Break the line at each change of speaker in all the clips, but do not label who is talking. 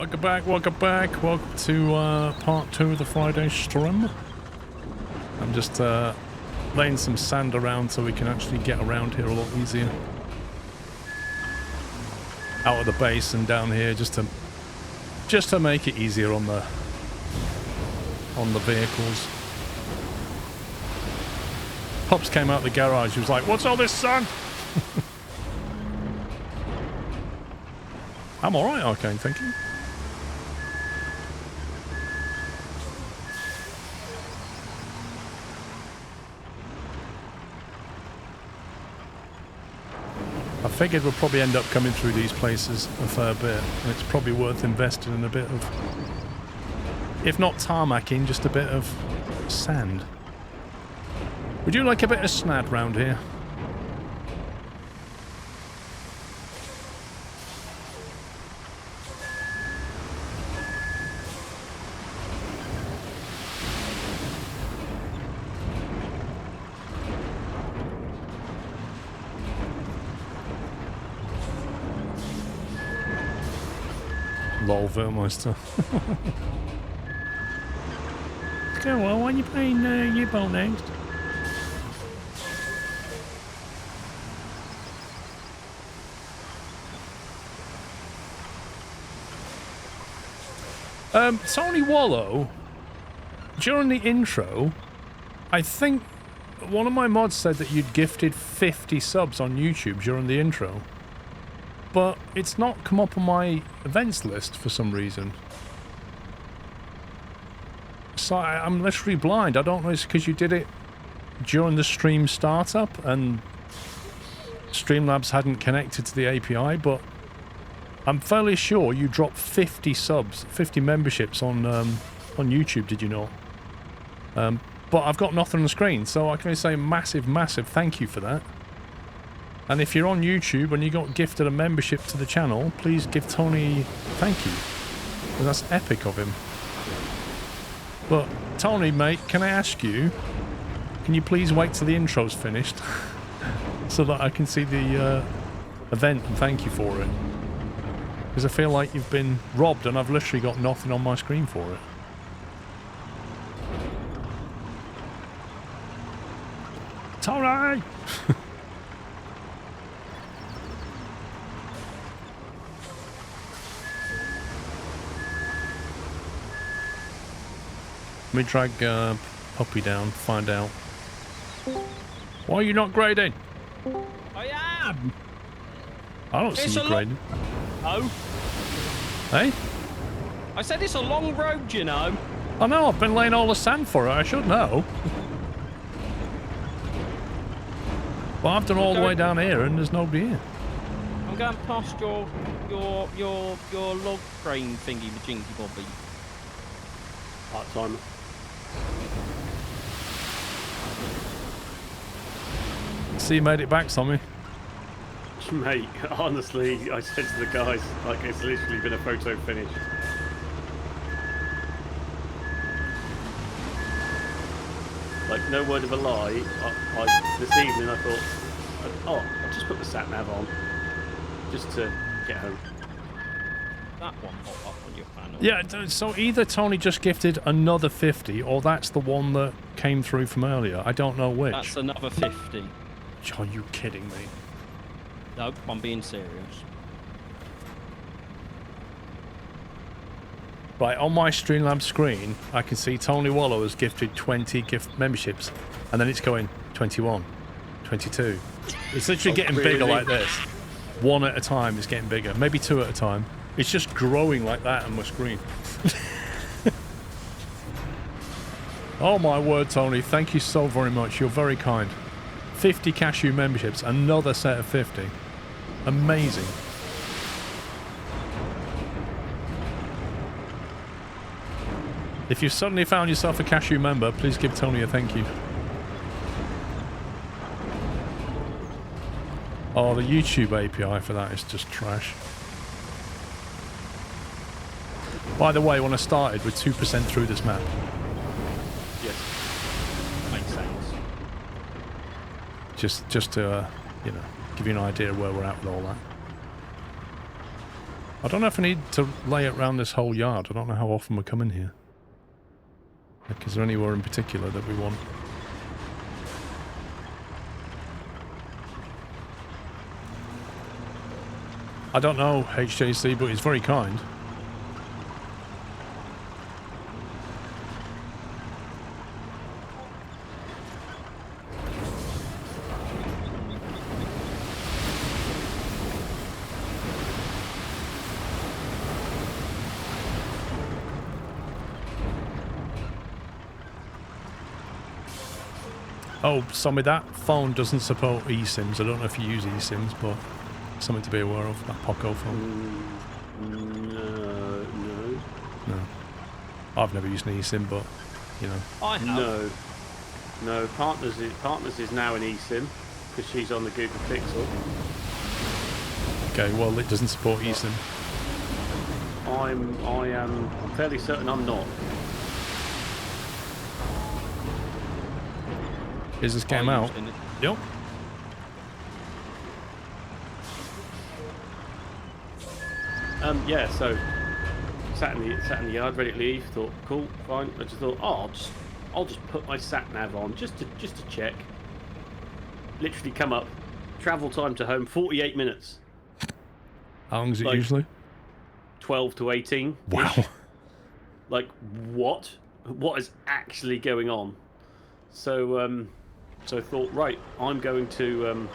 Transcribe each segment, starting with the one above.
Welcome back, welcome back. Welcome to part 2 of the Friday stream. I'm just laying some sand around so we can actually get around here a lot easier. Out of the base and down here just to make it easier on the vehicles. Pops came out of the garage. He was like, "What's all this, son?" I'm all right, Arcane. Thank you. I figured we'll probably end up coming through these places a fair bit, and it's probably worth investing in a bit of, if not tarmacking, just a bit of sand. Would you like a bit of snad round here? Lol, Vermeister. Okay, well, when you playing U-Boat next? Tony Wallow, during the intro, I think one of my mods said that you'd gifted 50 subs on YouTube during the intro. But it's not come up on my events list for some reason. So I'm literally blind. I don't know if it's because you did it during the stream startup and Streamlabs hadn't connected to the API, but I'm fairly sure you dropped 50 subs, 50 memberships on YouTube, did you not? But I've got nothing on the screen, so I can only say massive, massive thank you for that. And if you're on YouTube and you got gifted a membership to the channel, please give Tony thank you. Because that's epic of him. But, Tony, mate, can I ask you, can you please wait till the intro's finished? So that I can see the event and thank you for it. Because I feel like you've been robbed and I've literally got nothing on my screen for it. Tony! Let me drag Puppy down, find out. Why are you not grading?
I am!
I don't see you grading.
Oh?
Hey?
I said it's a long road, you know.
I know, I've been laying all the sand for it, I should know. Well, I've done all the way down here and there's nobody here.
I'm going past your log crane thingy, majinky bobby.
Part-timer.
See, you made it back, Tommy.
Mate, honestly, I said to the guys, like, it's literally been a photo finish. Like, no word of a lie, this evening I thought, I'll just put the sat-nav on, just to get home.
That one popped up on your panel.
Yeah, so either Tony just gifted another 50, or that's the one that came through from earlier. I don't know which.
That's another 50.
Are you kidding me?
Nope, I'm being serious.
Right, on my Streamlabs screen, I can see Tony Wallow has gifted 20 gift memberships, and then it's going 21, 22. It's literally getting bigger like this. One at a time is getting bigger, maybe two at a time. It's just growing like that on my screen. Oh my word, Tony, thank you so very much. You're very kind. 50 cashew memberships, another set of 50. Amazing. If you've suddenly found yourself a cashew member, please give Tony a thank you. Oh, the YouTube API for that is just trash. By the way, when I started, we're 2% through this map.
Yes.
Makes sense.
Just to, you know, give you an idea of where we're at with all that. I don't know if I need to lay it around this whole yard. I don't know how often we're coming here. Like, is there anywhere in particular that we want? I don't know, HJC, but he's very kind. Oh, sorry, that phone doesn't support eSIMs. I don't know if you use eSIMs, but something to be aware of, that Poco phone. No. I've never used an eSIM, but, you know.
I have.
No, Partners is now an eSIM, because she's on the Google Pixel.
Okay, well, it doesn't support eSIM.
I'm fairly certain I'm not.
Is this game out? Yep.
Yeah, so sat in the yard, ready to leave. Thought, cool, fine. I just thought, I'll just put my sat nav on just to check. Literally come up, travel time to home 48 minutes.
How long is it usually?
12 to 18.
Wow.
Like what? What is actually going on? So so I thought, right, I'm going to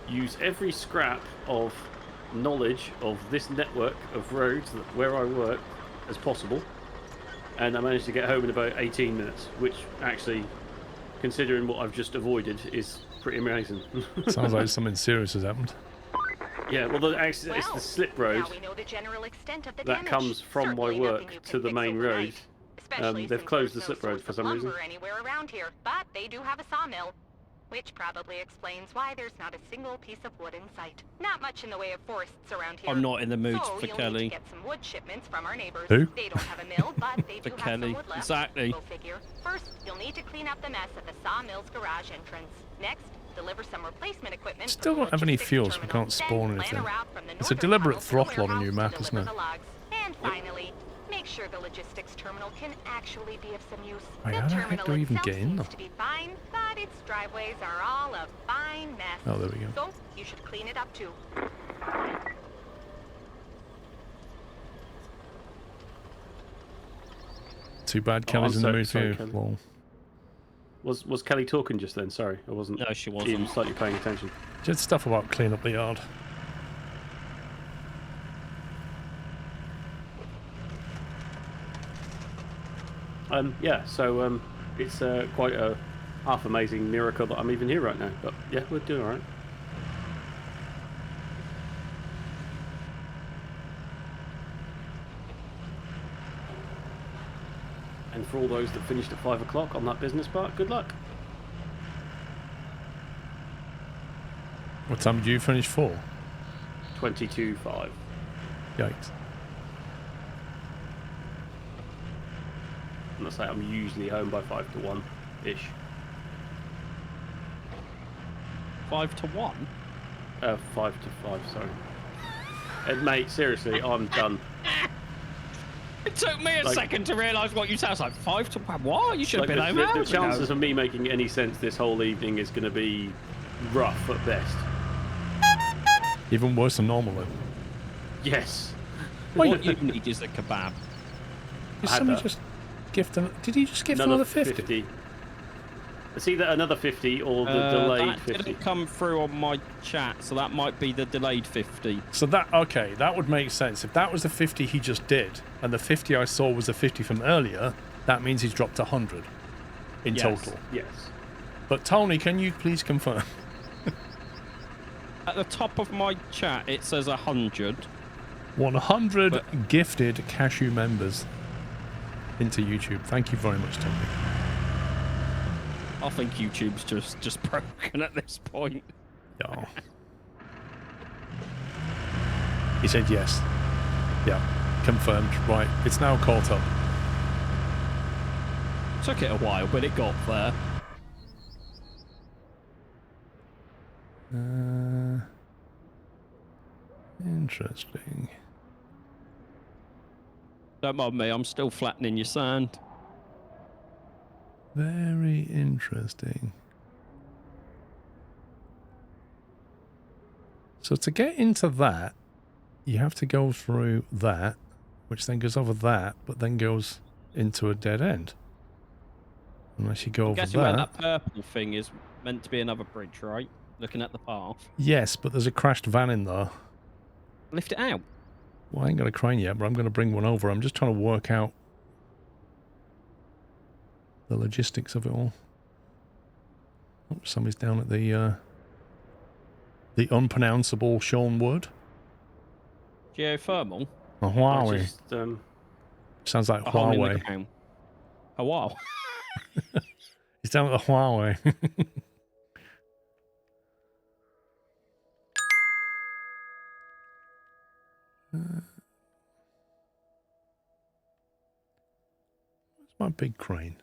use every scrap of knowledge of this network of roads where I work as possible, and I managed to get home in about 18 minutes, which actually, considering what I've just avoided, is pretty amazing.
Sounds like something serious has happened.
Yeah, well, it's the slip road that comes from my work to the main road. They've closed the slip road for some reason.
Anywhere around here, but they do have a sawmill, which probably explains why there's not a single piece of wood in sight. Not much in the way of forests around here.
I'm not in the mood
so
for
you'll
Kelly.
Need to get some wood shipments from our neighbors.
Who?
They don't have a mill, but they do have
Kelly.
some wood left.
Exactly.
Go figure. First, you'll need to clean up the mess at the sawmill's garage entrance. Next, deliver some replacement equipment.
Still don't have any fuel, so we can't spawn anything. It's a deliberate throttle on a new map, isn't it?
And finally, make sure the logistics terminal can actually be of some use.
Wait,
The
how the heck
terminal
do we even
itself
get in
seems
there?
to be fine, but its driveways are all a fine mess.
Oh, there we go.
So you should clean it up too.
Too bad Kelly's in the mood for you.
Kelly.
Lol.
Was Kelly talking just then? Sorry, I wasn't.
No, she wasn't.
Even slightly paying attention.
Just stuff about clean up the yard.
Yeah, so it's quite a half amazing miracle that I'm even here right now. But yeah, we're doing all right. And for all those that finished at 5 o'clock on that business park, good luck.
What time did you finish for?
22:05.
Yikes.
And I say I'm usually home by 5 to 1 ish.
5 to 1?
5 to 5, sorry. And mate, seriously, I'm done.
It took me a second to realise what you said. I was like, 5 to 1? What? You should have been home
the
hours ago.
chances of me making any sense this whole evening is going to be rough at best.
Even worse than normal then.
Yes.
What you need is a kebab.
Did
I had
somebody
that.
just gift did he just gift another 50?
It's either another 50 or the delayed
that
50.
didn't come through on my chat, so that might be the delayed 50.
So that, okay, that would make sense. If that was the 50 he just did, and the 50 I saw was the 50 from earlier, that means he's dropped 100 in
Yes.
total.
Yes.
But Tony, can you please confirm?
At the top of my chat, it says 100.
100 gifted cashew members into YouTube. Thank you very much, Tony.
I think YouTube's just broken at this point.
Yeah. He said yes. Yeah, confirmed. Right, it's now caught up.
Took it a while, but it got there.
Interesting.
Don't mind me, I'm still flattening your sand.
Very interesting. So to get into that, you have to go through that, which then goes over that, but then goes into a dead end. Unless you go
I'm
over
guessing where
that.
that purple thing is meant to be another bridge, right? Looking at the path.
Yes, but there's a crashed van in there.
Lift it out.
Well, I ain't got a crane yet, but I'm going to bring one over. I'm just trying to work out the logistics of it all. Oh, somebody's down at the unpronounceable Sean Wood.
Geothermal.
A Huawei.
Just,
Sounds like
A hole in the
Huawei.
ground. Oh, wow.
He's down at the Huawei. Where's my big crane?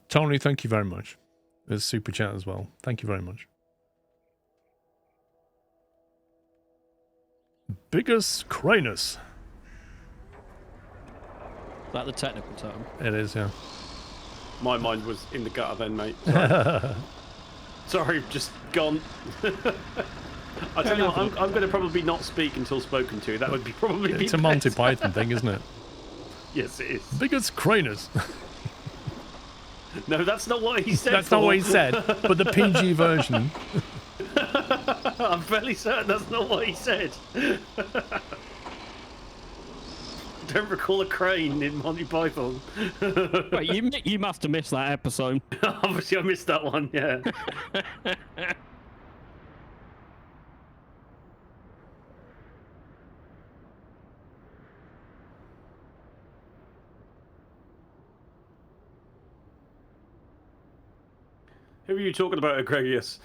Tony, thank you very much. There's super chat as well. Thank you very much. Biggest cranus.
Is that the technical term?
It is, yeah.
my mind was in the gutter then, mate. Sorry, just gone. I tell you what, I'm going to probably not speak until spoken to. That would be probably
It's a Monty Python thing, isn't it?
Yes, it is.
Biggest cranus.
No, that's not what he said.
That's not what he said, but the PG version.
I'm fairly certain that's not what he said. Don't recall a crane in Monty Python.
Wait, you must have missed that episode.
Obviously, I missed that one, yeah. Who are you talking about, Agregius?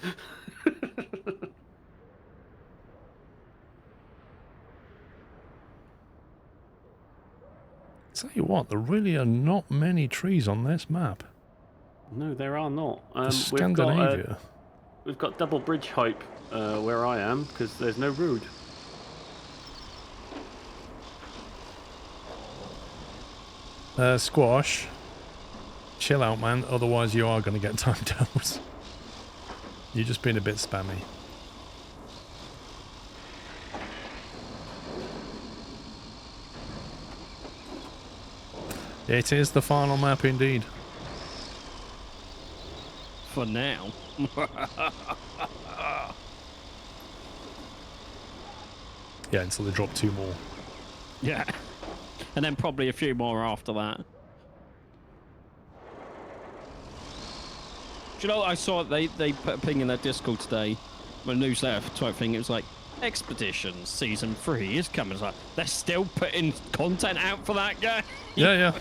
Tell you what, there really are not many trees on this map.
No, there are not.
Scandinavia.
We've got double bridge hype where I am because there's no road.
Squash. Chill out, man. Otherwise, you are going to get timed out. You're just being a bit spammy. It is the final map indeed.
For now.
Yeah, until they drop 2 more.
Yeah. And then probably a few more after that. Do you know what I saw? They put a thing in their Discord today, my newsletter type thing. It was like, Expedition Season 3 is coming. It's like, they're still putting content out for that guy.
Yeah.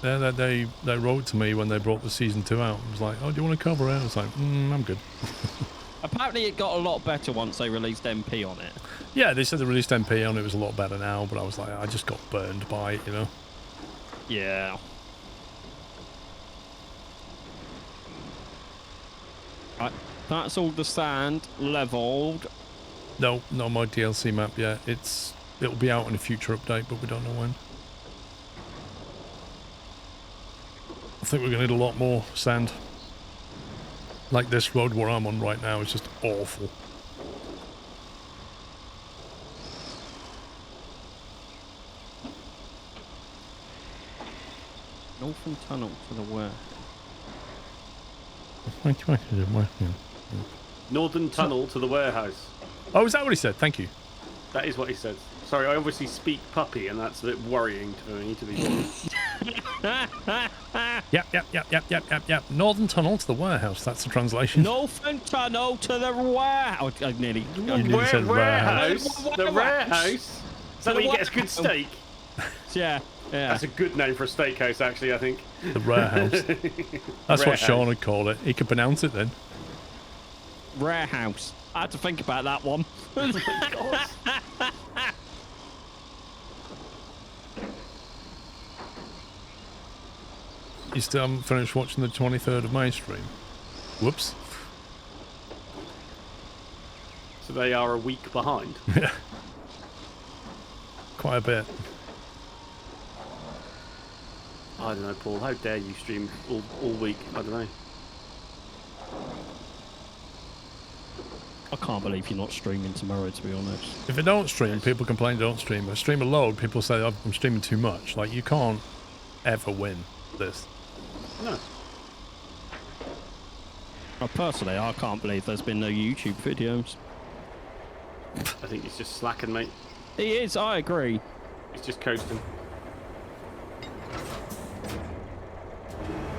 Yeah, they wrote to me when they brought the Season 2 out. It was like, oh, do you want to cover it? I was like, I'm good.
Apparently it got a lot better once they released MP on it.
Yeah, they said they released MP on it. It was a lot better now, but I was like, I just got burned by it, you know?
Yeah. Right, that's all the sand leveled.
No, not my DLC map yet. It'll be out in a future update, but we don't know when. I think we're going to need a lot more sand. Like this road where I'm on right now is just awful.
Northern Tunnel to the west.
Northern Tunnel to the warehouse.
Oh, is that what he said? Thank you.
That is what he said. Sorry, I obviously speak puppy, and that's a bit worrying for me, to be honest.
Yep. Northern Tunnel to the warehouse. That's the translation.
Northern Tunnel to the warehouse. I nearly.
said
warehouse? The
warehouse.
warehouse? Is that where you get a good steak?
Yeah.
That's a good name for a steakhouse, actually, I think.
The warehouse. That's what
Warehouse.
Sean would call it. He could pronounce it then.
Warehouse. I had to think about that one.
You still haven't finished watching the 23rd of May stream? Whoops.
So they are a week behind.
Yeah. quite a bit.
I don't know, Paul. How dare you stream all week? I don't know.
I can't believe you're not streaming tomorrow, to be honest.
If I don't stream, people complain don't stream. If I stream a load, people say I'm streaming too much. Like, you can't ever win this.
No.
Well, personally, I can't believe there's been no YouTube videos.
I think he's just slacking, mate.
He is, I agree.
He's just coasting.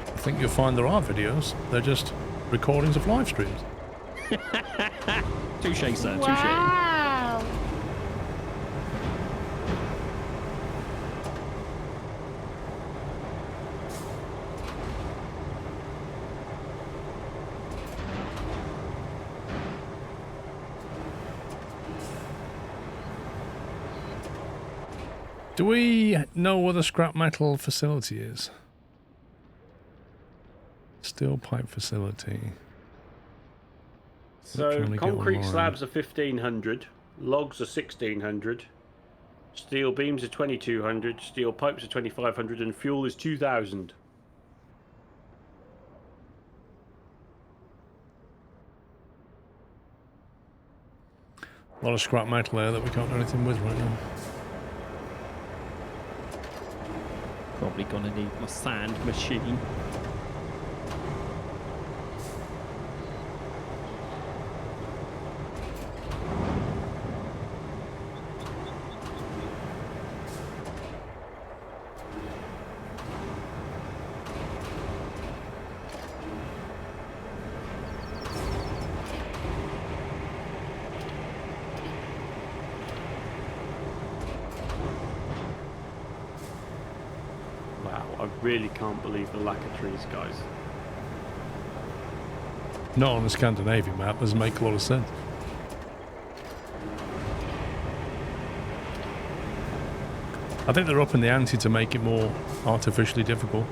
I think you'll find there are videos. They're just recordings of live streams.
Touche, sir. Touche.
Wow.
Do we know where the scrap metal facility is? Steel pipe facility.
So
Trying to get
concrete
online.
slabs are 1,500, logs are 1,600, steel beams are 2,200, steel pipes are 2,500, and fuel is 2,000.
A lot of scrap metal there that we can't do anything with right now.
Probably gonna need my sand machine.
Wow, I really can't believe the lack of trees, guys.
Not on the Scandinavian map, doesn't make a lot of sense. I think they're upping the ante to make it more artificially difficult.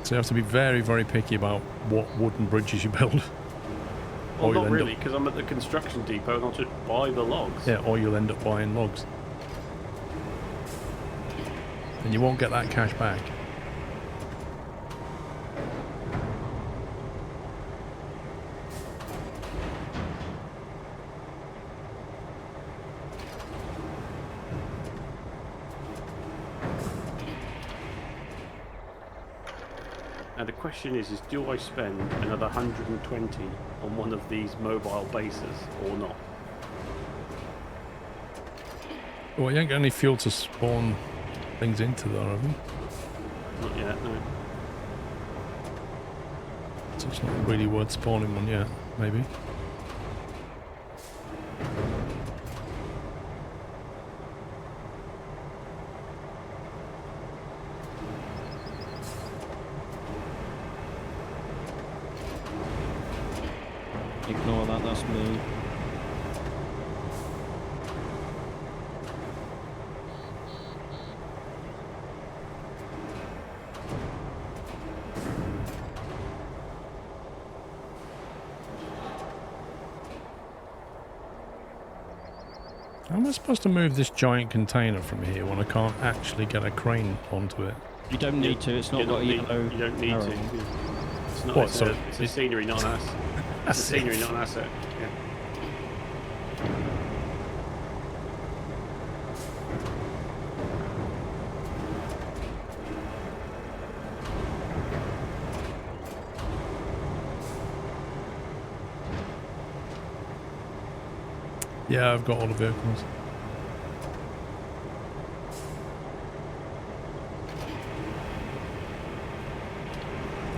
So you have to be very, very picky about what wooden bridges you build.
Well,
Or you'll
not
end
really, because I'm at the construction depot and I'll just buy the logs.
Yeah, or you'll end up buying logs. And you won't get that cash back.
Now the question is do I spend another 120 on one of these mobile bases or not?
Well, you ain't got any fuel to spawn things into there, have you?
Not yet, no.
So it's not really worth spawning one yet, maybe.
Ignore that, that's me.
How am I supposed to move this giant container from here when I can't actually get a crane onto it?
You don't need to, it's not got a yellow
You don't need
arrow.
to. It's not.
What,
It's,
so
it's a scenery, not an asset. It's a scenery, not an asset. Yeah.
Yeah, I've got all the vehicles.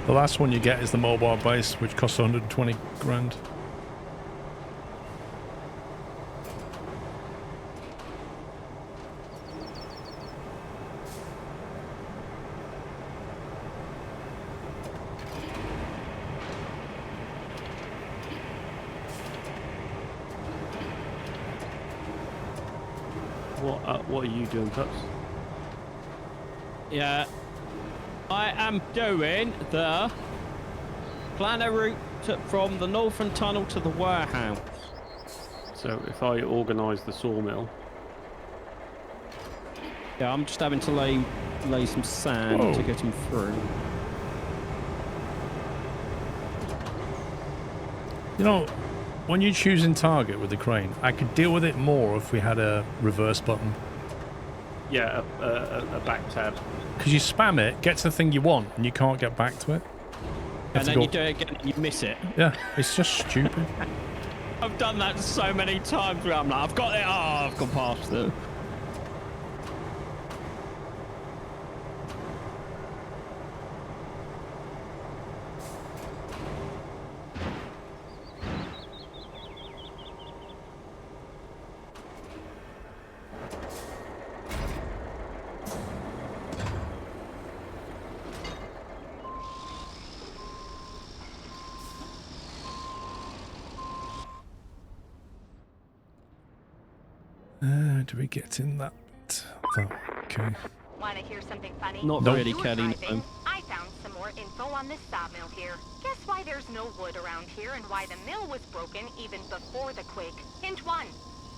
The last one you get is the mobile base, which costs 120 grand.
What are you doing, Pups?
Yeah. I am doing the planner route from the northern tunnel to the warehouse.
So if I organise the sawmill,
Yeah, I'm just having to lay some sand
Whoa.
to get him through.
You know, when you're choosing target with the crane, I could deal with it more if we had a reverse button.
yeah, a back tab.
Because you spam it, get to the thing you want, and you can't get back to it.
And then you do it again and you miss it.
Yeah, it's just stupid.
I've done that so many times where I'm like, I've got it. Oh, I've gone past it.
Do we get in that bit? Okay.
Want to hear something funny?
Not
Nope.
really,
You were
Kelly.
driving,
No.
I found some more info on this sawmill here. Guess why there's no wood around here and why the mill was broken even before the quake. Hint 1.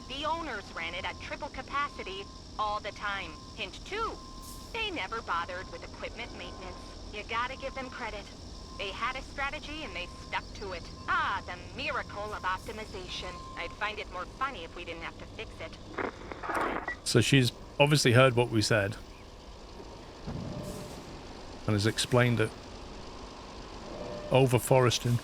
The owners ran it at triple capacity all the time. Hint 2. They never bothered with equipment maintenance. You gotta give them credit. They had a strategy and they stuck to it. Ah, the miracle of optimization. I'd find it more funny if we didn't have to fix it.
So she's obviously heard what we said. And has explained it. Overforesting.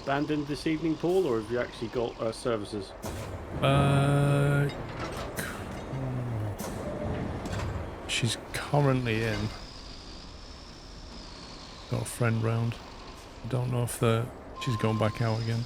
Abandoned this evening, Paul, or have you actually got services?
She's currently in. Got a friend round. I don't know if she's gone back out again.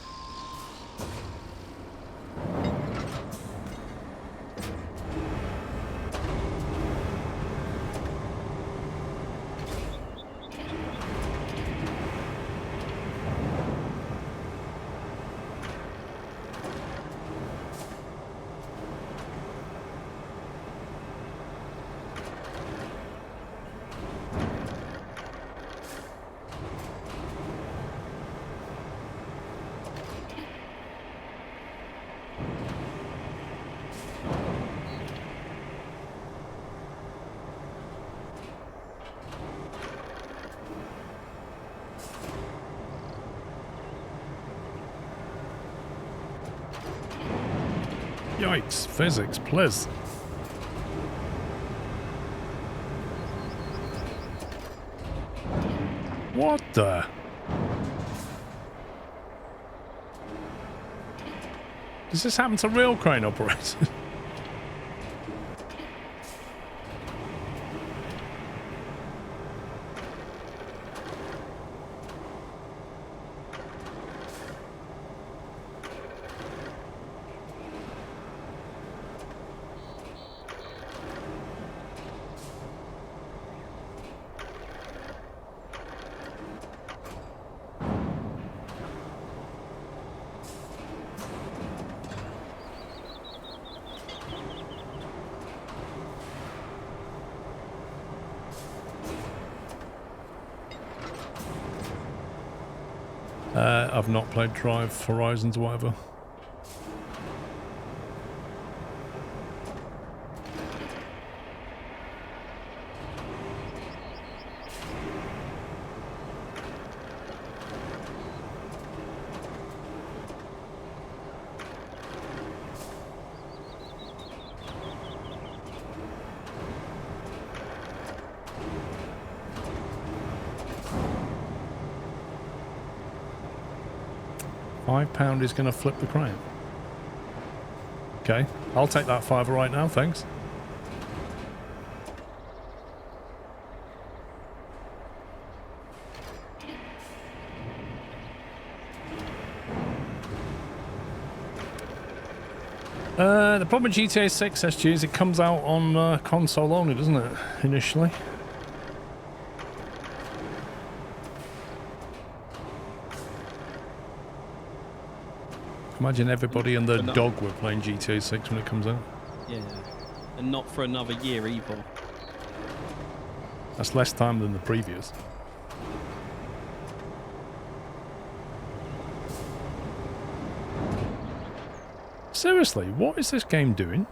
Yikes, physics, please. What the? Does this happen to real crane operators? I've not played Drive Horizons or whatever. £5 is going to flip the crane. Okay, I'll take that £5 right now, thanks. The problem with GTA 6 SG is it comes out on console only, doesn't it? Initially. Imagine everybody and their dog were playing GTA 6 when it comes out.
Yeah. And not for another year either.
That's less time than the previous. Seriously, what is this game doing?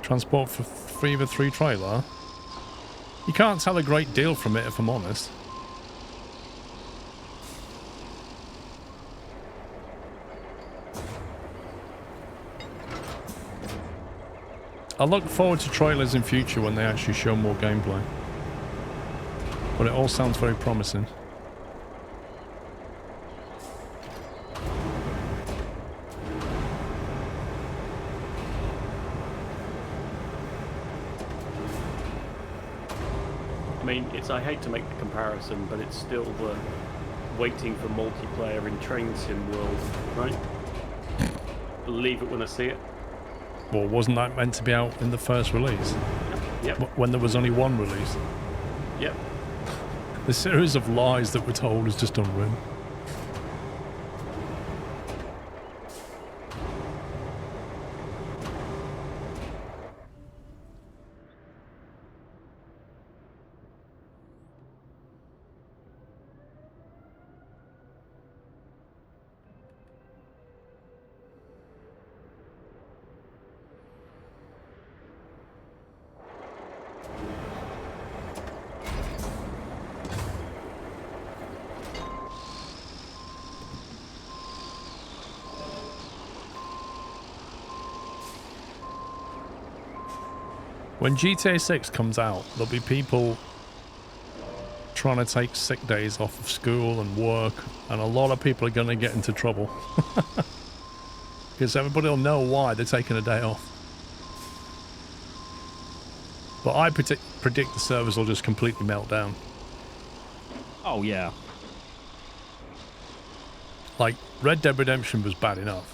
Transport for Fever 3 trailer? You can't tell a great deal from it, if I'm honest. I look forward to trailers in future when they actually show more gameplay. But it all sounds very promising.
I mean, I hate to make the comparison, but it's still waiting for multiplayer in Train Sim world, right? Believe it when I see it.
Well, wasn't that meant to be out in the first release?
Yep.
When there was only one release?
Yep.
The series of lies that we're told is just unreal. When GTA 6 comes out, there'll be people trying to take sick days off of school and work, and a lot of people are going to get into trouble. Because everybody will know why they're taking a day off. But I predict the servers will just completely melt down.
Oh, yeah.
Like, Red Dead Redemption was bad enough.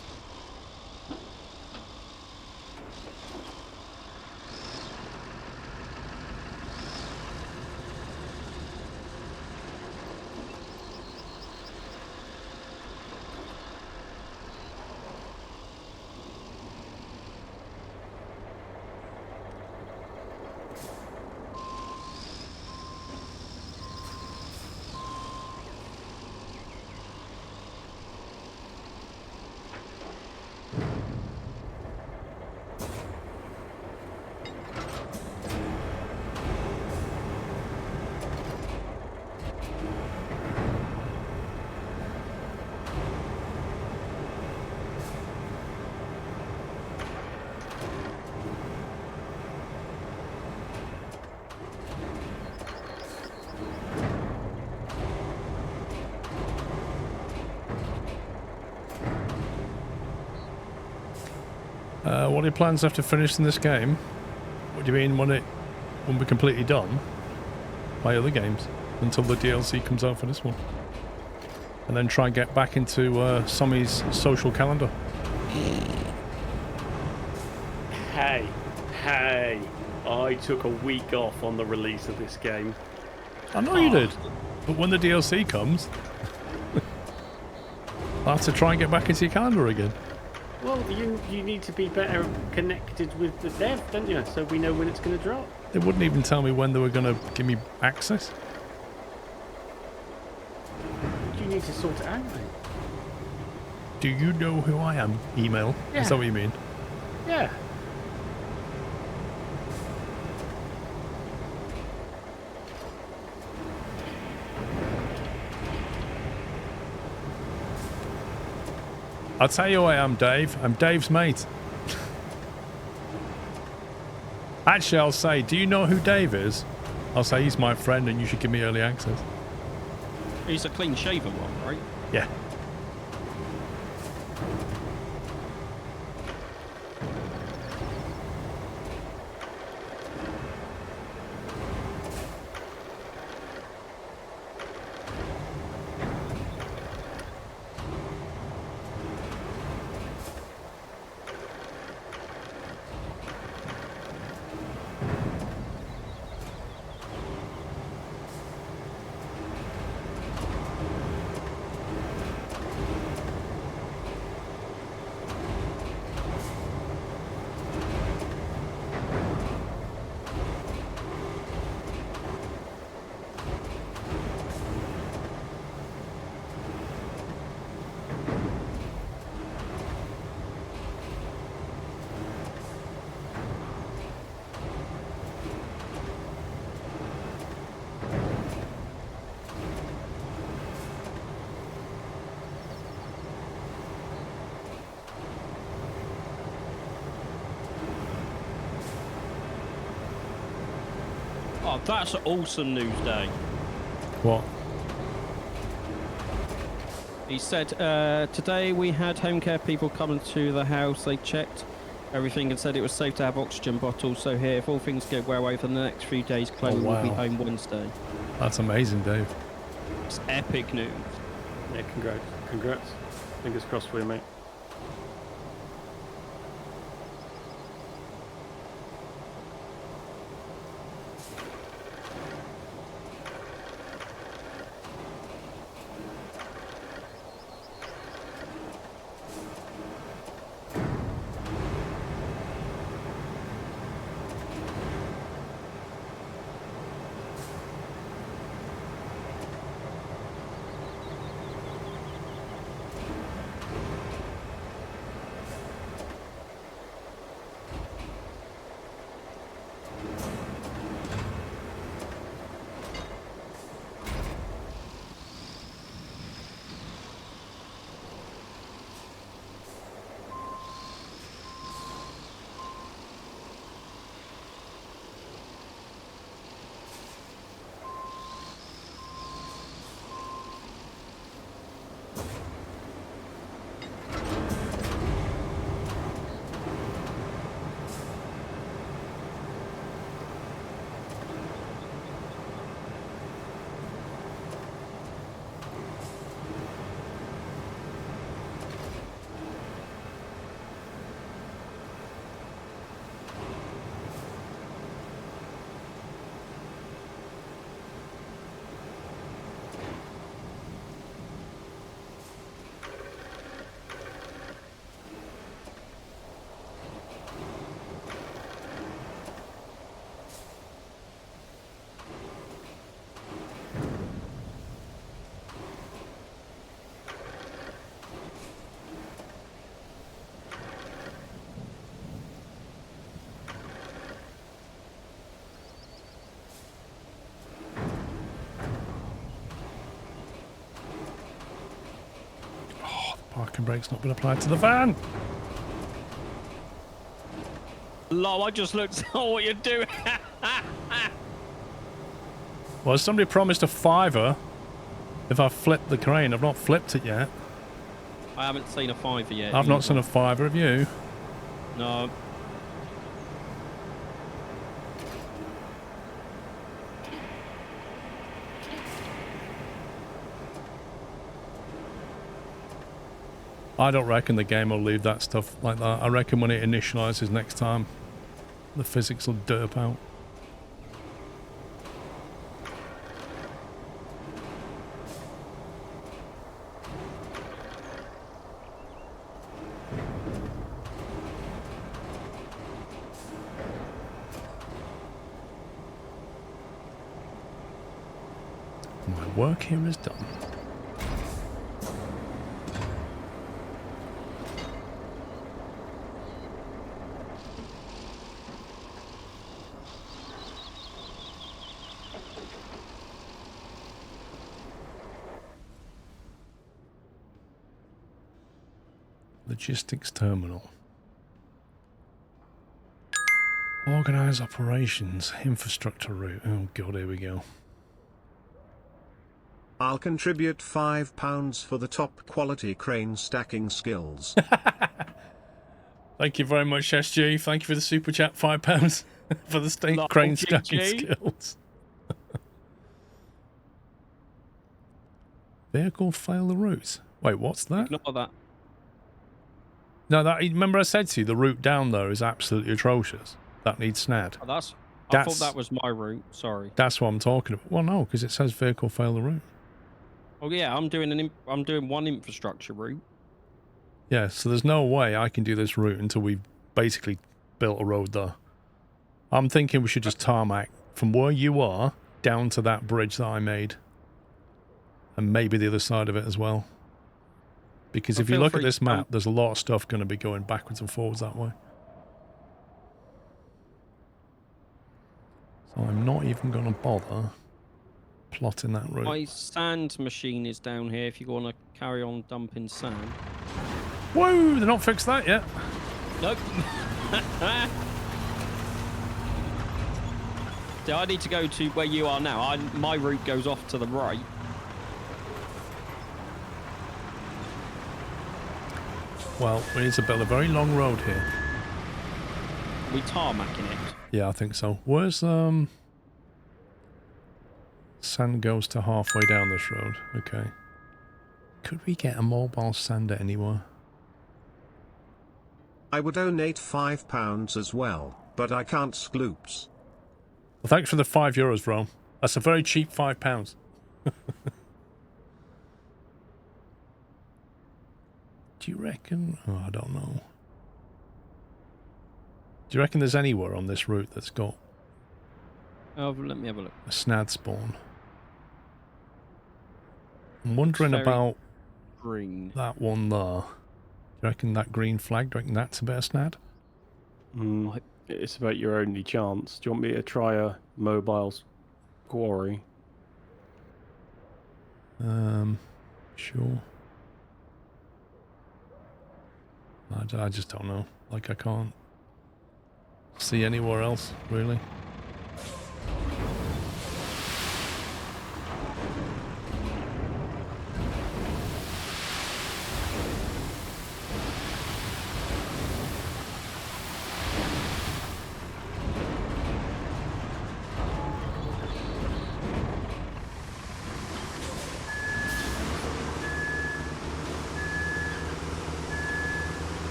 What are your plans after finishing this game? What do you mean when we're completely done? My other games until the DLC comes out for this one, and then try and get back into Sommy's social calendar.
Hey, I took a week off on the release of this game.
I know you did, but when the DLC comes, I'll have to try and get back into your calendar again.
Well, you need to be better connected with the dev, don't you? So we know when it's going to drop.
They wouldn't even tell me when they were going to give me access.
You need to sort it out, mate.
Do you know who I am? Email?
Yeah.
Is that what you mean?
Yeah.
I'll tell you who I am, Dave. I'm Dave's mate. Actually, I'll say, do you know who Dave is? I'll say he's my friend and you should give me early access.
He's a clean-shaven one, right?
Yeah.
Oh, that's awesome news day.
What?
He said, today we had home care people coming to the house. They checked everything and said it was safe to have oxygen bottles. So here, if all things go well over the next few days, Chloe will be
wow.
home Wednesday.
That's amazing, Dave.
It's epic news.
Yeah, congrats. Fingers crossed for you, mate.
Parking brake's not been applied to the van.
Lol, I just looked at what you're doing.
Well, somebody promised a £5 if I flip the crane. I've not flipped it yet.
I haven't seen a £5 yet.
I've not seen a £5, have you?
No.
I don't reckon the game will leave that stuff like that. I reckon when it initializes next time, the physics will derp out. My work here is done. Logistics terminal. Organize operations. Infrastructure route. Oh god, here we go.
I'll contribute £5 for the top quality crane stacking skills.
Thank you very much, SG. Thank you for the super chat. £5 for the state crane stacking skills. Vehicle fail the route. Wait, what's that?
Ignore that.
No, that remember I said to you the route down there is absolutely atrocious. That needs snad.
Oh, I thought that was my route. Sorry.
That's what I'm talking about. Well, no, because it says vehicle fail the route.
Oh yeah, I'm doing one infrastructure route.
Yeah, so there's no way I can do this route until we've basically built a road there. I'm thinking we should just tarmac from where you are down to that bridge that I made. And maybe the other side of it as well. Because if you look at this map, there's a lot of stuff going to be going backwards and forwards that way. So I'm not even going to bother plotting that route.
My sand machine is down here if you want to carry on dumping sand.
Whoa, they're not fixed that yet.
Nope. Do I need to go to where you are now? My route goes off to the right.
Well, we need to build a very long road here.
We tarmacking it.
Yeah, I think so. Where's sand goes to halfway down this road. Okay. Could we get a mobile sander anywhere?
I would donate £5 as well, but I can't scloops.
Well, thanks for the €5, bro. That's a very cheap £5. Do you reckon? Oh, I don't know. Do you reckon there's anywhere on this route that's got
Oh, let me have a look.
a snad spawn? I'm wondering about
Green.
that one there. Do you reckon that green flag, do you reckon that's a bit of snad?
It's about your only chance. Do you want me to try a mobile quarry?
Sure. I just don't know. Like, I can't see anywhere else, really.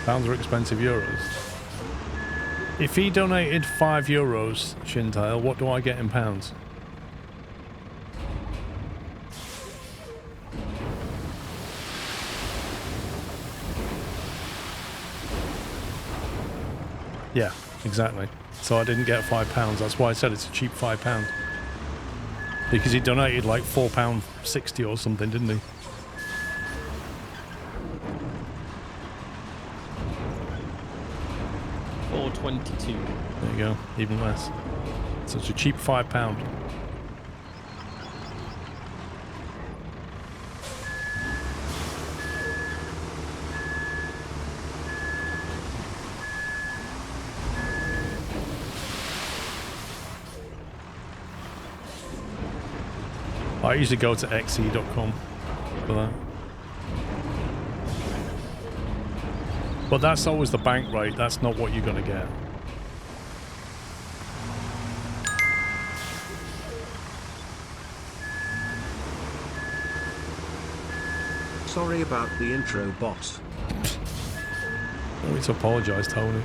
Pounds are expensive euros. If he donated €5, Shintail, what do I get in pounds? Yeah, exactly. So I didn't get £5. That's why I said it's a cheap £5. Because he donated like £4.60 or something, didn't he?
$4.22.
There you go, even less. So it's a cheap £5. I usually go to xe.com for that. But that's always the bank rate, that's not what you're going to get.
Sorry about the intro, boss.
No need to apologise, Tony.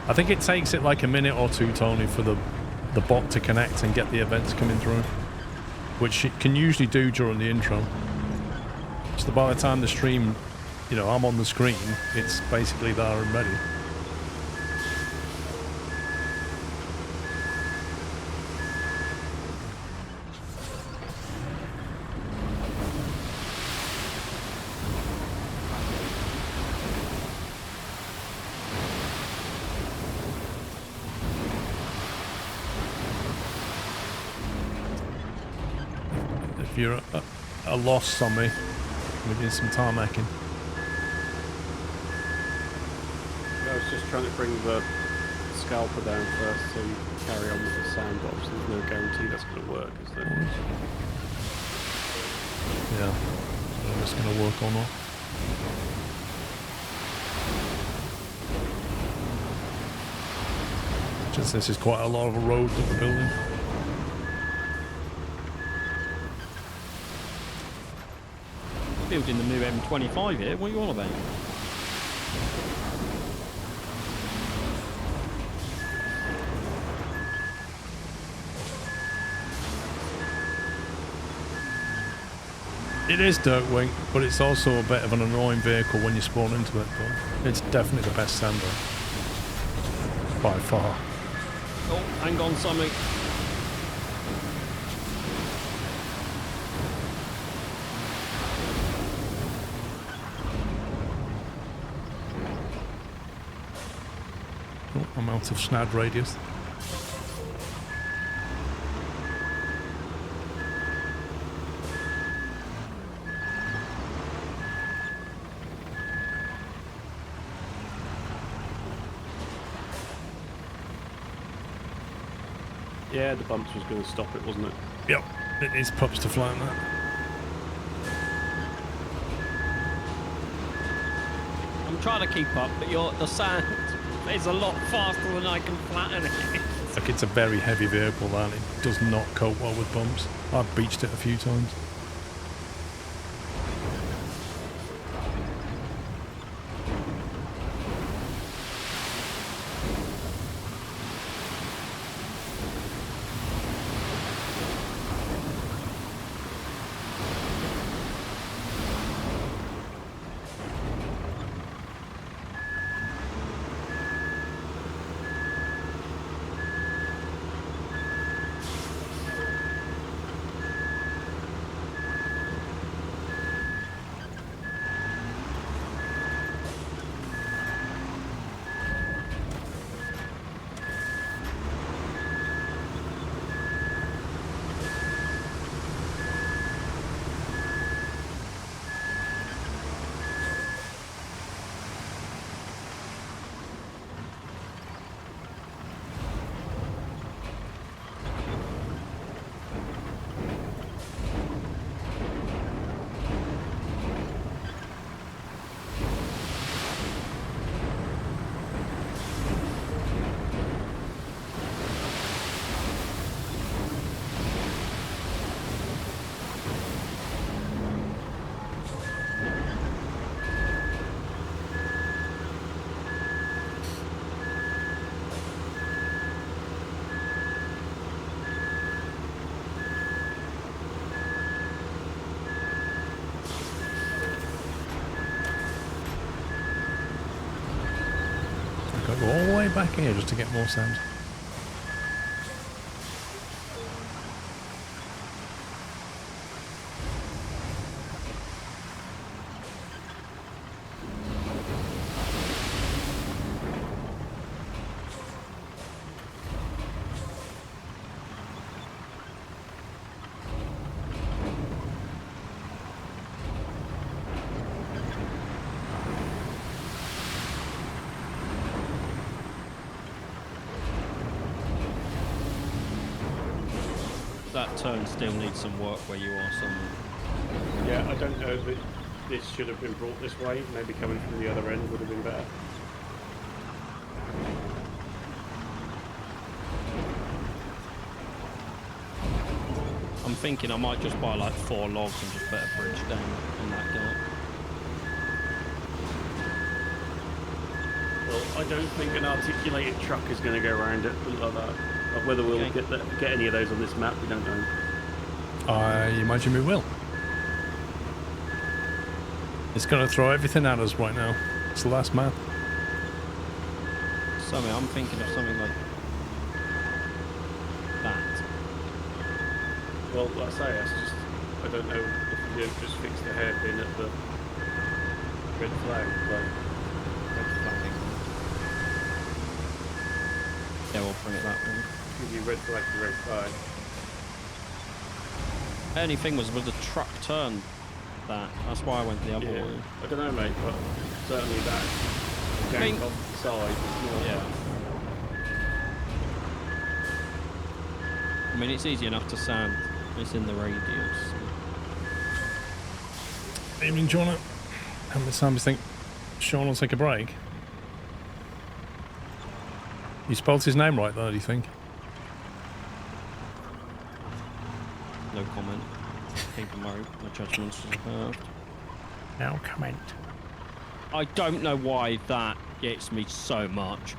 I think it takes it like a minute or two, Tony, for the bot to connect and get the events coming through. Which it can usually do during the intro. So by the time the stream, you know, I'm on the screen, it's basically there and ready. If you're a loss on me, we need some tarmacking.
I was just trying to bring the scalper down first so you can carry on with the sandbox. There's no guarantee that's going to work, is there?
Yeah, I don't know if it's going to work or not. Just this is quite a lot of a road that we're building.
Building the new M25 here. What are you on about?
It is Dirtwing, but it's also a bit of an annoying vehicle when you spawn into it, but it's definitely the best sander. By far.
Oh, hang on, Sammy.
Oh, I'm out of snad radius.
Yeah, the bumps was going to stop it, wasn't it?
Yep, it needs pups to fly on that.
I'm trying to keep up, but the sand is a lot faster than I can flatten it.
Like, it's a very heavy vehicle, that. It does not cope well with bumps. I've beached it a few times. Got to go all the way back here just to get more sand.
That turn still needs some work where you are somewhere.
Yeah, I don't know that this should have been brought this way. Maybe coming from the other end would have been better.
I'm thinking I might just buy like 4 logs and just put a bridge down in that gap.
Well, I don't think an articulated truck is going to go around it like that. Whether we'll get any of those on this map, we don't know.
I imagine we will. It's going to throw everything at us right now. It's the last map.
Something I'm thinking of something like that.
Well, like I say, it's just, I don't know if you don't just fix the hairpin at the red flag. Like, red flagging.
Yeah, we'll bring it that way.
Give you red flag to red flag.
Only thing was with the truck turn that. That's why I went the other
Yeah,
way.
I don't know, mate, but certainly that jank off the side is more.
Yeah. I mean, it's easy enough to sand. It's in the radius.
Evening, John. How many times do you think Sean will take a break? You spelled his name right, though, do you think?
No comment. Keep my judgments reserved.
No comment.
I don't know why that gets me so much.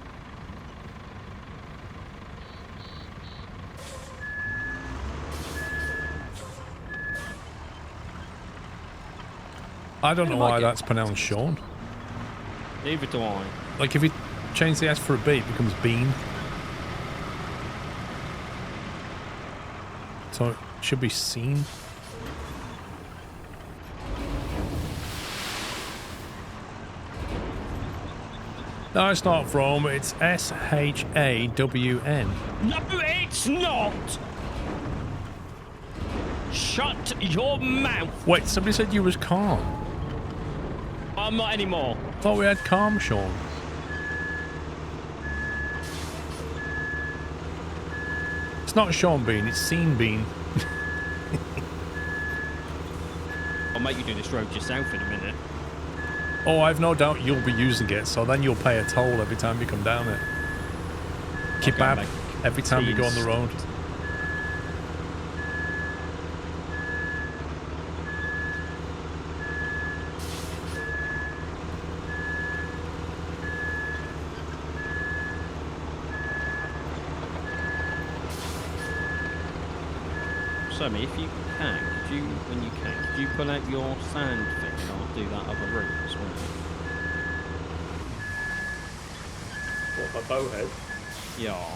I don't know why that's pronounced Sean.
Neither do I.
Like, if you change the S for a B, it becomes Bean. So it should be seen. No, it's not from. It's S-H-A-W-N.
No, it's not! Shut your mouth!
Wait, somebody said you was calm.
I'm not anymore.
Thought we had calm, Sean. It's not Sean Bean, it's Scene Bean.
I'll make you do this road yourself in a minute.
Oh, I've no doubt you'll be using it, so then you'll pay a toll every time you come down it. Kebab every time we go on the road.
Sammy, if you can, could you pull out your sand thing and I'll do that other route as well?
What, my bowhead?
Yeah.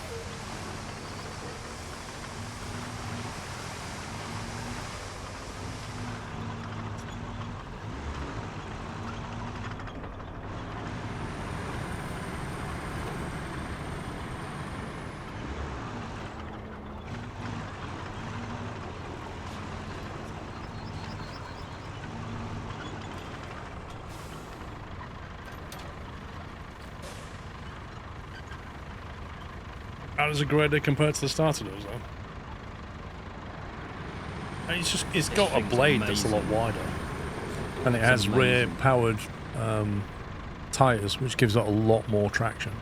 How does it grader compared to the starter does, though? And it's got a blade that's a lot wider. And it has rear powered tyres, which gives it a lot more traction.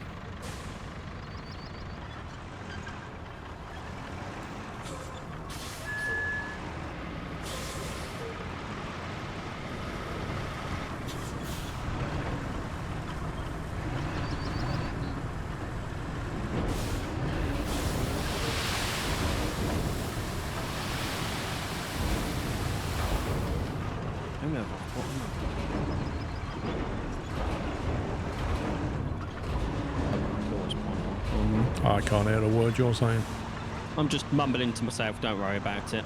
I can't hear a word you're saying.
I'm just mumbling to myself, don't worry about it.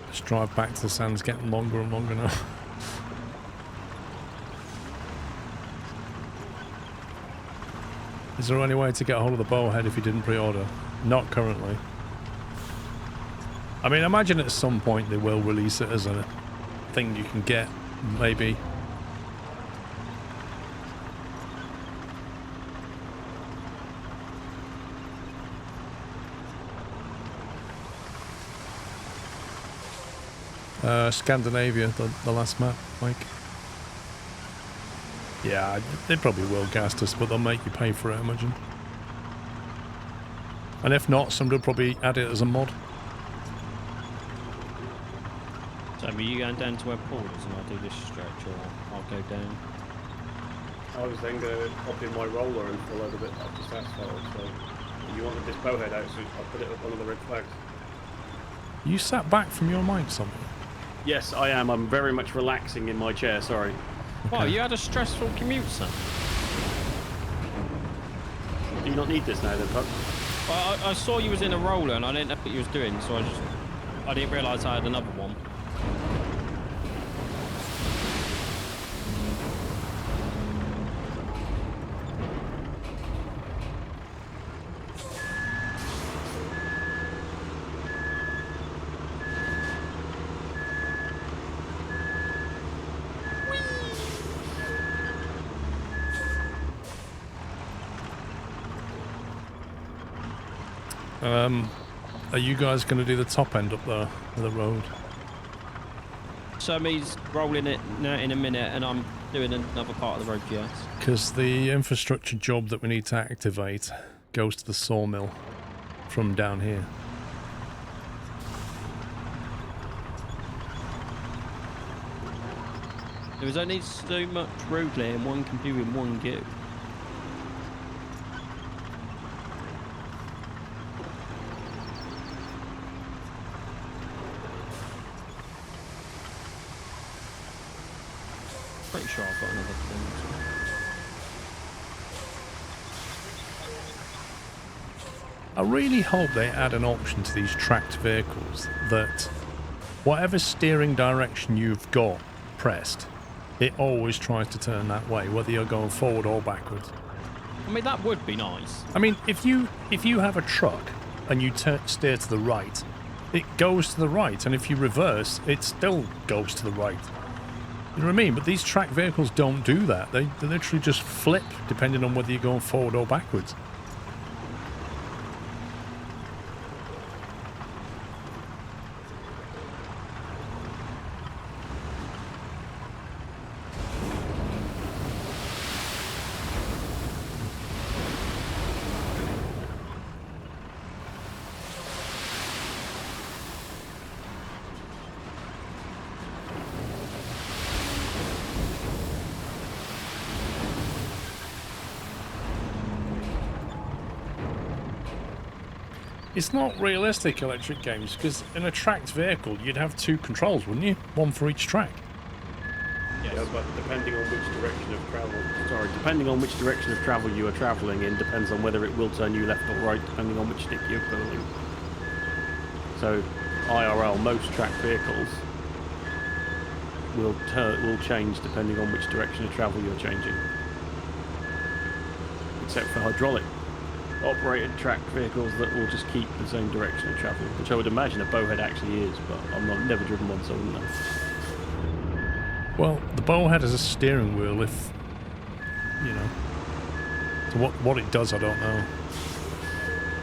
This drive back to the sand's getting longer and longer now. Is there any way to get a hold of the bowhead if you didn't pre-order? Not currently. I mean, imagine at some point they will release it as a thing you can get, maybe. Scandinavia, the last map, Mike. Yeah, they probably will gas us, but they'll make you pay for it, I imagine. And if not, somebody will probably add it as a mod.
So are you going down to where Paul is and I'll do this stretch, or I'll go down?
I was then going to hop in my roller and fill out a bit up this asphalt, so you wanted this bowhead out, so I put it up one of the red flags.
You sat back from your mic somewhere?
Yes, I am. I'm very much relaxing in my chair, sorry.
Okay. Well, you had a stressful commute, son.
Do you not need this now then, Puck?
Well, I saw you was in a roller and I didn't know what you was doing, so I didn't realise I had another one.
Are you guys going to do the top end up there of the road?
So he's rolling it now in a minute and I'm doing another part of the road, yes.
Because the infrastructure job that we need to activate goes to the sawmill from down here.
There was only so much road laying one can do in one go. Pretty sure I've got another thing.
I really hope they add an option to these tracked vehicles that whatever steering direction you've got pressed, it always tries to turn that way, whether you're going forward or backwards.
I mean, that would be nice.
I mean, if you have a truck and you steer to the right, it goes to the right, and if you reverse, it still goes to the right. You know what I mean? But these track vehicles don't do that. They literally just flip depending on whether you're going forward or backwards. It's not realistic, electric games, because in a tracked vehicle you'd have 2 controls, wouldn't you? One for each track.
Yeah, but depending on which direction of travel, depending on which direction of travel you are travelling in, depends on whether it will turn you left or right, depending on which stick you're pulling. So, IRL, most tracked vehicles will change depending on which direction of travel you're changing, except for hydraulic operated tracked vehicles that will just keep the same direction of travel, which I would imagine a bowhead actually is, but never driven one, so I wouldn't know.
Well, the bowhead has a steering wheel if, you know. So what it does, I don't know.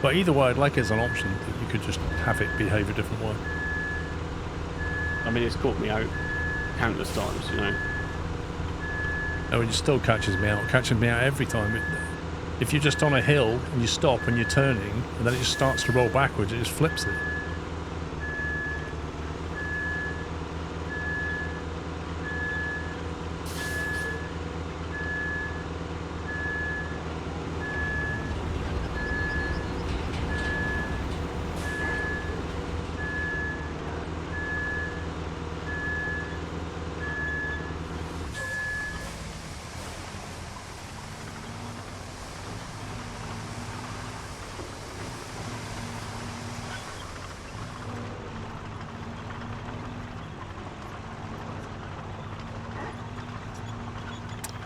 But either way, I'd like it as an option that you could just have it behave a different way.
I mean, it's caught me out countless times, you know.
Oh, it still catches me out. It catches me out every time. If you're just on a hill and you stop and you're turning, and then it just starts to roll backwards, it just flips it.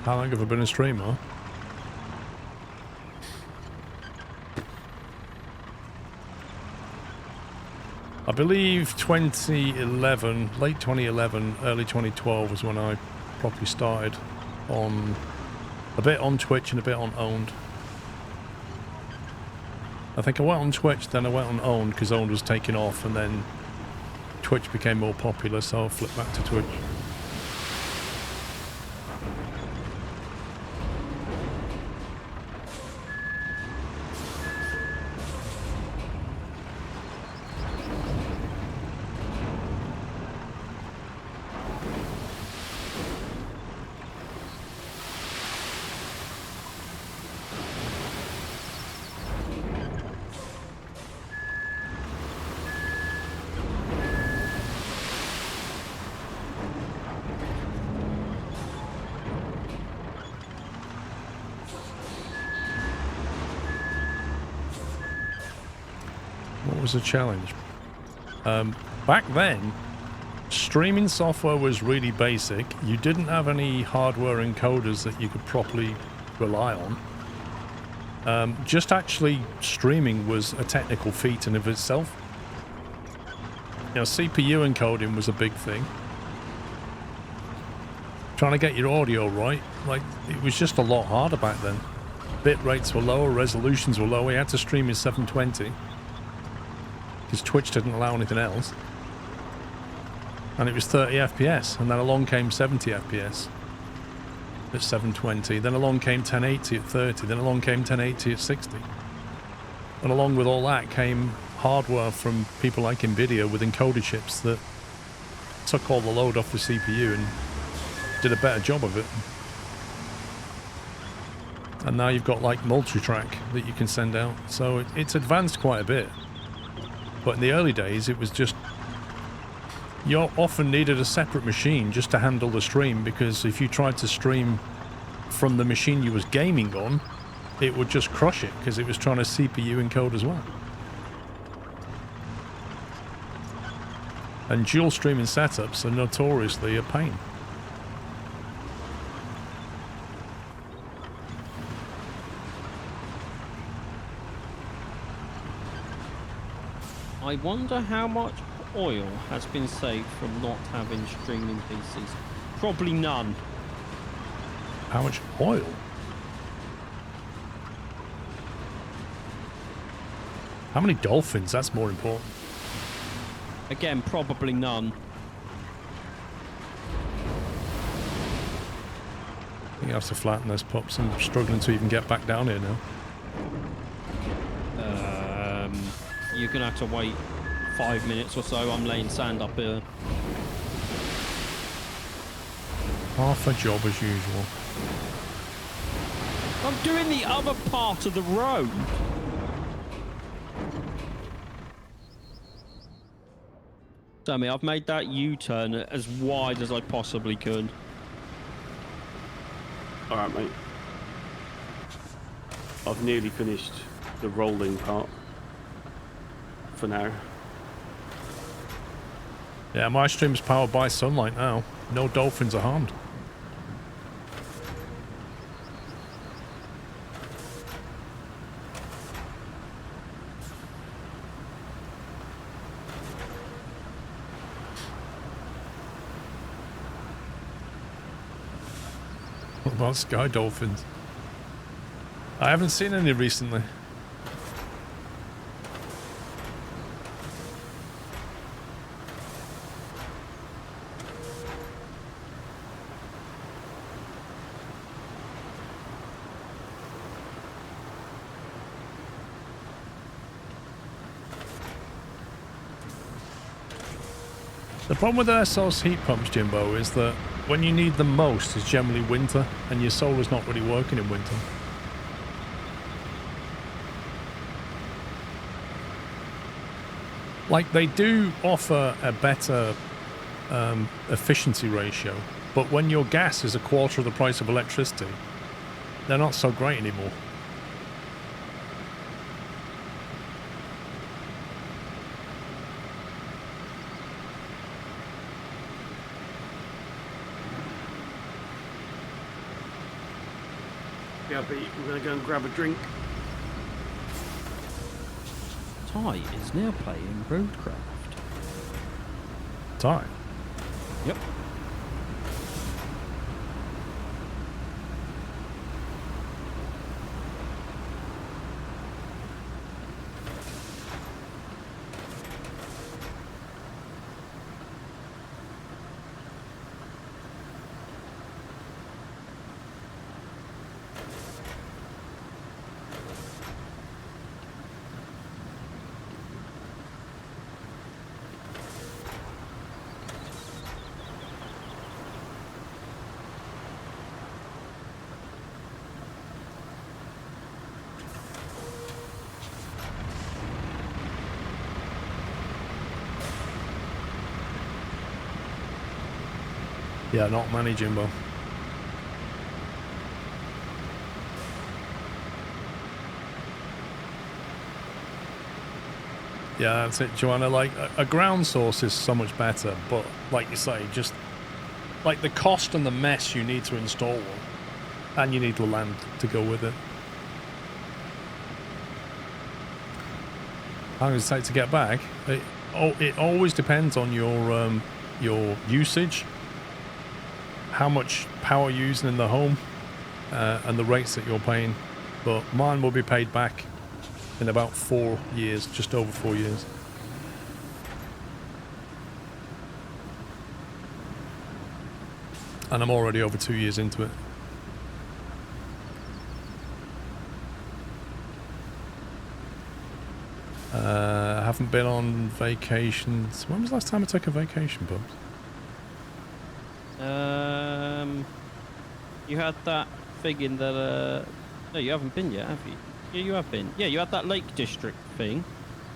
How long have I been a streamer? I believe 2011, late 2011, early 2012 was when I properly started on a bit on Twitch and a bit on Owned. I think I went on Twitch, then I went on Owned because Owned was taking off, and then Twitch became more popular, so I flipped back to Twitch. Was a challenge. Back then, streaming software was really basic. You didn't have any hardware encoders that you could properly rely on. Just actually streaming was a technical feat in of itself. You know, CPU encoding was a big thing. Trying to get your audio right, like, it was just a lot harder back then. Bit rates were lower, resolutions were lower. We had to stream in 720. Because Twitch didn't allow anything else. And it was 30 FPS, and then along came 70 FPS at 720, then along came 1080 at 30, then along came 1080 at 60. And along with all that came hardware from people like Nvidia with encoder chips that took all the load off the CPU and did a better job of it. And now you've got like multi-track that you can send out, so it's advanced quite a bit. But in the early days, it was just... You often needed a separate machine just to handle the stream, because if you tried to stream from the machine you was gaming on, it would just crush it, because it was trying to CPU encode as well. And dual streaming setups are notoriously a pain.
I wonder how much oil has been saved from not having streaming PCs. Probably none.
How much oil? How many dolphins? That's more important.
Again, probably none.
I think I have to flatten this, pups. I'm struggling to even get back down here now.
You're gonna have to wait 5 minutes or so. I'm laying sand up here.
Half a job as usual.
I'm doing the other part of the road. Sammy, I've made that U-turn as wide as I possibly could.
All right, mate. I've nearly finished the rolling part for now.
Yeah, my stream's powered by sunlight now. No dolphins are harmed. What about sky dolphins? I haven't seen any recently. The problem with air source heat pumps, Jimbo, is that when you need them most is generally winter, and your solar's not really working in winter. Like, they do offer a better efficiency ratio, but when your gas is a quarter of the price of electricity, they're not so great anymore.
Yeah, but we're going to go and grab a drink.
Ty is now playing Roadcraft.
Time.
Yep.
Yeah, not many, Jimbo. Yeah, that's it, Joanna. Like, a ground source is so much better, but like you say, just like the cost and the mess you need to install one, and you need the land to go with it. How long does it take to get back? It always depends on your usage, how much power you're using in the home, and the rates that you're paying. But mine will be paid back in about 4 years, just over 4 years. And I'm already over 2 years into it. I haven't been on vacations. When was the last time I took a vacation, Bubs?
You had that thing in the... No, you haven't been yet, have you? Yeah, you have been. Yeah, you had that Lake District thing.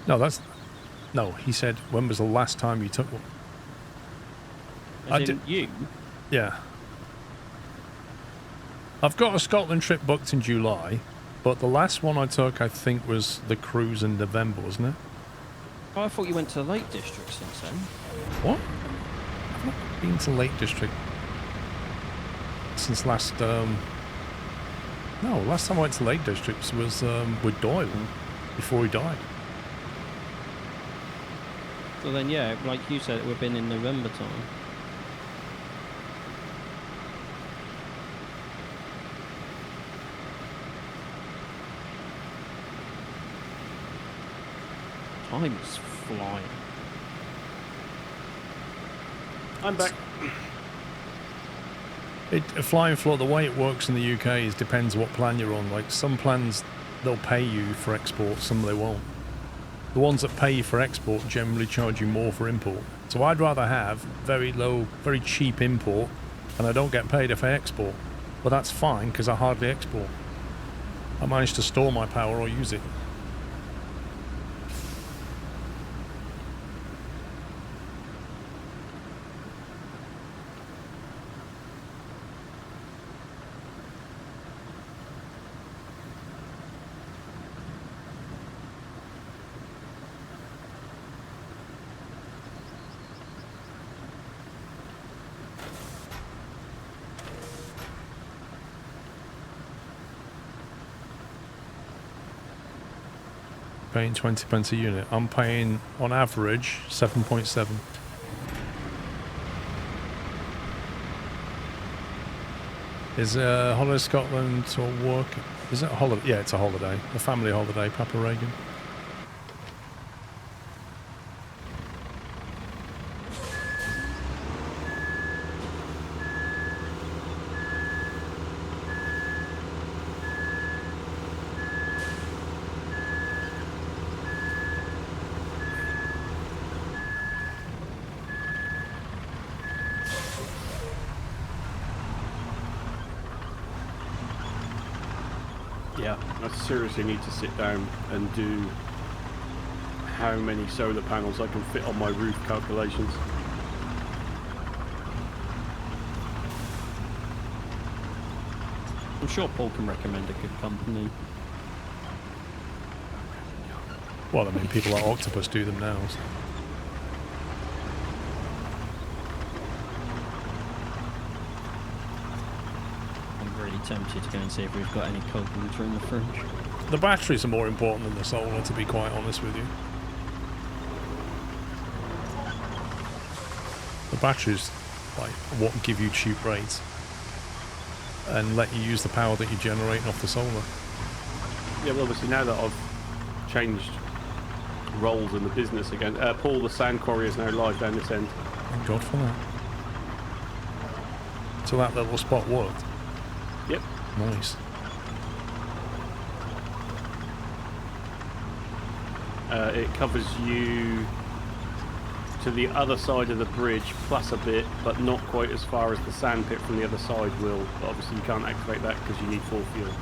No, that's... No, he said, when was the last time you took one?
As in you?
Yeah. I've got a Scotland trip booked in July, but the last one I took, I think, was the cruise in November, wasn't it?
Oh, I thought you went to the Lake District since then.
What? I've not been to Lake District since last... No, last time I went to Lake District was with Doyle, before he died.
So then, yeah, like you said, it would have been in November time. Time's flying.
I'm back.
Flying floor, the way it works in the UK is depends what plan you're on. Like some plans, they'll pay you for export, some they won't. The ones that pay you for export generally charge you more for import. So I'd rather have very low, very cheap import, and I don't get paid if I export. But that's fine, because I hardly export. I manage to store my power or use it. Paying 20 pence a unit. I'm paying, on average, 7.7. Is Holiday Scotland or work? Is it a holiday? Yeah, it's a holiday. A family holiday, Papa Reagan.
Yeah, I seriously need to sit down and do how many solar panels I can fit on my roof calculations.
I'm sure Paul can recommend a good company.
Well, I mean, people like Octopus do them now. So.
I'm really tempted to go and see if we've got any cold water in the fridge.
The batteries are more important than the solar, to be quite honest with you. The batteries, like, what give you cheap rates and let you use the power that you're generating off the solar.
Yeah, well, obviously now that I've changed roles in the business again, Paul, the sand quarry is now live down this end.
Thank God for that. So that little spot worked.
Yep.
Nice.
It covers you to the other side of the bridge plus a bit, but not quite as far as the sand pit from the other side will. But obviously you can't activate that because you need full fuel.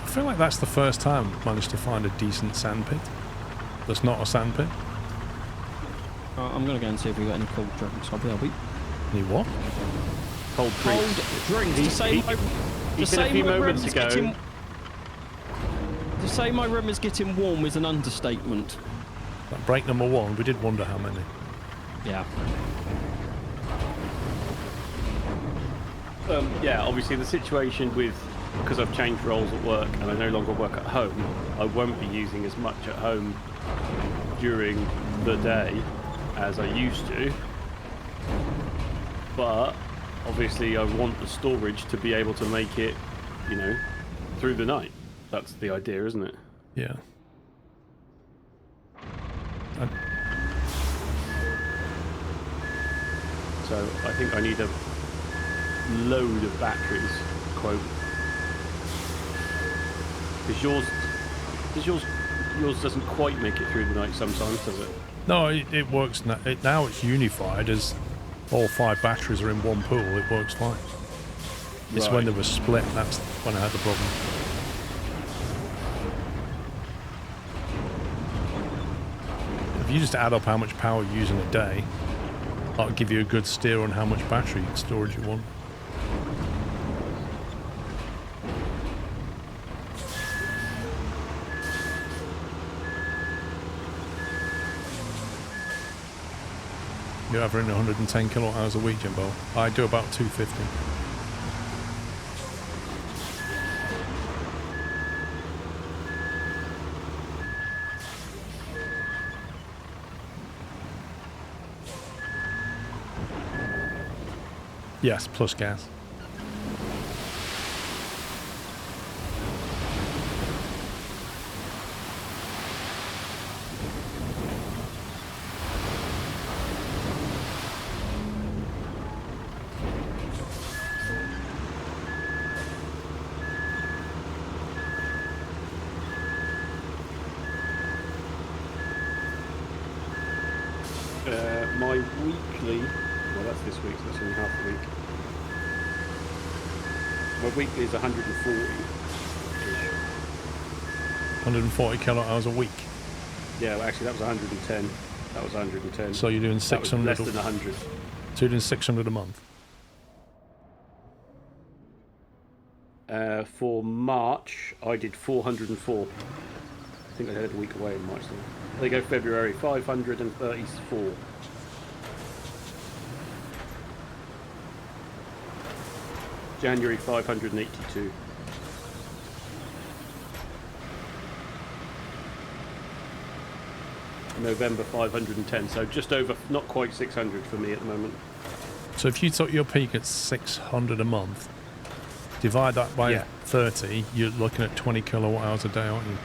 I feel like that's the first time I've managed to find a decent sand pit that's not a sand pit.
I'm going to go and see if we've got any cold drinks. I'll be
Any what?
Cold drinks.
Cold drinks.
He said a few moments ago.
To say my room is getting warm is an understatement.
That break number one, we did wonder how many.
Yeah.
Yeah, obviously the situation with, because I've changed roles at work and I no longer work at home, I won't be using as much at home during the day as I used to. But obviously I want the storage to be able to make it, you know, through the night. That's the idea, isn't it?
Yeah.
So I think I need a load of batteries, quote. Because yours doesn't quite make it through the night sometimes, does it?
No, it works now. Now it's unified as all 5 batteries are in one pool. It works fine. It's when they were split, that's when I had the problem. If you just add up how much power you use in a day, that'll give you a good steer on how much battery storage you want. You're averaging 110 kilowatt hours a week, Jimbo. I do about 250. Yes, plus gas.
my weekly... Well, that's this week, so that's only half a week. My weekly is 140.
140 kilowatt hours a week.
Yeah, well, actually, that was 110. That was 110.
So you're doing
That was
600.
less than 100.
So you're doing 600 a month.
For March, I did 404. I think I had a week away in March. There you go, February, 534. January, 582. November, 510. So just over, not quite 600 for me at the moment.
So if you took your peak at 600 a month, divide that by 30, you're looking at 20 kilowatt hours a day, aren't you?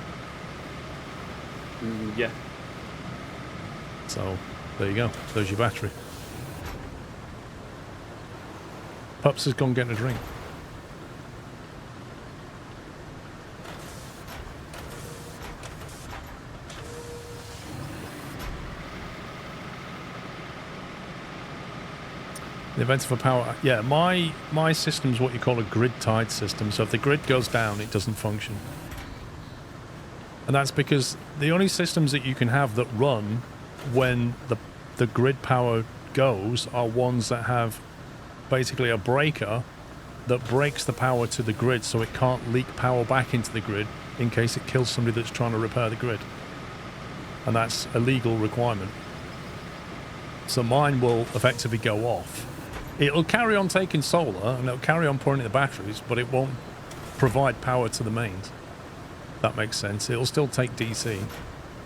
Yeah.
So there you go. There's your battery. Pups has gone getting a drink. The event for power. Yeah, my system's what you call a grid-tied system. So if the grid goes down, it doesn't function. And that's because the only systems that you can have that run when the grid power goes are ones that have basically a breaker that breaks the power to the grid so it can't leak power back into the grid in case it kills somebody that's trying to repair the grid. And that's a legal requirement. So mine will effectively go off. It'll carry on taking solar and it'll carry on pouring in the batteries, but it won't provide power to the mains. That makes sense. It'll still take DC.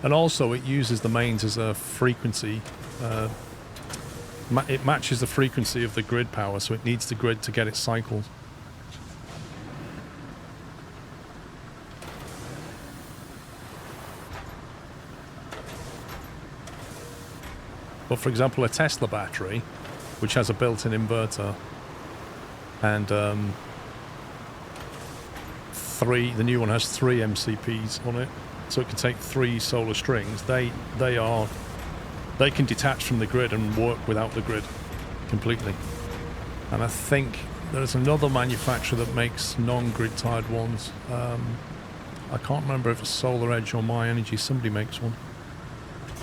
And also it uses the mains as a frequency. It matches the frequency of the grid power, so it needs the grid to get its cycles. But for example, a Tesla battery, which has a built-in inverter, and the new one has 3 MCPs on it, so it can take 3 solar strings. They can detach from the grid and work without the grid completely. And I think there's another manufacturer that makes non-grid tied ones. I can't remember if it's Solar Edge or My Energy. Somebody makes one.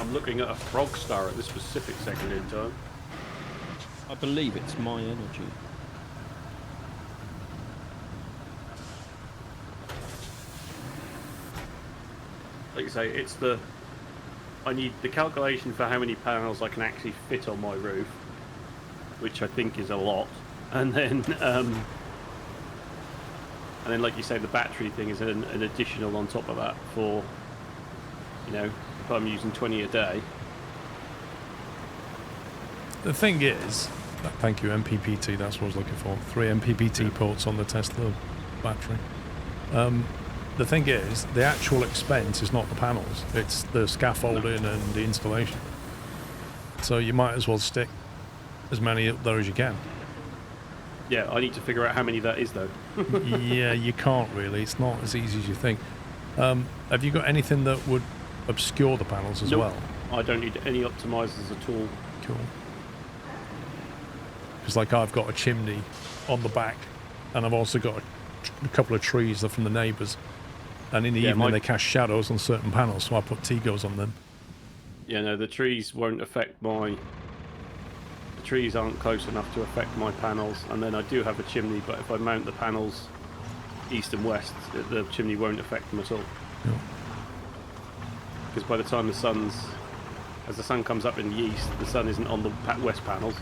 I'm looking at a frog star at this specific second in time.
I believe it's My Energy.
Like you say, it's I need the calculation for how many panels I can actually fit on my roof, which I think is a lot, and then like you say, the battery thing is an additional on top of that for, you know, if I'm using 20 a day.
The thing is, thank you, MPPT, that's what I was looking for. 3 MPPT ports on the Tesla battery. The thing is, the actual expense is not the panels, it's the scaffolding and the installation. So you might as well stick as many up there as you can.
Yeah, I need to figure out how many that is, though.
Yeah, you can't really. It's not as easy as you think. Have you got anything that would obscure the panels as well?
I don't need any optimizers at all.
Cool. Because like I've got a chimney on the back, and I've also got a couple of trees that are from the neighbours. And in the evening they cast shadows on certain panels, so I put T-Gos on them.
Yeah, no, the trees won't affect my... The trees aren't close enough to affect my panels, and then I do have a chimney, but if I mount the panels east and west, the chimney won't affect them at all.
Yeah.
Because by the time as the sun comes up in the east, the sun isn't on the west panels.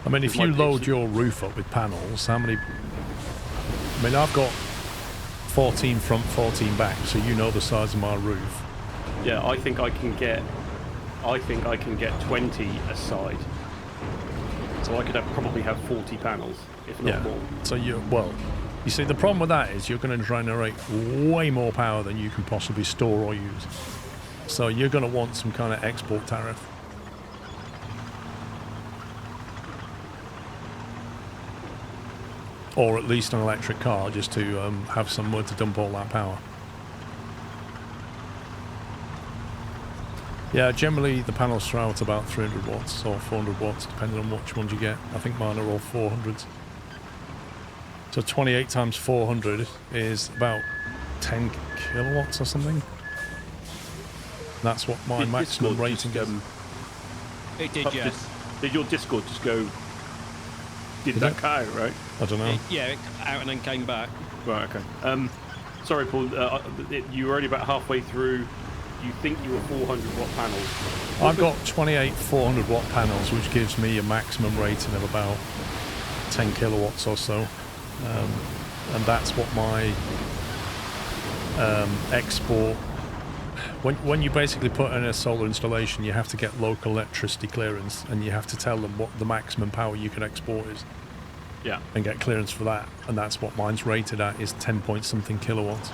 I mean, if you load your roof up with panels, how many... I mean, I've got 14 front, 14 back, so you know the size of my roof.
Yeah, I think I can get 20 aside. So I could probably have 40 panels, if not more.
So you see, the problem with that is you're going to generate way more power than you can possibly store or use. So you're going to want some kind of export tariff. Or at least an electric car, just to have somewhere to dump all that power. Yeah, generally the panels throw out about 300 watts or 400 watts, depending on which ones you get. I think mine are all 400s. So 28 times 400 is about 10 kilowatts or something. That's what my
Did
maximum
Discord
rating
just,
is.
It did, yes.
Did your Discord just go? Did
Did
that
it?
cut out, right?
I don't know.
Yeah, it out and then came back.
Right. Okay. Sorry, Paul. You were only about halfway through. You think you were 400 watt panels.
I've got 28 400 watt panels, which gives me a maximum rating of about 10 kilowatts or so. And that's what my export... When you basically put in a solar installation, you have to get local electricity clearance, and you have to tell them what the maximum power you can export is.
Yeah.
And get clearance for that. And that's what mine's rated at, is 10 point something kilowatts.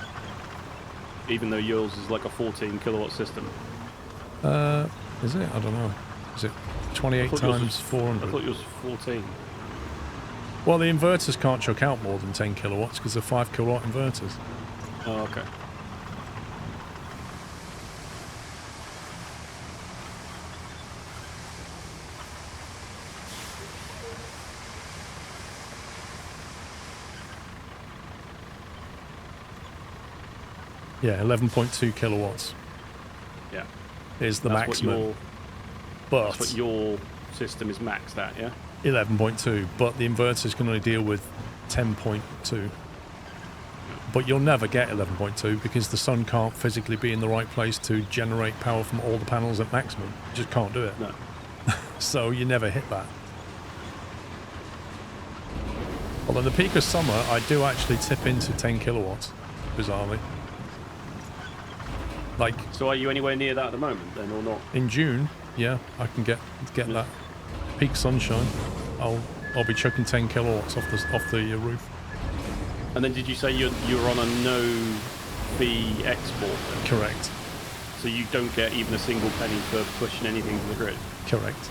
Even though yours is like a 14 kilowatt system.
Is it? I don't know. Is it 28 times 400?
I thought yours was 14.
Well, the inverters can't chuck out more than 10 kilowatts because they're 5 kilowatt inverters.
Oh, okay.
Yeah, 11.2 kilowatts
Yeah.
is the
That's
maximum.
That's what your system is maxed at, yeah?
11.2, but the inverters can only deal with 10.2. But you'll never get 11.2 because the sun can't physically be in the right place to generate power from all the panels at maximum. You just can't do it.
No.
So you never hit that. Well, in the peak of summer, I do actually tip into 10 kilowatts, bizarrely. Like,
So are you anywhere near that at the moment then, or not?
in June, yeah, I can get that peak sunshine. I'll be chucking 10 kilowatts off the roof.
And then did you say you're on a no fee export then?
Correct.
So you don't get even a single penny for pushing anything to the grid?
Correct.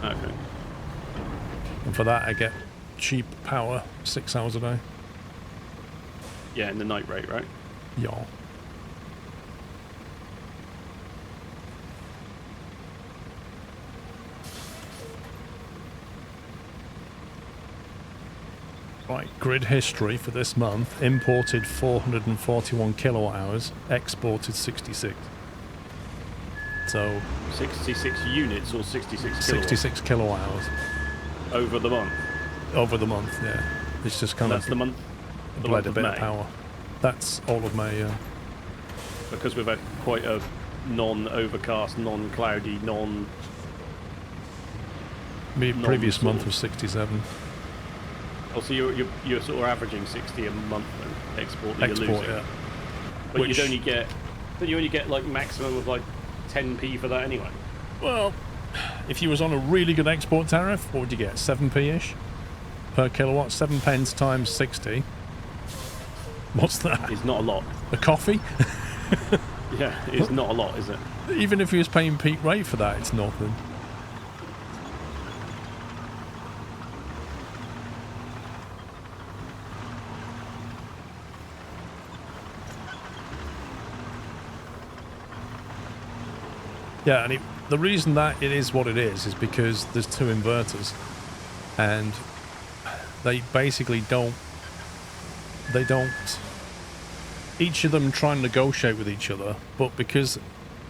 Okay.
And for that, I get cheap power, 6 hours a day.
Yeah, in the night rate, right?
Yeah. Right, grid history for this month. Imported 441 kilowatt hours, exported 66. So
66 units or 66 kilowatts?
66 kilowatt hours
Over the month?
over the month, yeah. It's just kind
That's
of
the month? The
bled
month
a
of
bit
May?
of power. That's all of May, yeah.
Because we've had quite a non-overcast, non-cloudy,
Previous
sort
month
of-
was 67.
Oh, so you're sort of averaging 60 a month then, export that you're
Export,
losing.
yeah.
But
Which-
you only get like maximum of like 10p for that anyway.
Well, if you was on a really good export tariff, what would you get? 7p-ish per kilowatt? 7 pence times 60. What's that?
It's not a lot.
A coffee?
Yeah, it's not a lot, is it?
Even if you was paying peak rate for that, it's nothing. Yeah, and the reason that it is what it is because there's two inverters, and they basically don't. Each of them try and negotiate with each other, but because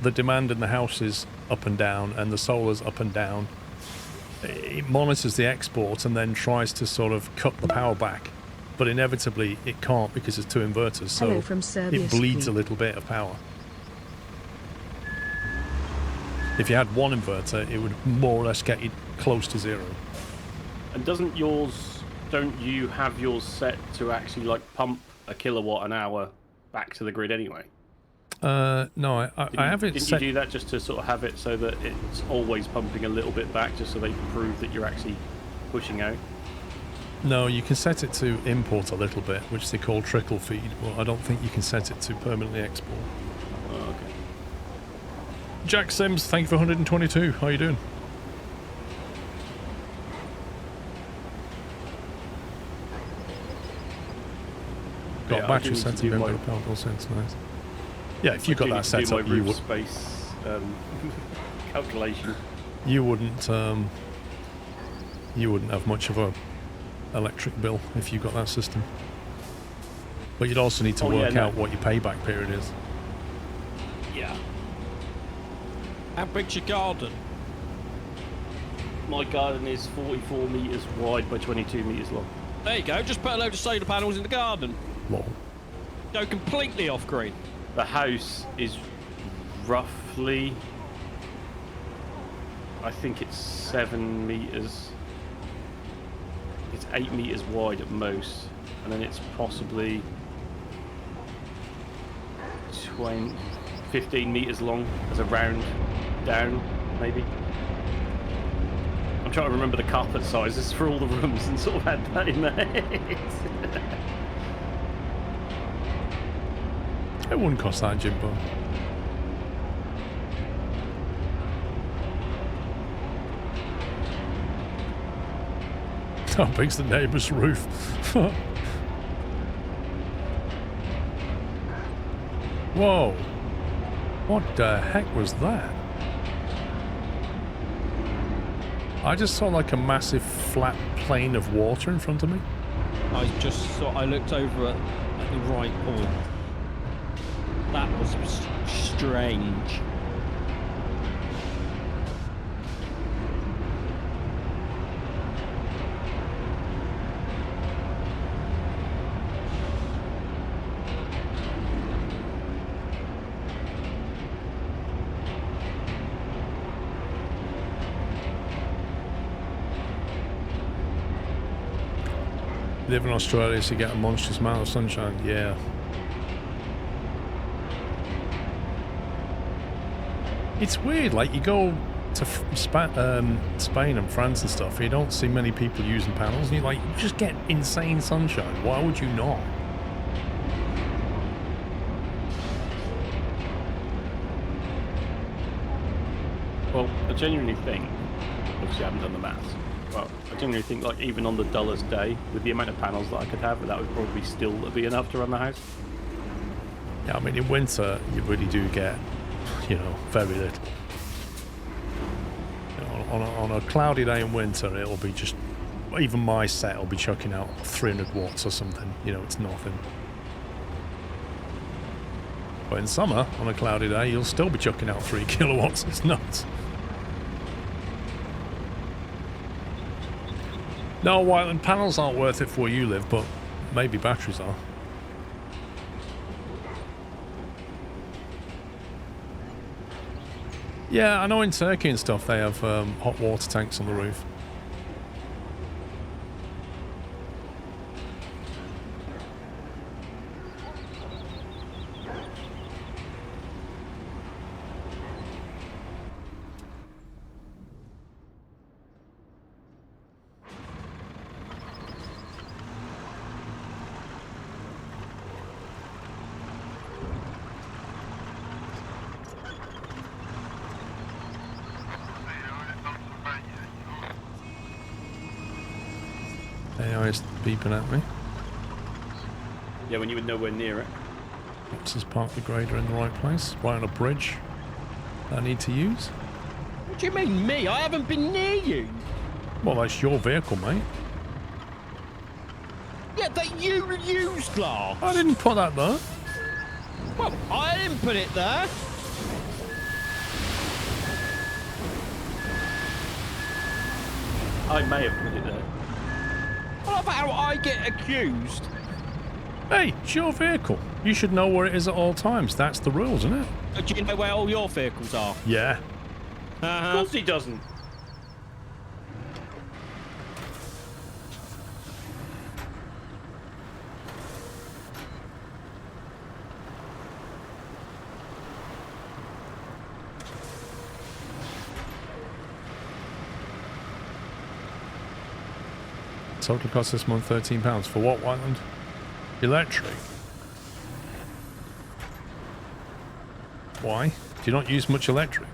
the demand in the house is up and down and the solar's up and down, it monitors the export and then tries to sort of cut the power back. But inevitably it can't because there's two inverters, so
Hello from Serbia
it bleeds a
Street.
little bit of power. If you had one inverter, it would more or less get you close to zero.
And don't you have yours set to actually like pump a kilowatt an hour back to the grid anyway?
No, I have it
Didn't
set.
you do that just to sort of have it so that it's always pumping a little bit back, just so they can prove that you're actually pushing out?
No, you can set it to import a little bit, which they call trickle feed, but I don't think you can set it to permanently export.
Oh, okay.
Jack Sims, thank you for 122. How you doing? Got
Yeah, I
battery
do need to
setting,
do
don't
my-
got a power bill sense, nice. Yeah, if you
I
got
do
that
need to
set
do
up,
my
you
roof
would.
space calculation.
You wouldn't have much of a electric bill if you got that system. But you'd also need to work out what your payback period is.
Yeah.
How big's your garden?
My garden is 44 metres wide by 22 metres long.
There you go. Just put a load of solar panels in the garden.
Lol.
Go completely off grid.
The house is roughly, I think it's 7 metres. It's 8 metres wide at most, and then it's possibly 15 metres long as a round down, maybe. I'm trying to remember the carpet sizes for all the rooms and sort of had that in my head.
It wouldn't cost that, Jimbo. How big's the neighbour's roof? Whoa. What the heck was that? I just saw like a massive flat plane of water in front of me.
I looked over at the right point. That was strange.
Live in Australia so you get a monstrous amount of sunshine. Yeah. It's weird, like you go to Spain and France and stuff, you don't see many people using panels, and you just get insane sunshine. Why would you not?
Well, I genuinely think, obviously I haven't done the maths, but I genuinely think like even on the dullest day, with the amount of panels that I could have, that would probably still be enough to run the house.
Yeah, I mean in winter you really do get, very little. On a cloudy day in winter, it'll be just, even my set will be chucking out 300 watts or something. It's nothing. But in summer, on a cloudy day, you'll still be chucking out 3 kilowatts. It's nuts. No, Whiteland, panels aren't worth it for where you live, but maybe batteries are. Yeah, I know in Turkey and stuff they have hot water tanks on the roof. AI is beeping at me.
Yeah, when you were nowhere near it.
Oops, is park the grader in the right place? Right on a bridge that I need to use?
What do you mean me? I haven't been near you.
Well, that's your vehicle, mate.
Yeah, that you used last.
I didn't put that there.
Well, I didn't put it there.
I may have put it there.
What about how I get accused?
Hey, it's your vehicle. You should know where it is at all times. That's the rules, isn't it?
Do you know where all your vehicles are?
Yeah.
Of course he doesn't.
Total cost this month £13. For what, Whiteland? Electric. Why? Do you not use much electric?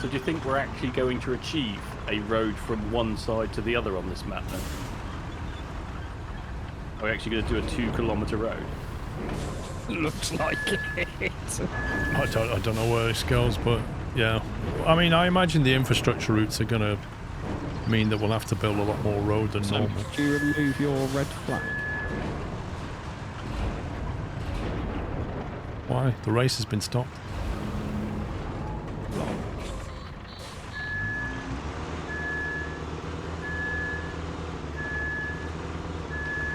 So do you think we're actually going to achieve a road from one side to the other on this map then? Are we actually going to do a 2-kilometre road?
Looks like it.
I don't know where this goes, but yeah. I mean, I imagine the infrastructure routes are going to mean that we'll have to build a lot more road than
So,
normal.
do you remove your red flag?
Why? The race has been stopped.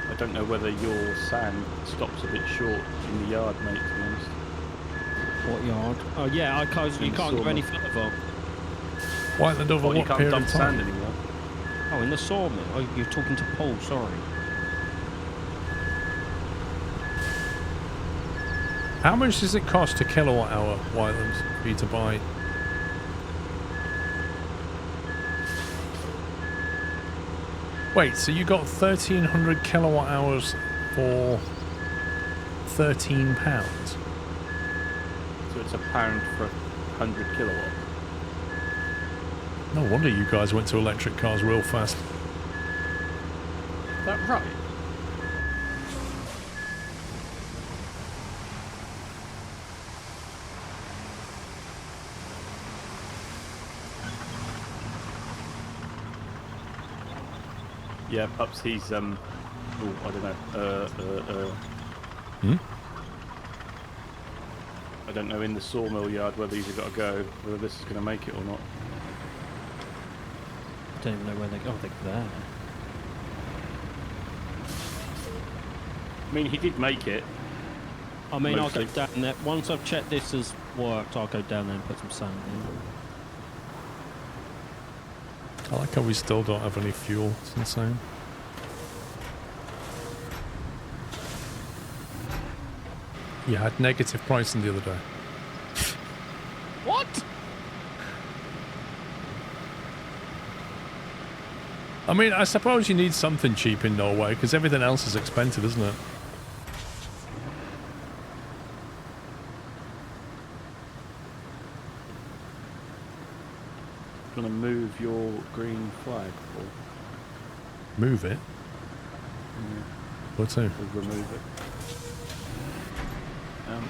I don't know whether your sand stops a bit short in the yard, mate, to be honest.
What yard? Oh yeah, you can't go
sawmill.
any further.
Whiteland over
Well, you
what
can't
period
dump
of time?
sand anymore.
Oh, in the sawmill. Oh, you're talking to Paul, sorry.
How much does it cost a kilowatt hour, Whiteland, for you to buy? Wait, so you got 1,300 kilowatt hours for £13?
So it's £1 for 100 kilowatt.
No wonder you guys went to electric cars real fast.
Is that right? Yeah, Pups, he's, oh, I don't know,
Hmm?
I don't know in the sawmill yard whether these have got to go, whether this is going to make it or not.
I don't even know where they go. Oh, they're there.
I mean, he did make it.
I mean,
Mostly.
I'll go down there. Once I've checked this has worked, I'll go down there and put some sand in.
I like how we still don't have any fuel. It's insane. You had negative pricing the other day.
What?
I mean, I suppose you need something cheap in Norway because everything else is expensive, isn't it?
Do you want to move your green flag or
Move it. Where to?
or remove it?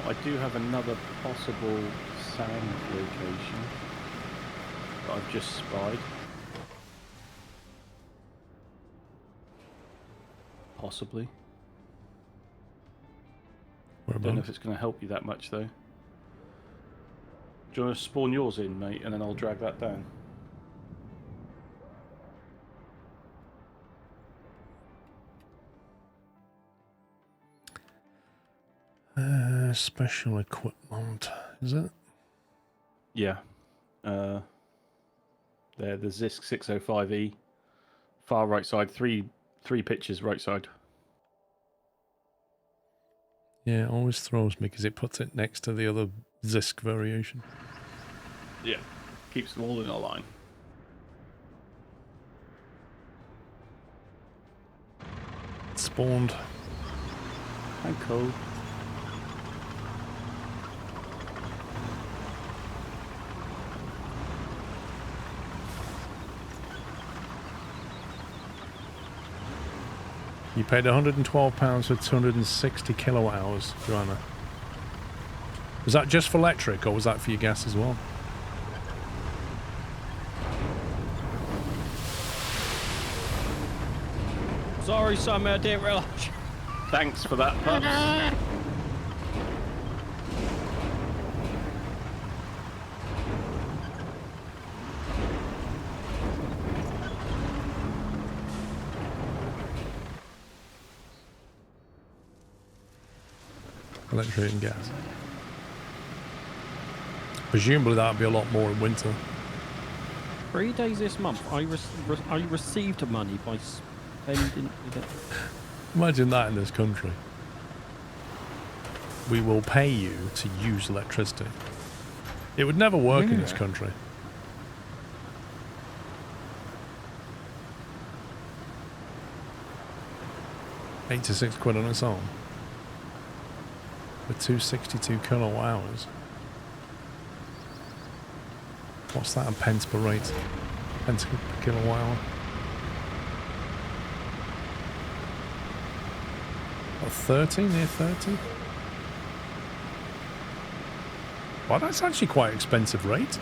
I do have another possible sand location that I've just spied. Possibly. Don't know
Whereabouts?
if it's going to help you that much though. Do you want to spawn yours in, mate, and then I'll drag that down?
Special equipment, is it?
Yeah. There, the Zisk 605E. Far right side, three pictures right side.
Yeah, it always throws me because it puts it next to the other Zisk variation.
Yeah. Keeps them all in a line.
Spawned.
And cool.
You paid £112 for 260 kilowatt hours, Joanna. Was that just for electric or was that for your gas as well?
Sorry, Simon, I didn't realise.
Thanks for that, Pups.
Electric and gas. Presumably that would be a lot more in winter.
3 days this month, I received money by spending.
Imagine that in this country. We will pay you to use electricity. It would never work in this country. £86 on its own. For 262 kilowatt hours. What's that in pence per rate? Pence per kilowatt hour. What, 30? Near 30? Well, that's actually quite an expensive rate.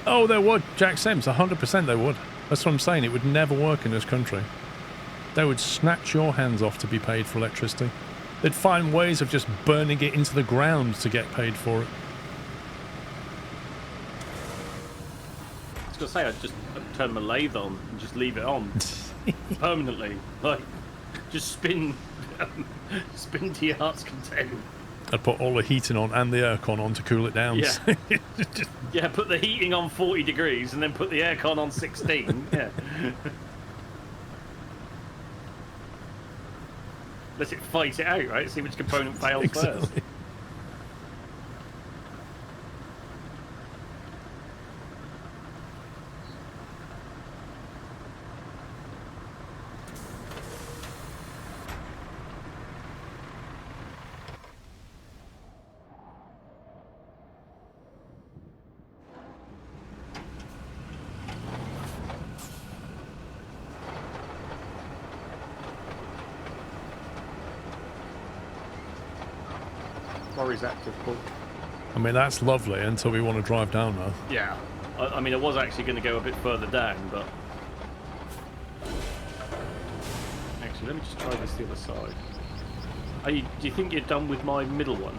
Oh, they would. Jack Sims, 100% they would. That's what I'm saying. It would never work in this country. They would snatch your hands off to be paid for electricity. They'd find ways of just burning it into the ground to get paid for it.
I was going to say, I'd just turn my lathe on and just leave it on permanently. Like, just spin to your heart's content.
I'd put all the heating on and the aircon on to cool it down.
Yeah. Yeah, put the heating on 40 degrees and then put the aircon on 16. Yeah. Let it fight it out, right? See which component fails first. Quarry's active, Paul.
I mean, that's lovely until we want to drive down now.
Yeah. I mean, I was actually going to go a bit further down, but... Actually, let me just try this the other side. Do you think you're done with my middle one?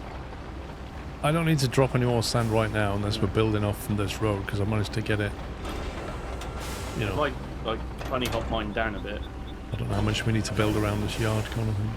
I don't need to drop any more sand right now unless we're building off from this road, because I managed to get it, you know...
If I, like, bunny hop mine down a bit.
I don't know how much we need to build around this yard kind of thing.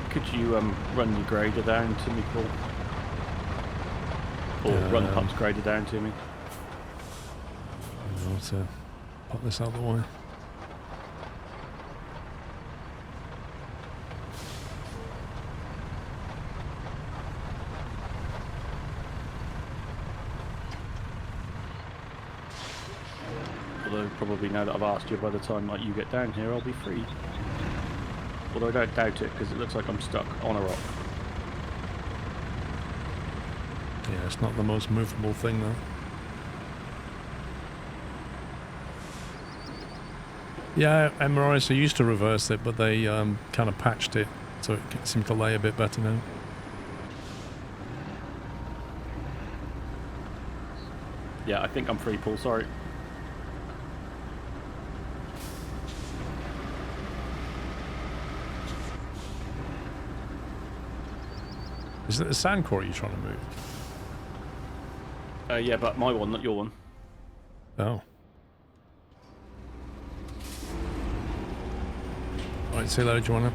Could you run your grader down to me, Paul? Or run Pup's grader down to me?
I'll have to pop this out of the way.
Although probably now that I've asked you, by the time like you get down here, I'll be free. Although I don't doubt it, because it looks like I'm stuck on a rock.
Yeah, it's not the most movable thing though. Yeah, MRIs used to reverse it, but they kind of patched it, so it seems to lay a bit better now.
Yeah, I think I'm free, Paul, sorry.
Is it the sand quarry you're trying to move?
Yeah, but my one, not your one.
Oh. Alright, see you later, Joanna.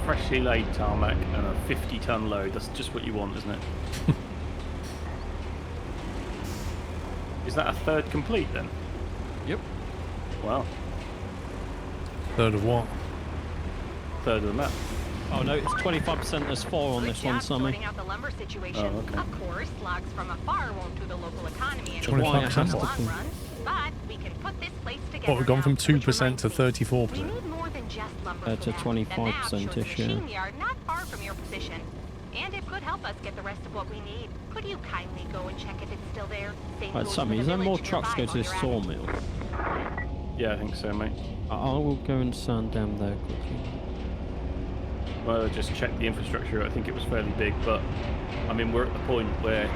Freshly laid tarmac and a 50-ton load. That's just what you want, isn't it? Is that a third complete then?
Yep.
Wow.
Third of what?
Third of the map.
Oh no, it's 25%. There's 4 on
Good
this one,
job
Sammy.
sorting out the lumber situation.
Oh, okay.
Of course, logs from afar won't do the local economy any
25%.
good in the long run, but we can put this place together.
What, we've gone
now,
from
which
2% to
reminds me,
34%.
We need more than just lumber
To
for that.
25%
The map shows a
-ish, yeah.
machine yard not far from your position, and if good help help us get the rest of what we need. Could you kindly go and check if it's still there? Same
Right,
goes
Sammy,
for
is
the
there more
village
trucks go
nearby
to this
while you're at it.
sawmill?
Yeah, I think so, mate.
I will go and sand down there quickly.
Well, I just checked the infrastructure. I think it was fairly big, but I mean, we're at the point where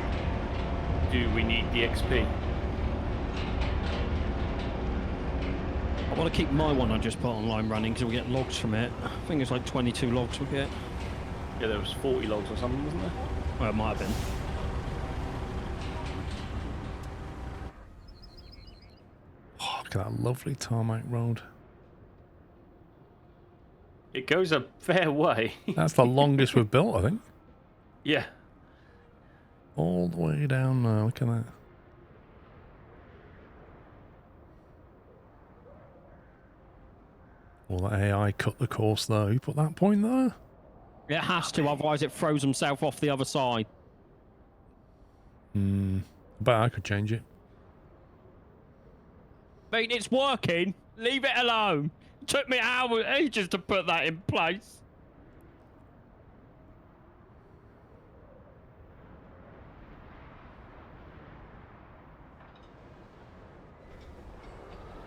do we need the XP?
I want to keep my one I just put online running because we get logs from it. I think it's like 22 logs we get.
Yeah, there was 40 logs or something, wasn't there?
Well, it might have been.
Oh, look at that lovely tarmac road.
It goes a fair way.
That's the longest we've built, I think.
Yeah.
All the way down there. Look at that. Well, that AI cut the course there. You put that point there?
It has to, otherwise it throws himself off the other side.
But I could change it.
I mean, it's working. Leave it alone. It took me ages to put that in place.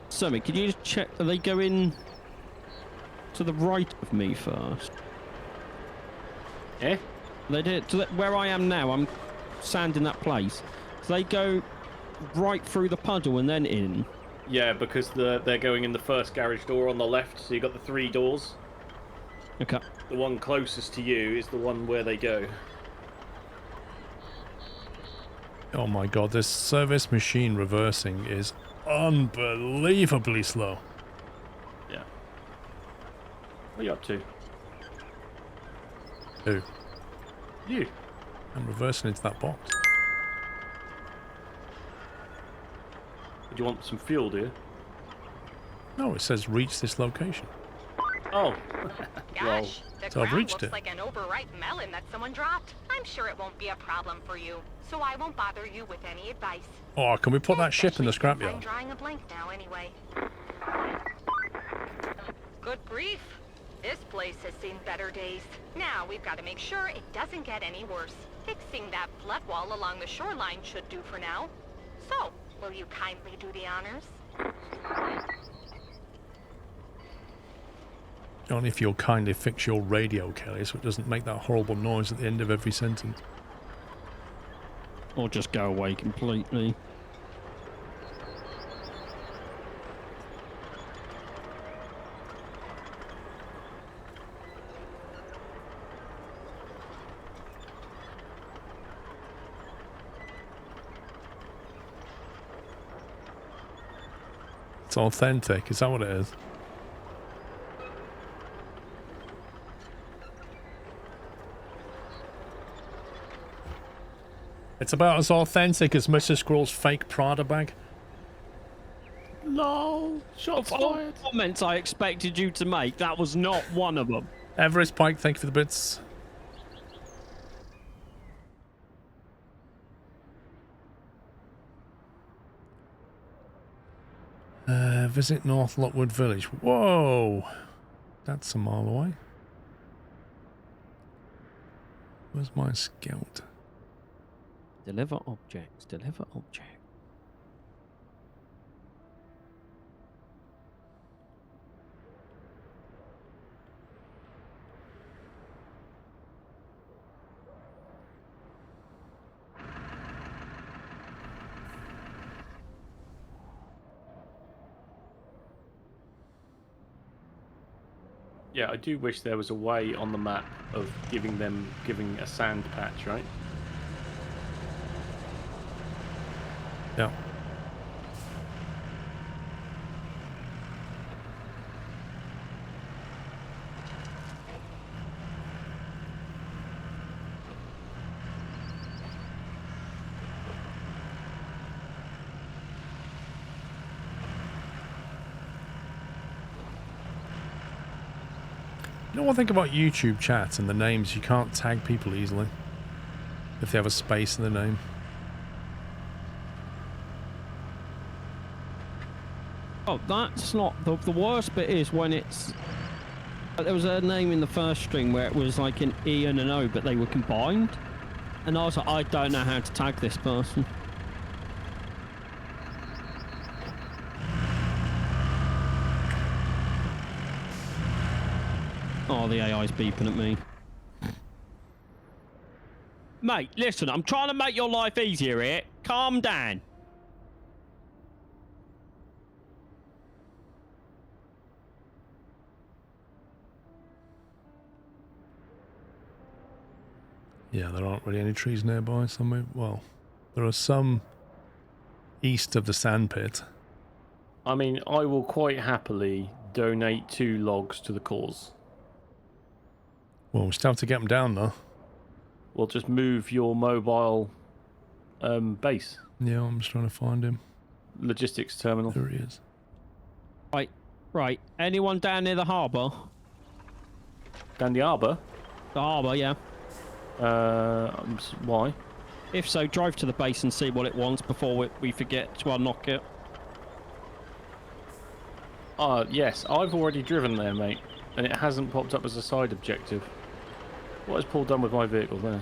Sammy, can you just check? Are they going to the right of me first?
Eh?
They did. Where I am now, I'm sanding that place. So they go right through the puddle and then in.
Yeah, because they're going in the first garage door on the left, so you got the 3 doors.
Okay.
The one closest to you is the one where they go.
Oh my god, this service machine reversing is unbelievably slow.
Yeah. What are you up to?
Who?
You.
I'm reversing into that box.
Do you want some fuel, do you?
No, it says reach this location.
Oh. Well,
Gosh, the
so I've
ground
reached
looks
it.
like an overripe melon that someone dropped. I'm sure it won't be a problem for you, so I won't bother you with any advice.
Oh, can we put that ship in the
Especially since I'm
scrapyard?
drawing a blank now anyway. Good grief. This place has seen better days. Now we've got to make sure it doesn't get any worse. Fixing that flood wall along the shoreline should do for now. So, will you kindly do the honors?
Only if you'll kindly fix your radio, Kelly, so it doesn't make that horrible noise at the end of every sentence.
Or just go away completely.
It's authentic, is that what it is? It's about as authentic as Mr. Squirrel's fake Prada bag.
lol. Shots
All
fired.
comments I expected you to make, that was not one of them.
Everest Pike, thank you for the bits. Visit Northlock Village. Whoa! That's a mile away. Where's my scout?
Deliver objects, deliver objects.
Yeah, I do wish there was a way on the map of giving a sand patch, right?
Yeah. You know one thing about YouTube chat and the names, you can't tag people easily if they have a space in the name.
Oh, that's not the worst bit is when it's there was a name in the first string where it was like an E and an O, but they were combined. And I was like, I don't know how to tag this person. Oh, the AI's beeping at me. Mate, listen, I'm trying to make your life easier here. Calm down.
Yeah, there aren't really any trees nearby. Somewhere. Well, there are some east of the sand pit.
I mean, I will quite happily donate 2 logs to the cause.
Well, we still have to get them down, though.
We'll just move your mobile base.
Yeah, I'm just trying to find him.
Logistics terminal.
There he is.
Right. Anyone down near the harbour?
Down the harbour?
The harbour, yeah.
Why?
If so, drive to the base and see what it wants before we forget to unlock it.
Yes, I've already driven there, mate, and it hasn't popped up as a side objective. What has Paul done with my vehicle there?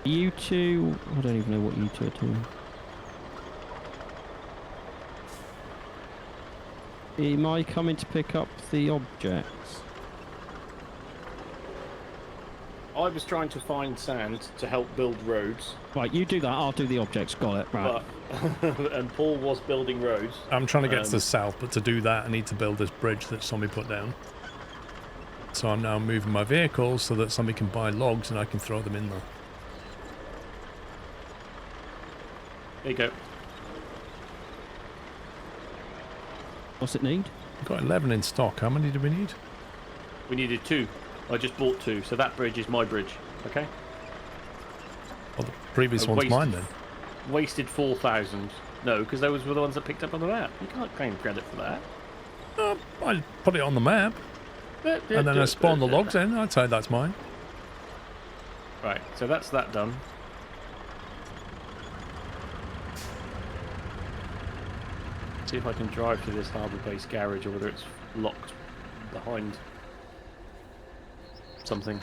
You two... I don't even know what you two are doing. Am I coming to pick up the objects?
I was trying to find sand to help build roads.
Right, you do that, I'll do the objects. Got it, right.
But, and Paul was building roads.
I'm trying to get to the south, but to do that, I need to build this bridge that somebody put down. So I'm now moving my vehicle so that somebody can buy logs and I can throw them in there.
There you go.
What's it need?
We've got 11 in stock. How many do we need?
We needed 2. I just bought 2, so that bridge is my bridge. Okay.
Well, the previous one's mine then.
Wasted 4,000. No, because those were the ones that picked up on the map. You can't claim credit for that.
I put it on the map, and then I spawned the logs in. I'd say that's mine.
Right, so that's that done. See if I can drive to this harbour base garage or whether it's locked behind something.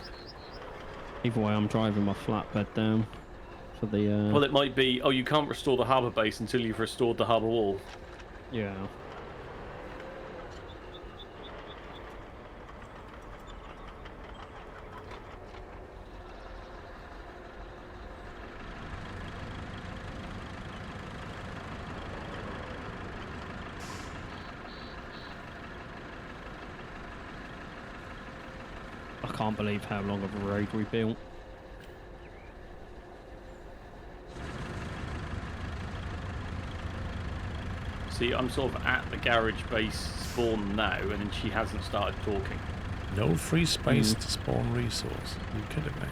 Either way, I'm driving my flatbed down for the...
Well, it might be, oh, you can't restore the harbour base until you've restored the harbour wall.
Yeah. I can't believe how long of a road we built.
See, I'm sort of at the garage base spawn now, and she hasn't started talking.
No free space to spawn resource. You kidding me?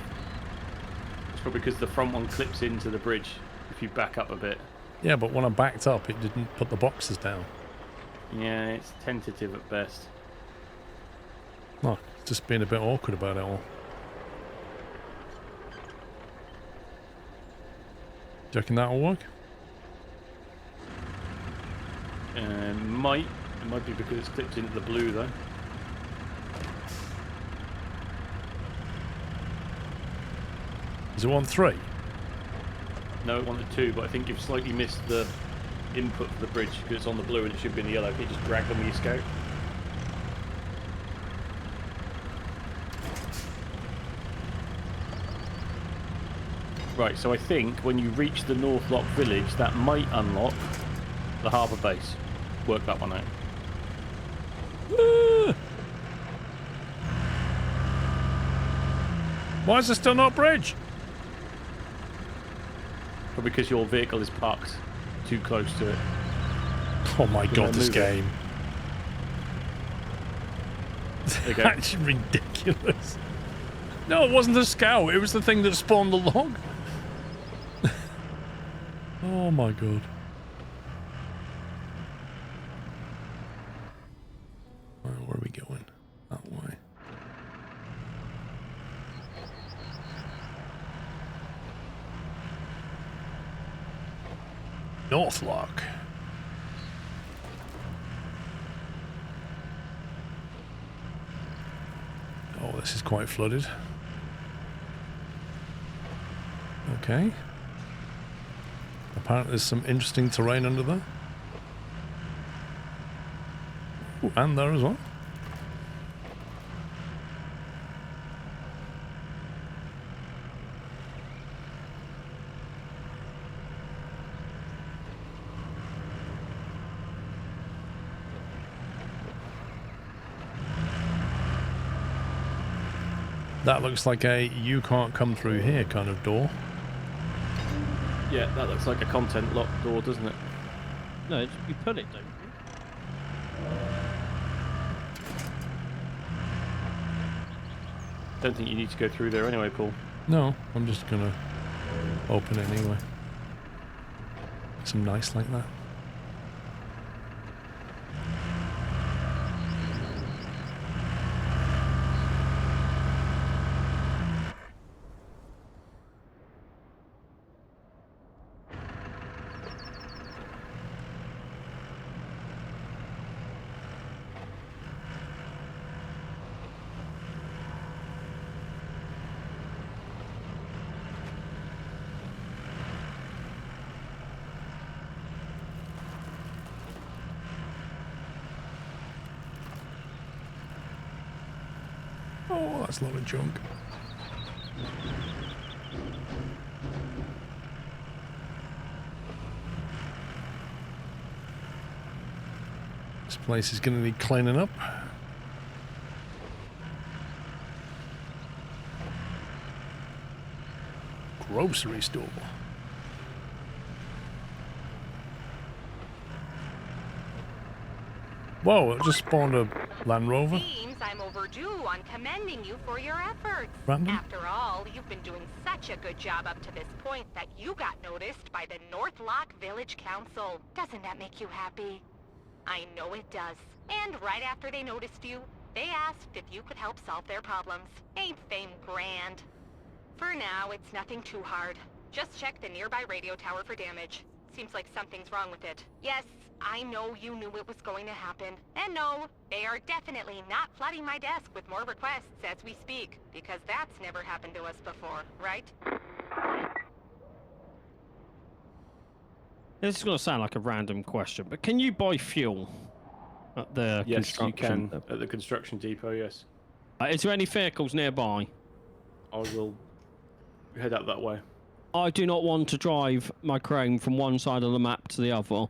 It's probably because the front one clips into the bridge if you back up a bit.
Yeah, but when I backed up, it didn't put the boxes down.
Yeah, it's tentative at best.
Oh, just being a bit awkward about it all. Do you reckon that'll work?
It might be because it's clipped into the blue though.
Does it want 3?
No, it wanted 2, but I think you've slightly missed the input for the bridge because it's on the blue and it should be in the yellow. Can you just drag them with your scout? Right, so I think when you reach the Northlock village, that might unlock the harbour base. Work that one out.
Why is there still not a bridge?
But because your vehicle is parked too close to it.
Oh my god, this
move it.
game.
There you go.
That's ridiculous. No, it wasn't a scout. It was the thing that spawned the log. Oh my god. Where are we going? That way. Northlock. Oh, this is quite flooded. Okay. Apparently there's some interesting terrain under there. Ooh, and there as well. That looks like a you can't come through here kind of door.
Yeah, that looks like a content locked door, doesn't it?
No, you put it, don't you?
Don't think you need to go through there anyway, Paul.
No, I'm just gonna open it anyway. Some nice like that. Oh, that's a lot of junk. This place is going to need cleaning up. Grocery store. Whoa, it just spawned a Land Rover.
Seems I'm overdue on commending you for your efforts.
Random?
After all, you've been doing such a good job up to this point that you got noticed by the Northlock Village Council. Doesn't that make you happy? I know it does. And right after they noticed you, they asked if you could help solve their problems. Ain't fame grand? For now, it's nothing too hard. Just check the nearby radio tower for damage. Seems like something's wrong with it. Yes, I know you knew it was going to happen. And no, they are definitely not flooding my desk with more requests as we speak, because that's never happened to us before, right?
This is going to sound like a random question, but can you buy fuel at the
Yes,
construction?
you can at the construction depot. Yes,
Is there any vehicles nearby?
I will head out that way.
I do not want to drive my crane from one side of the map to the other.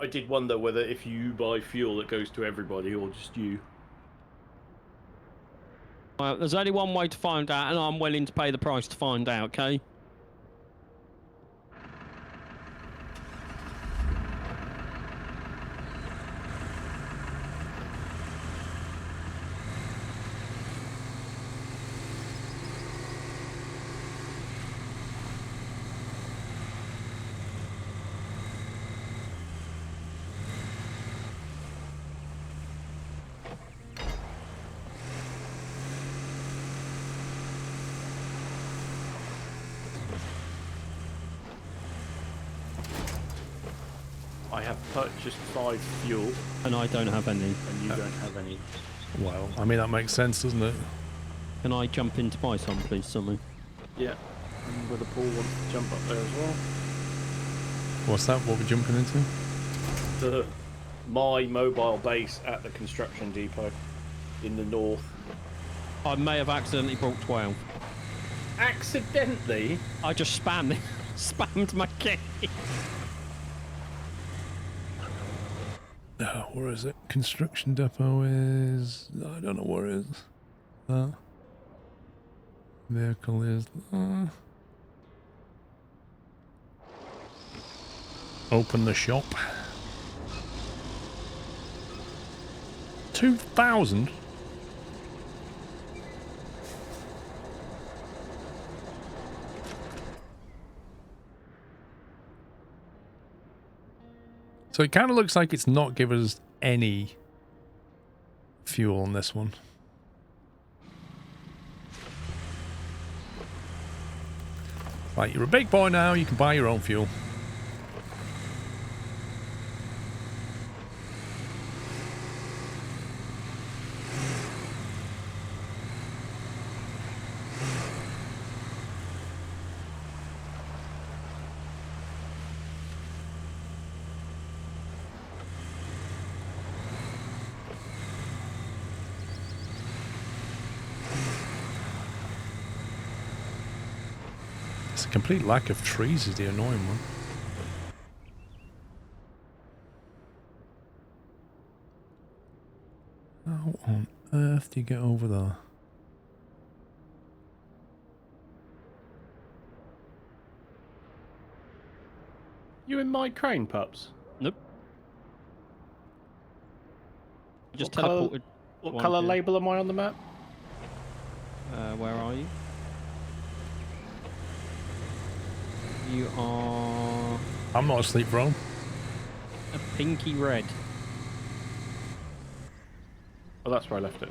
I did wonder whether if you buy fuel, it goes to everybody or just you.
There's only one way to find out, and I'm willing to pay the price to find out, okay?
I have purchased 5 fuel,
And I don't have any.
and you don't have any.
Well, I mean, that makes sense, doesn't it?
Can I jump in to buy some, please, something?
Yeah, and whether Paul wants to jump up there as well.
What's that? What we're jumping into?
My mobile base at the construction depot in the north.
I may have accidentally brought 12.
Accidentally?
I just spammed my key.
Where is it? Construction depot is... I don't know where it is. That. Vehicle is... Open the shop. 2,000? So it kind of looks like it's not giving us any fuel on this one. Right, you're a big boy now, you can buy your own fuel. It's a complete lack of trees is the annoying one. How on earth do you get over there?
You in my crane, pups?
Nope. Just
What colour-
teleported.
What
one
colour
here.
label am I on the map?
Where are you? You are
I'm not asleep, bro.
a pinky red.
Oh, that's where I left it.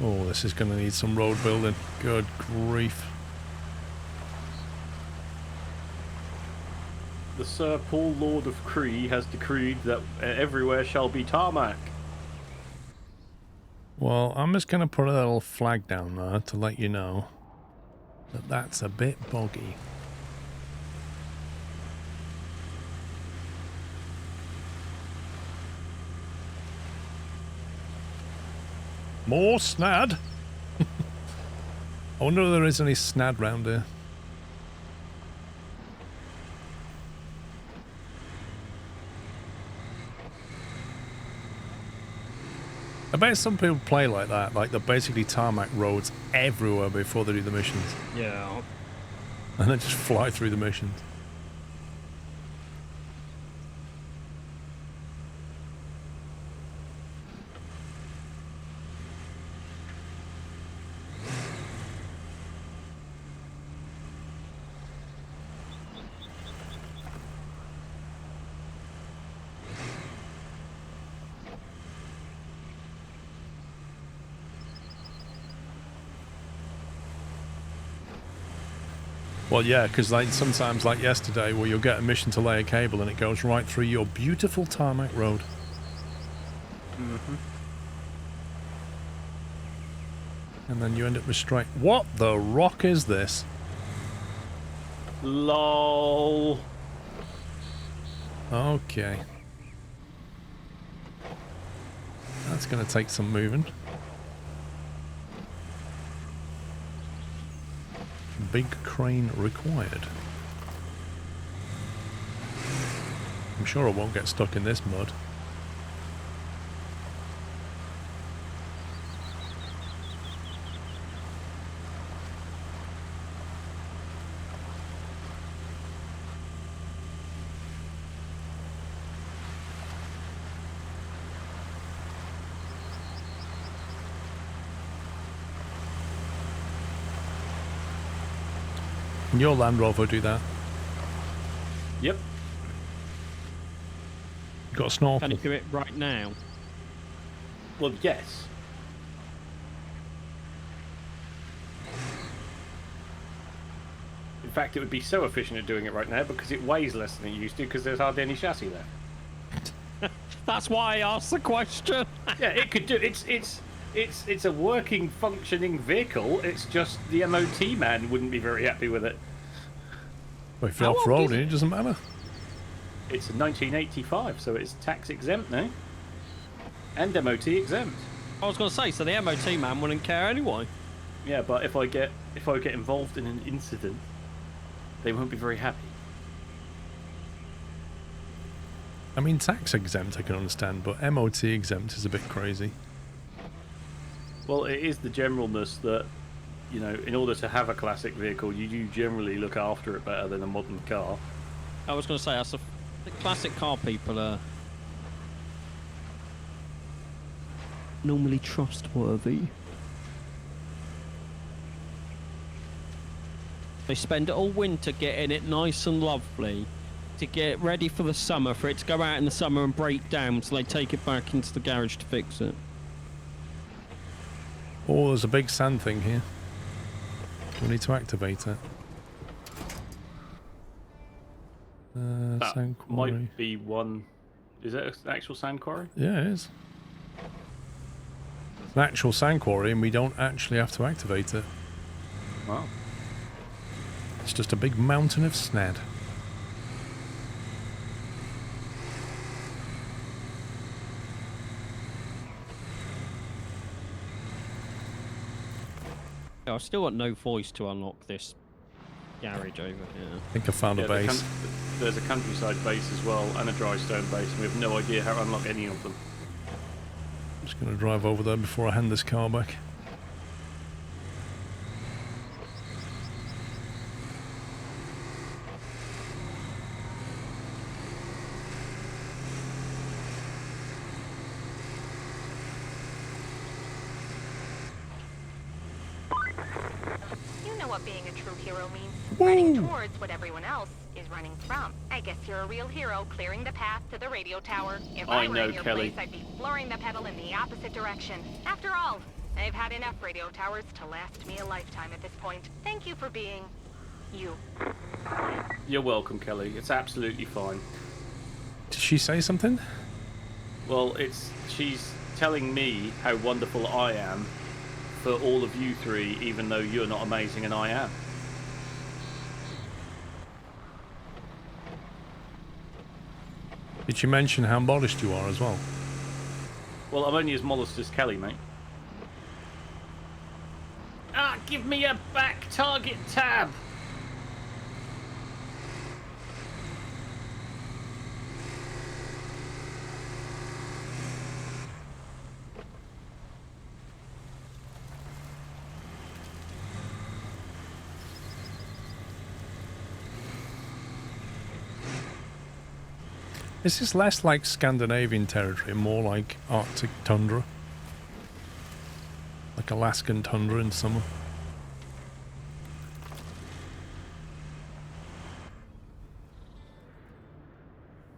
Oh, this is going to need some road building. Good grief.
The Sir Paul Lord of Cree has decreed that everywhere shall be tarmac.
Well, I'm just going to put a little flag down there to let you know that that's a bit boggy. More snad? I wonder if there is any snad round here. I bet some people play like that, like they're basically tarmac roads everywhere before they do the missions.
Yeah.
And then just fly through the missions. Well, yeah, because like sometimes, like yesterday, where you'll get a mission to lay a cable and it goes right through your beautiful tarmac road.
Mm-hmm.
And then you end up with straight... What the rock is this?
LOL.
Okay. That's going to take some moving. Big crane required. I'm sure I won't get stuck in this mud. Can your Land Rover do that?
Yep.
You got a snorkel?
Can it do it right now?
Well, yes. In fact, it would be so efficient at doing it right now because it weighs less than it used to because there's hardly any chassis left.
That's why I asked the question.
Yeah, it could do. It's a working, functioning vehicle. It's just the MOT man wouldn't be very happy with it.
Well, if you're
How old
off-roading,
is it?
it doesn't matter.
It's a 1985, so it's tax exempt now, and MOT exempt.
I was going to say, so the MOT man wouldn't care anyway.
Yeah, but if I get involved in an incident, they won't be very happy.
I mean, tax exempt I can understand, but MOT exempt is a bit crazy.
Well, it is the generalness that, you know, in order to have a classic vehicle, you do generally look after it better than a modern car.
I was going to say, that's the classic car people are normally trustworthy. They spend all winter getting it nice and lovely to get ready for the summer, for it to go out in the summer and break down, so they take it back into the garage to fix it.
Oh, there's a big sand thing here. We need to activate it.
That
Sand quarry.
might be one. Is it an actual sand quarry?
Yeah, it is. It's an actual sand quarry, and we don't actually have to activate it.
Wow.
It's just a big mountain of snad.
I've still got no voice to unlock this garage over here.
I think I found a base.
There's a countryside base as well, and a dry stone base, and we have no idea how to unlock any of them.
I'm just going to drive over there before I hand this car back.
You know what being a true hero means. Running towards what everyone else is running from. I guess you're a real hero, clearing the path to the radio tower. If I were in your place, I'd be flooring the pedal in the opposite direction. After all, I've had enough radio towers to last me a lifetime at this point. Thank you for being... you.
You're welcome, Kelly. It's absolutely fine.
Did she say something?
Well, she's telling me how wonderful I am for all of you three, even though you're not amazing and I am.
Did she mention how modest you are as well?
Well, I'm only as modest as Kelly, mate. Ah, give me a back target tab!
Is this less like Scandinavian territory, more like Arctic tundra? Like Alaskan tundra in summer?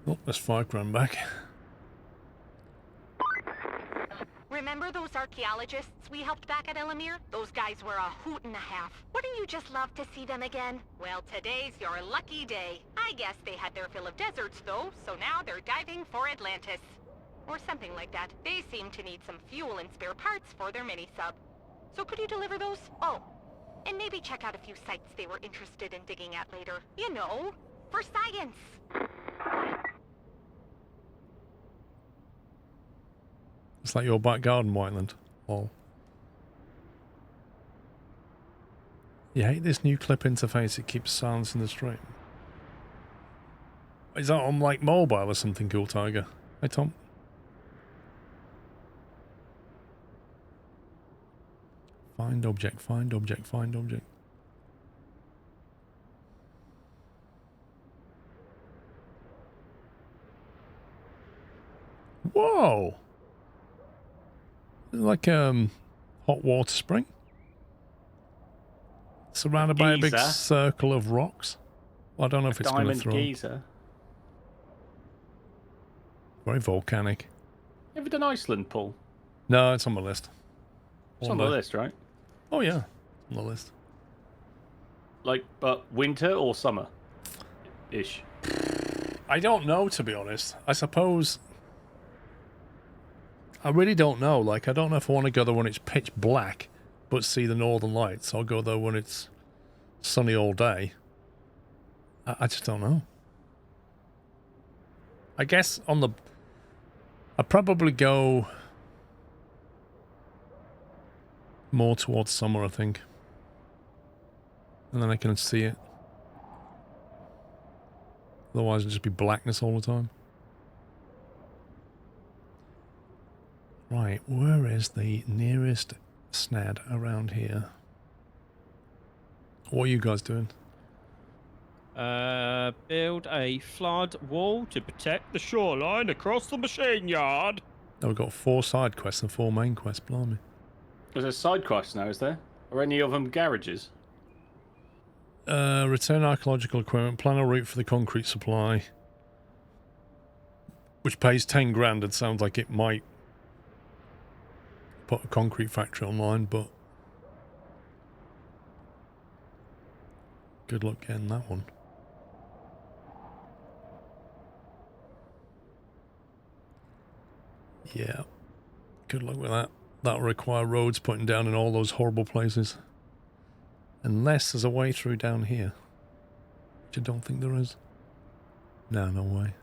Oh, there's 5 grand back.
Remember those archaeologists we helped back at Elamir? Those guys were a hoot and a half. Wouldn't you just love to see them again? Well, today's your lucky day. I guess they had their fill of deserts, though, so now they're diving for Atlantis. Or something like that. They seem to need some fuel and spare parts for their mini-sub. So could you deliver those? Oh, and maybe check out a few sites they were interested in digging at later. You know, for science.
It's like your back garden, Whiteland. Oh. You hate this new clip interface, it keeps silence in the stream. Is that on like mobile or something, Cool Tiger? Hey Tom. Find object, find object, find object. Whoa! Like hot water spring. Surrounded by a big circle of rocks. Well, I don't know if it's going to throw.
Geyser.
Very volcanic.
You ever done Iceland, Paul?
No, it's on my list.
It's on the list, right?
Oh yeah, on the list.
Like, but winter or summer? Ish.
I don't know, to be honest. I suppose... I really don't know. Like, I don't know if I want to go there when it's pitch black, but see the northern lights. I'll go there when it's sunny all day. I just don't know. I guess on the... I'd probably go more towards summer, I think. And then I can see it. Otherwise it'll just be blackness all the time. Right, where is the nearest snad around here? What are you guys doing?
Build a flood wall to protect the shoreline across the machine yard.
Oh, we've got 4 side quests and 4 main quests, blimey.
There's a side quest now, is there? Are any of them garages?
Return archaeological equipment, plan a route for the concrete supply. Which pays 10 grand and sounds like it might put a concrete factory online, but good luck getting that one. Yeah, good luck with that. That'll require roads putting down in all those horrible places. Unless there's a way through down here. Which I don't think there is. No, no way.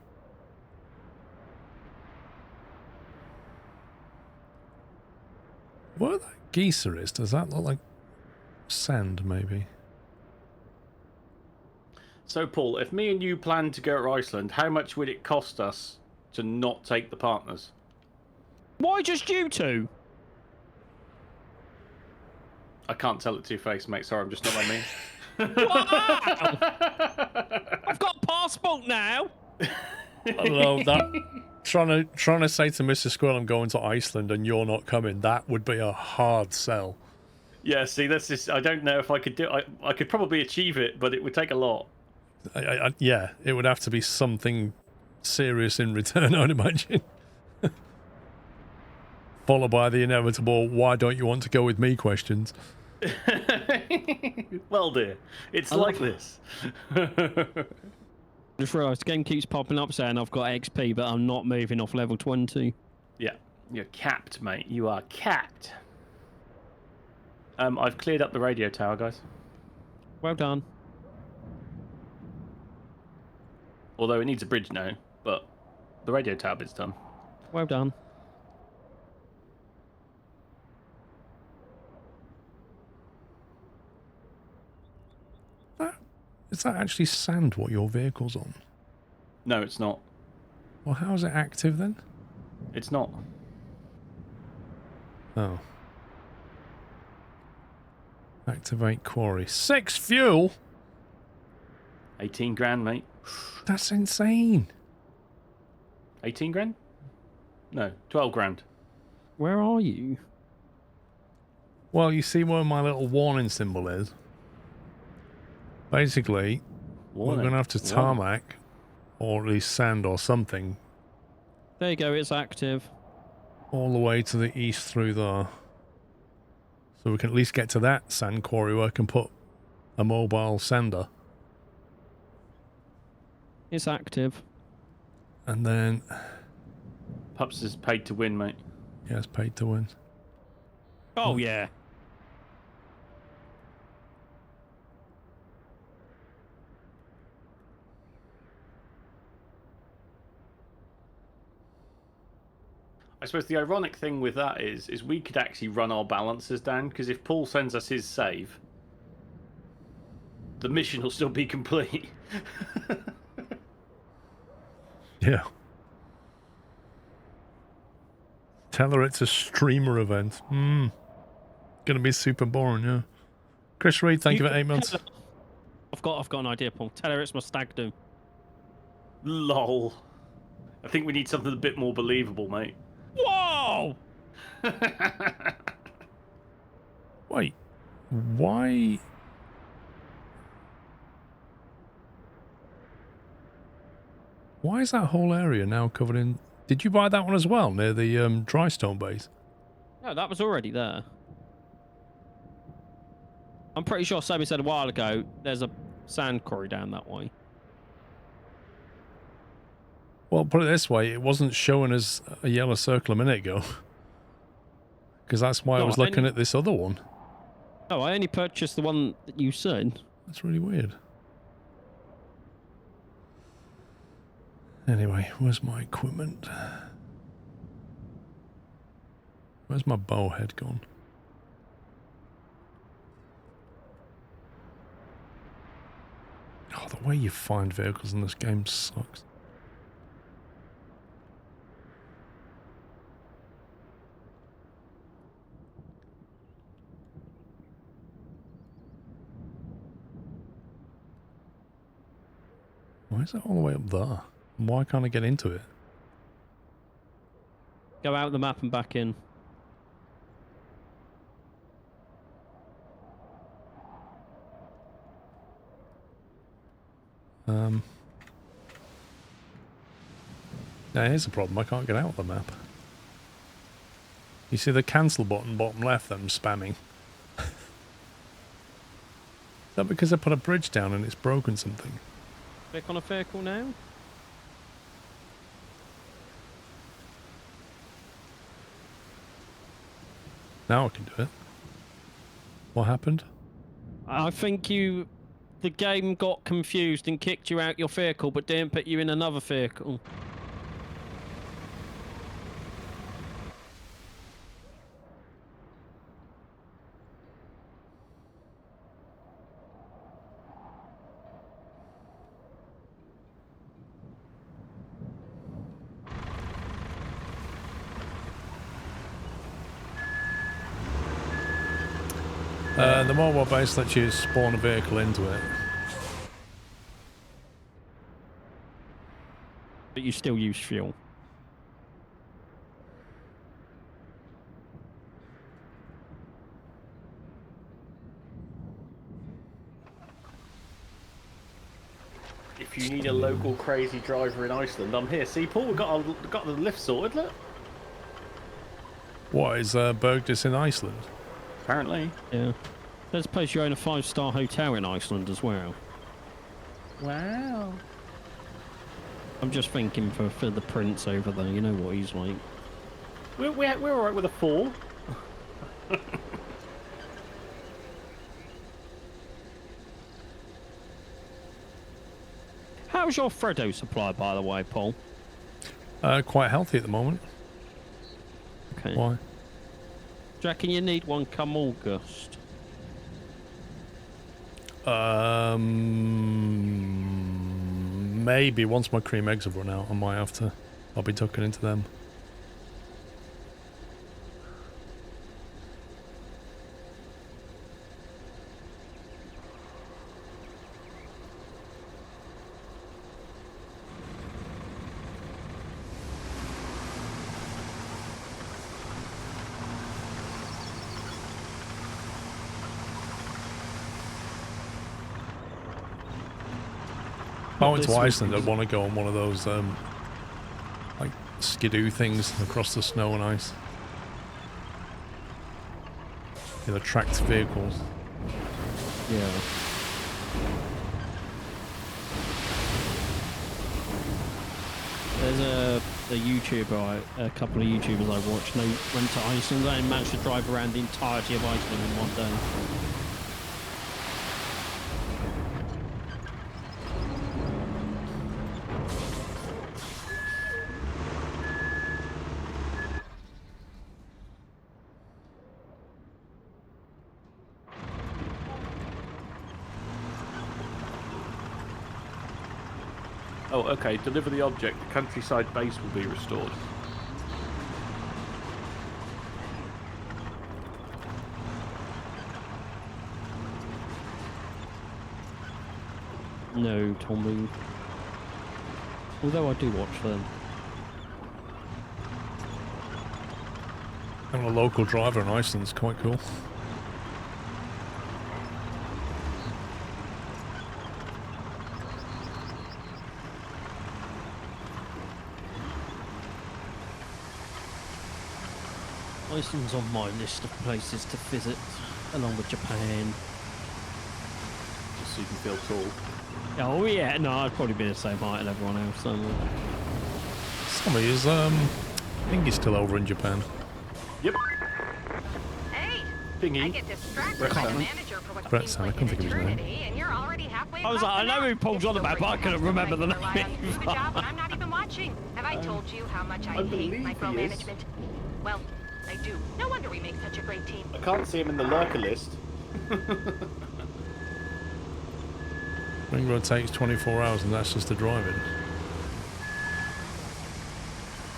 What that geyser is, does that look like sand, maybe?
So, Paul, if me and you plan to go to Iceland, how much would it cost us to not take the partners?
Why just you two?
I can't tell it to your face, mate. Sorry, I'm just not what I mean.
Wow! I've got a passport now.
I don't know, that trying to say to Mr. Squirrel I'm going to Iceland and you're not coming, that would be a hard sell.
Yeah, see, that's just, I don't know if I could do it. I could probably achieve it, but it would take a lot.
Yeah, it would have to be something serious in return, I'd imagine. Followed by the inevitable, why don't you want to go with me questions.
Well, dear, it's like this.
Just realised the game keeps popping up saying I've got XP, but I'm not moving off level 20.
Yeah, you're capped, mate. You are capped. I've cleared up the radio tower, guys.
Well done.
Although it needs a bridge now, but the radio tower bit's done.
Well done.
Is that actually sand what your vehicle's on?
No, it's not.
Well, how is it active then?
It's not.
Oh. Activate quarry. 6 fuel?
18 grand, mate.
That's insane.
18 grand? No, 12 grand.
Where are you?
Well, you see where my little warning symbol is? Basically, we're going to have to tarmac, or at least sand or something,
There you go, it's active.
all the way to the east through there. So we can at least get to that sand quarry where I can put a mobile sander.
It's active.
And then,
Pups is paid to win, mate.
yes, paid to win.
Oh, yeah.
I suppose the ironic thing with that is we could actually run our balances down, because if Paul sends us his save, the mission will still be complete.
Yeah. Tell her it's a streamer event. Gonna be super boring, yeah. Chris Reed, thank you for 8 months.
I've got an idea, Paul. Tell her it's my stag do.
Lol. I think we need something a bit more believable, mate.
Whoa!
Wait, why? Why is that whole area now covered in... Did you buy that one as well, near the dry stone base?
No, that was already there. I'm pretty sure Sammy said a while ago there's a sand quarry down that way.
Well, put it this way, it wasn't showing us a yellow circle a minute ago. Because that's why I was looking at this other one.
Oh, I only purchased the one that you said.
That's really weird. Anyway, where's my equipment? Where's my bow head gone? Oh, the way you find vehicles in this game sucks. Why is it all the way up there? Why can't I get into it?
Go out the map and back in. Now
here's the problem, I can't get out of the map. You see the cancel button bottom left that I'm spamming? Is that because I put a bridge down and it's broken something?
Click on a vehicle now.
Now I can do it. What happened?
I think you the game got confused and kicked you out your vehicle, but didn't put you in another vehicle.
The mobile base lets you spawn a vehicle into it.
But you still use fuel.
If you need a local crazy driver in Iceland, I'm here. See, Paul, we got the lift sorted. Look.
What is Bergdis in Iceland?
Apparently.
Yeah. Let's suppose you own a 5-star hotel in Iceland as well.
Wow.
I'm just thinking for the prince over there. You know what he's like.
We're all right with a 4.
How's your Freddo supply, by the way, Paul?
Quite healthy at the moment.
Okay.
Why?
Do you reckon you need one come August?
Maybe once my cream eggs have run out, I might have to. I'll be tucking into them. If I went to Iceland, I'd want to go on one of those like skidoo things across the snow and ice. You know, tracked vehicles.
Yeah. There's a YouTuber, a couple of YouTubers I watched, and they went to Iceland and managed to drive around the entirety of Iceland in one day.
Oh, okay. Deliver the object. The countryside base will be restored.
No, Tommy. Although I do watch them.
Having a local driver in Iceland is quite cool.
Iceland's on my list of places to visit, along with Japan.
Just so you can feel tall.
Oh yeah, no, I'd probably be the same height as everyone else. So.
Sammy is, I think he's still over in Japan.
Yep.
Hey,
Thingy.
I get distracted
Brett
by the
Salmon.
manager for what
Brett
seems
Salmon, I
like
couldn't
an
think of his name.
eternity, and you're already halfway
I was like, I know who Paul's on about, but I couldn't remember the name.
Good job, and I'm not even watching. Have I told you how much I
believe
hate
he is.
micromanagement? Well, I do. No wonder we make such a great team.
I can't see him in the lurker list.
Ring road takes 24 hours and that's just the driving.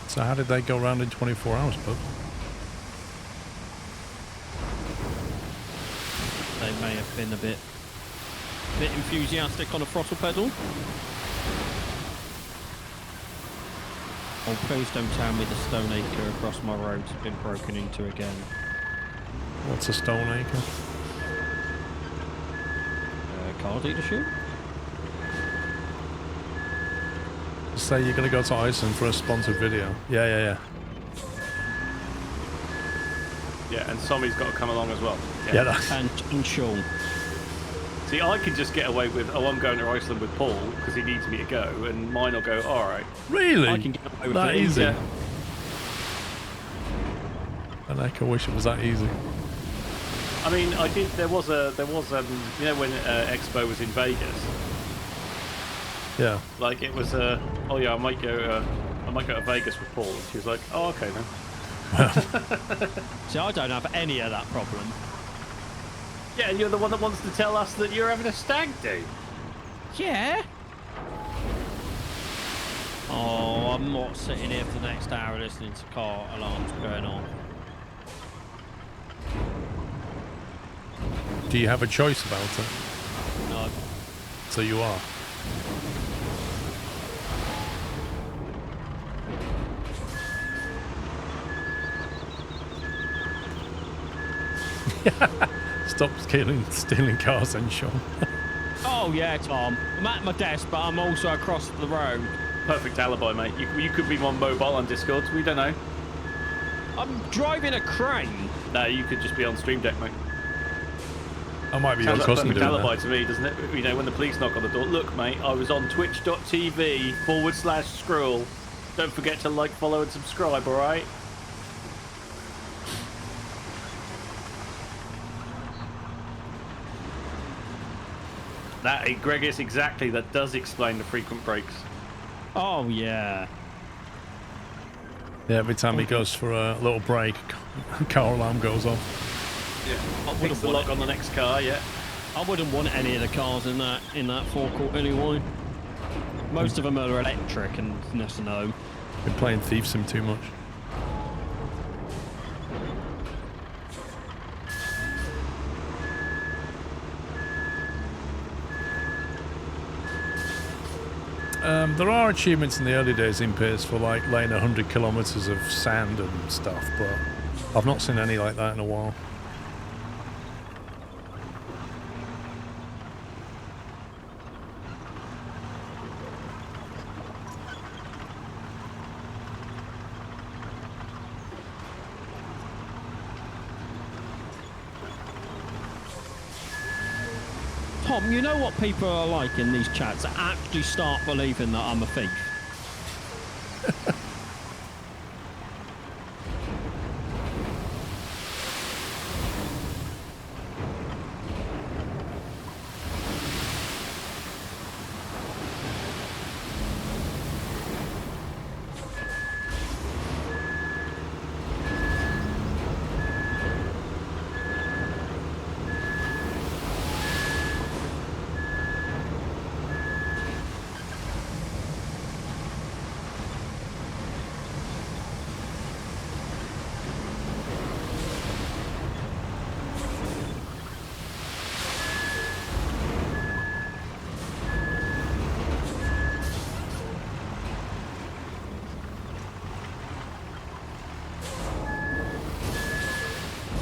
So how did they go around in 24 hours, bud?
They may have been a bit enthusiastic on a throttle pedal. Oh, please don't tell me the stone acre across my road's been broken into again.
What's a stone acre?
Car dealership?
Say you're going to go to Iceland for a sponsored video. Yeah.
Yeah, and Sommy's got to come along as well.
Yeah, that's...
And Sean.
See, I could just get away with, oh, I'm going to Iceland with Paul because he needs me to go, and mine will go, all right.
Really?
I can get away with
that
it.
easy?
Yeah.
And I wish it was that easy.
I mean, I did. There was you know, when Expo was in Vegas.
Yeah.
Like it was oh yeah, I might go to Vegas with Paul. And she was like, oh okay then.
See, I don't have any of that problem.
Yeah, and you're the one that wants to tell us that you're having a stag do.
Yeah. Oh, I'm not sitting here for the next hour listening to car alarms going on.
Do you have a choice about it?
No.
So you are. Stop stealing cars then, Sean.
Oh yeah, Tom. I'm at my desk, but I'm also across the road.
Perfect alibi, mate. You could be on mobile on Discord. We don't know.
I'm driving a crane.
No, you could just be on Stream Deck, mate.
I might be your
Sounds like a
cousin
perfect
doing
alibi
that.
to me, doesn't it? You know, when the police knock on the door. Look, mate, I was on twitch.tv/Squirrel. Don't forget to like, follow, and subscribe. All right. That, Gregis, exactly. That does explain the frequent breaks.
Oh yeah.
Yeah, every time he goes for a little break, car alarm goes off.
Yeah. I'll fix the lock on the next car. Yeah.
I wouldn't want any of the cars in that forecourt anyway. Most of them are electric, and that's a no.
Been playing Thief Sim too much. There are achievements in the early days in Pierce for like laying 100 kilometers of sand and stuff, but I've not seen any like that in a while.
Tom, you know what people are like in these chats that actually start believing that I'm a thief?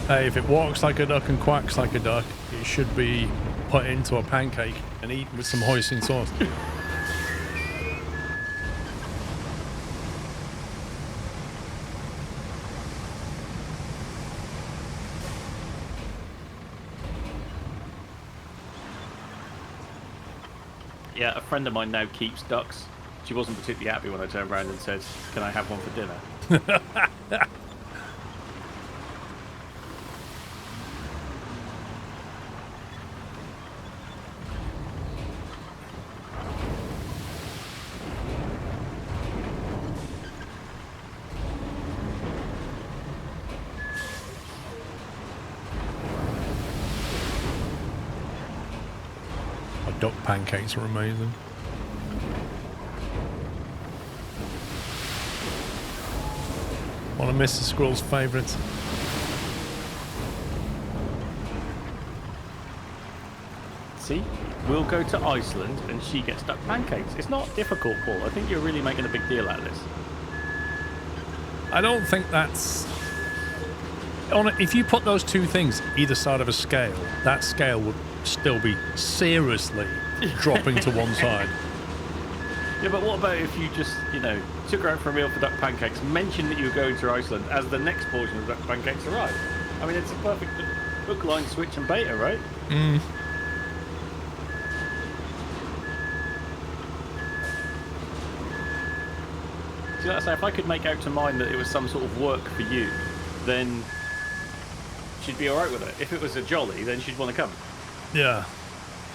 Hey, if it walks like a duck and quacks like a duck, it should be put into a pancake and eaten with some hoisin sauce.
Yeah, a friend of mine now keeps ducks. She wasn't particularly happy when I turned around and said, "Can I have one for dinner?"
Duck pancakes are amazing. One of Mr. Squirrel's favourites.
See? We'll go to Iceland and she gets duck pancakes. It's not difficult, Paul. I think you're really making a big deal out of this.
I don't think that's... If you put those two things either side of a scale, that scale would still be seriously dropping to one side.
Yeah, but what about if you just, you know, took her out for a meal for duck pancakes, mentioned that you were going to Iceland as the next portion of duck pancakes arrived? I mean, it's a perfect hook, line, switch and beta, right?
Mm.
See, like I say, if I could make out to mine that it was some sort of work for you, then she'd be alright with it. If it was a jolly, then she'd want to come.
Yeah.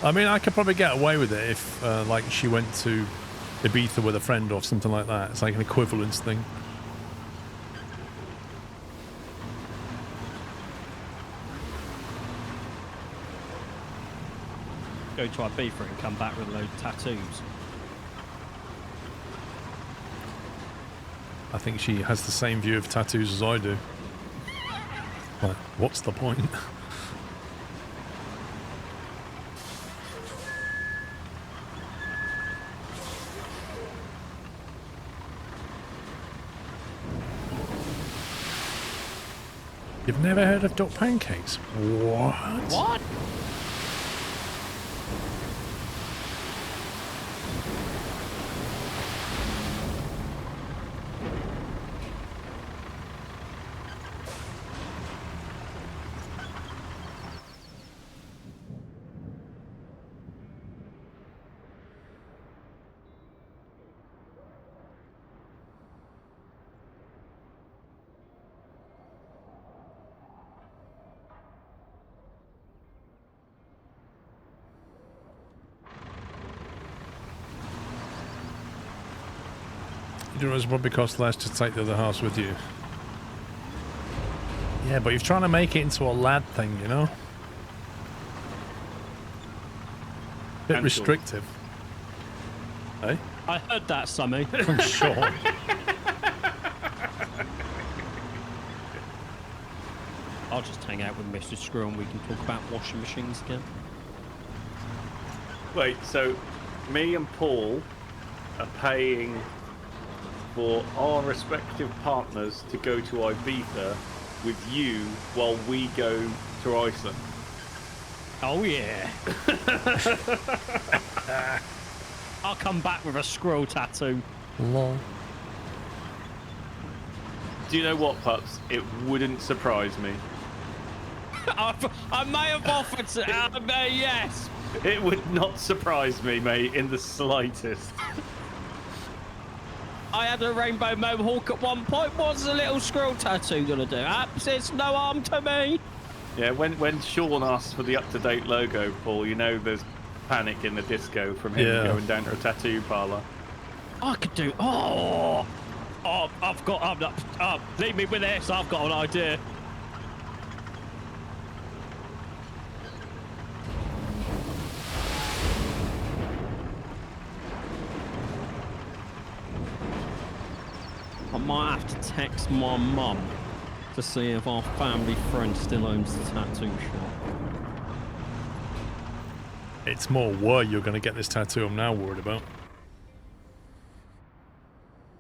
I mean, I could probably get away with it if, like, she went to Ibiza with a friend or something like that. It's like an equivalence thing.
Go to Ibiza and come back with a load of tattoos.
I think she has the same view of tattoos as I do. Like, what's the point? You've never heard of duck pancakes? What?
What?
You know, it's probably cost less to take the other house with you. Yeah, but you're trying to make it into a lad thing, you know? Bit
And
restrictive. Hey?
I heard that, Sammy.
I'm sure.
I'll just hang out with Mr. Squirrel and we can talk about washing machines again.
Wait, so me and Paul are paying for our respective partners to go to Ibiza with you while we go to Iceland.
Oh yeah. I'll come back with a squirrel tattoo.
Lol.
Do you know what, Pups? It wouldn't surprise me.
I may have offered to, yes.
It would not surprise me, mate, in the slightest.
I had a rainbow mohawk at one point. What's a little squirrel tattoo gonna do? It's no harm to me.
Yeah, when Sean asks for the up-to-date logo, Paul, you know there's panic in the disco from him
Yeah.
going down to a tattoo parlour.
I could do. I've got. Leave me with this. I've got an idea. I might have to text my mum to see if our family friend still owns the tattoo shop.
It's more where you're going to get this tattoo I'm now worried about.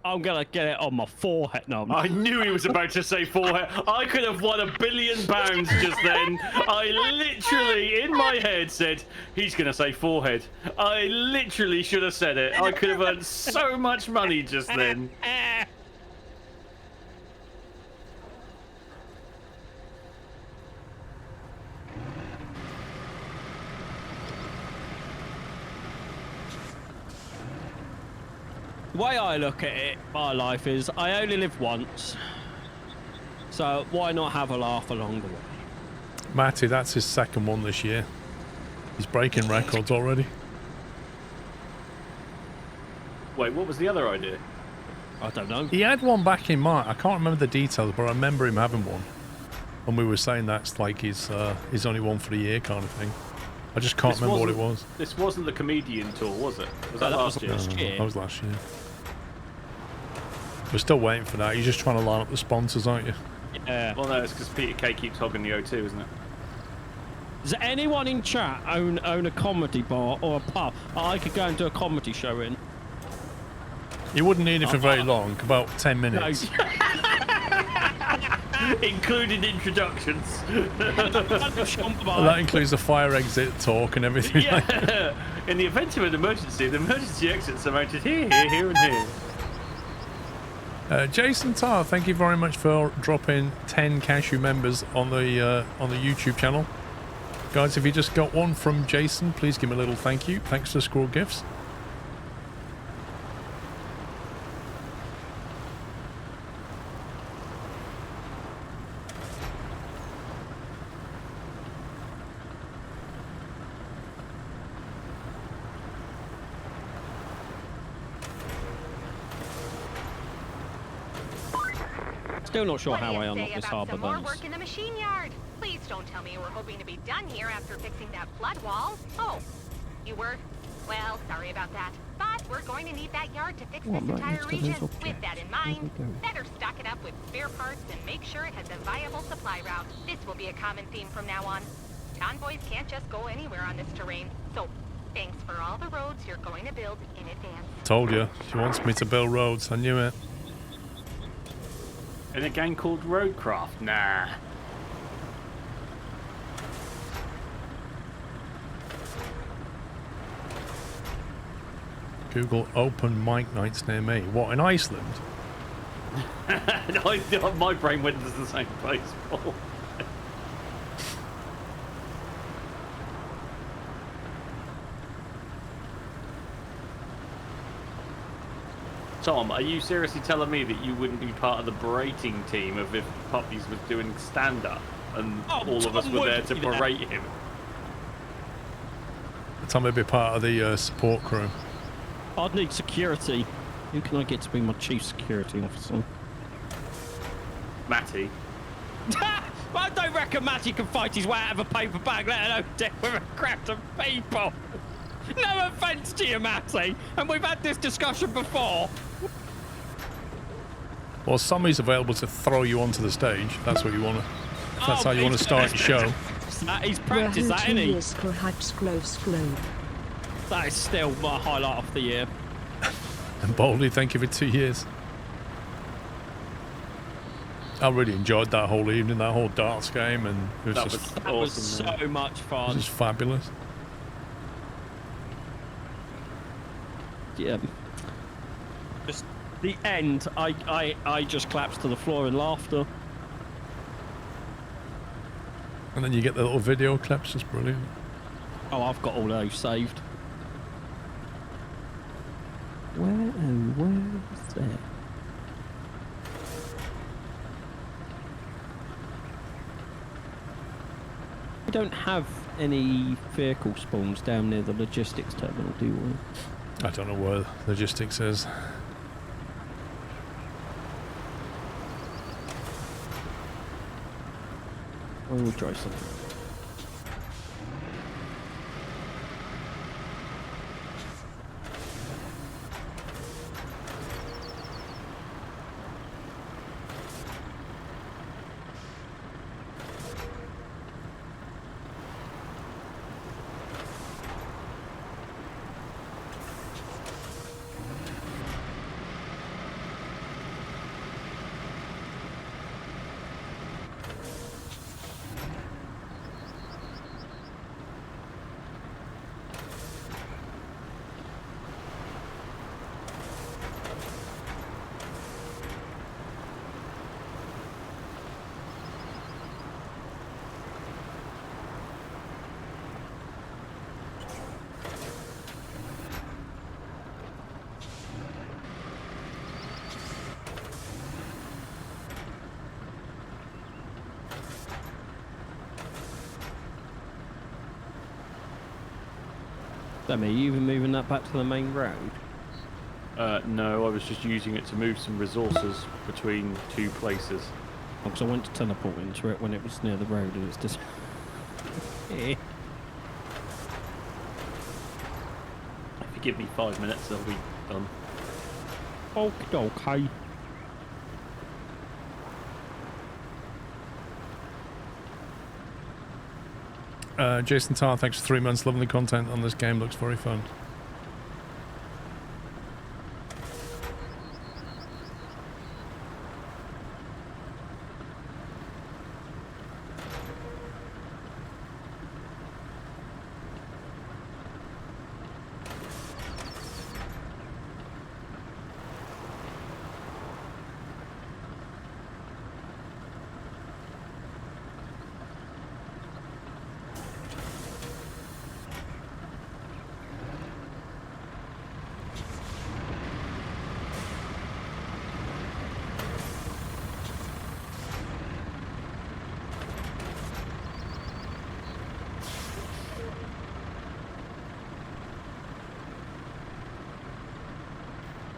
I'm gonna get it on my forehead. No,
I knew he was about to say forehead. I could have won £1 billion just then. I literally, in my head, said, he's going to say forehead. I literally should have said it. I could have earned so much money just then.
The way I look at it, my life is I only live once, so why not have a laugh along the way?
Matty, that's his second one this year. He's breaking records already.
Wait, what was the other idea?
I don't know.
He had one back in March. I can't remember the details, but I remember him having one. And we were saying that's like his only one for the year kind of thing. I just can't remember what it was.
This wasn't the comedian tour, was it? Was that
that
last
was
year?
last year.
That was last year. We're still waiting for that. You're just trying to line up the sponsors, aren't you?
Yeah.
Well, no, it's because Peter Kay keeps hogging the O2, isn't it?
Does anyone in chat own a comedy bar or a pub I could go and do a comedy show in?
You wouldn't need it for very long, about 10 minutes.
Including introductions.
That includes the fire exit talk and everything.
Yeah. In the event of an emergency, the emergency exits are mounted here, here, here, and here.
Jason Tarr, thank you very much for dropping 10 Cashew members on the YouTube channel. Guys, if you just got one from Jason, please give him a little thank you. Thanks for Squirrel Gifts.
Still not sure
What do
how
you
I
say
unlock this
about
harbour
some more
base.
work in the machine yard? Please don't tell me you were hoping to be done here after fixing that flood wall. Oh, you were? Well, sorry about that. But we're going to need that yard to fix
What,
this
right
entire
next to those
region.
objects?
With that in
Where
mind,
they go?
better stock it up with spare parts and make sure it has a viable supply route. This will be a common theme from now on. Convoys can't just go anywhere on this terrain. So, thanks for all the roads you're going to build in advance.
Told you. She wants me to build roads. I knew it.
In a game called Roadcraft? Nah.
Google open mic nights near me. What, in Iceland?
My brain went to the same place, Paul. Tom, are you seriously telling me that you wouldn't be part of the berating team of if Puppies was doing stand-up and all of us
Tom
were there
would
to
be there.
berate him?
Tom would be part of the support crew.
I'd need security. Who can I get to be my chief security officer?
Matty.
I don't reckon Matty can fight his way out of a paper bag, let alone deal with a crowd of people. No offence to you, Matty, and we've had this discussion before.
Well, somebody's available to throw you onto the stage. That's what you want to. If that's how you want to start your show.
He's practiced that, isn't he?
Scroll.
That is still my highlight of the year.
And Boldly, thank you for 2 years. I really enjoyed that whole evening, that whole darts game, and it was
That
just,
was
That was
awesome.
so
yeah.
much
it
fun.
was just fabulous.
Yeah. Just the end. I just collapsed to the floor in laughter.
And then you get the little video clips, it's brilliant.
Oh, I've got all those saved. Where is that? We don't have any vehicle spawns down near the logistics terminal, do we?
I don't know where logistics is.
I will try something. Demi, are you even moving that back to the main road?
No, I was just using it to move some resources between two places.
Because I went to teleport into it when it was near the road and it's just...
If you give me 5 minutes, they'll be done.
Okay.
Jason Tarr, thanks for 3 months. Loving the content on this game. Looks very fun.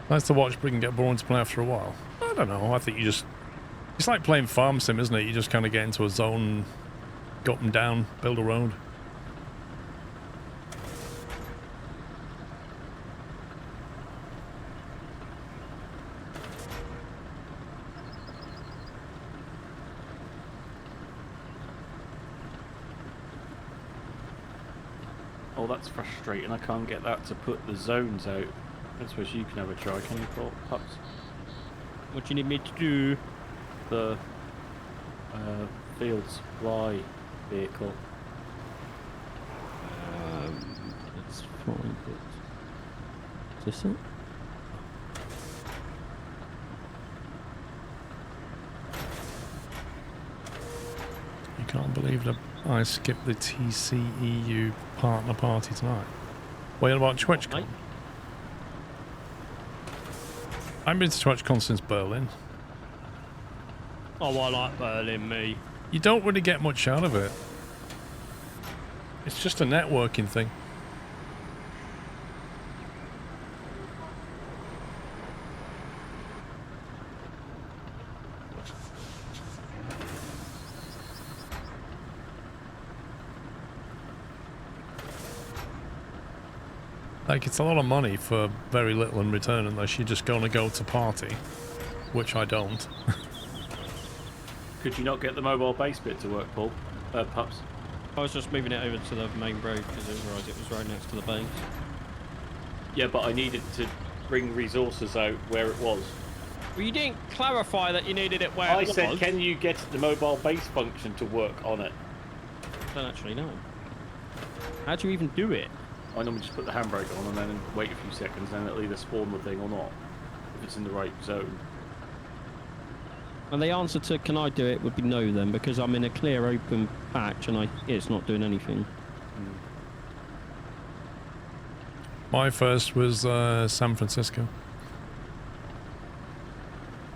Nice to watch, but it can get boring to play after a while. I don't know. I think you just It's like playing Farm Sim, isn't it? You just kind of get into a zone, go up and down, build a road.
Oh, that's frustrating. I can't get that to put the zones out. I suppose you can have a try, can you, Pups?
What do you need me to do?
The field supply vehicle.
Let's find it. Is this it?
You can't believe that I skipped the TCEU partner party tonight. What about TwitchCon?
Mate.
I haven't been to TwitchCon since Berlin.
Oh, I like Berlin, me.
You don't really get much out of it. It's just a networking thing. Like, it's a lot of money for very little in return unless you're just going to go to party, which I don't.
Could you not get the mobile base bit to work, Paul? Pups?
I was just moving it over to the main road because it was right next to the base.
Yeah, but I needed to bring resources out where it was.
Well, you didn't clarify that you needed it where
I
it was.
said, can you get the mobile base function to work on it?
I don't actually know. How do you even do it?
I normally just put the handbrake on and then wait a few seconds, and it'll either spawn the thing or not, if it's in the right zone.
And the answer to can I do it would be no then, because I'm in a clear open patch and it's not doing anything.
My first was San Francisco.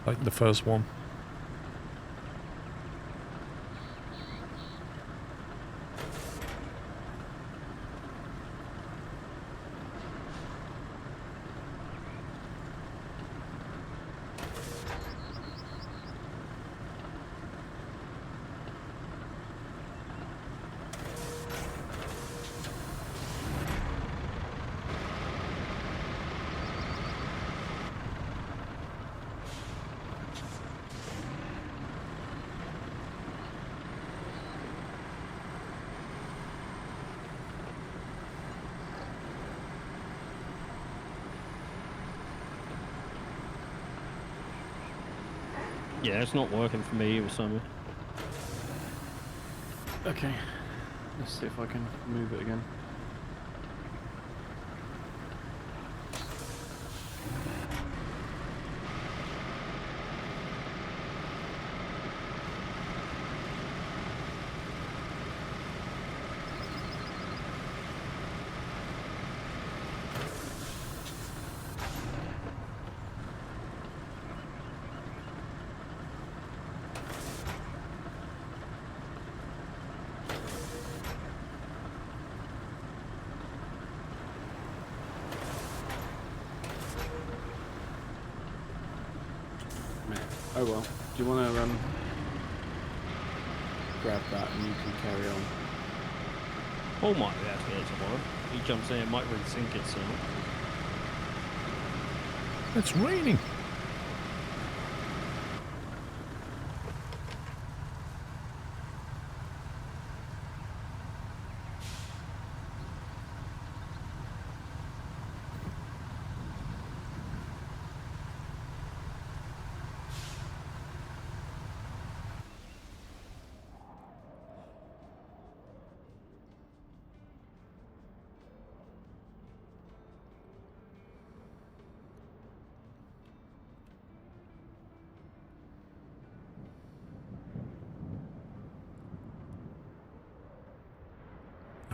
Like the first one.
Yeah, it's not working for me either, Simon.
Okay, let's see if I can move it again. Oh well. Do you want to grab that and you can carry on?
Paul might be out here tomorrow. He jumps in, it might resync itself.
It's raining.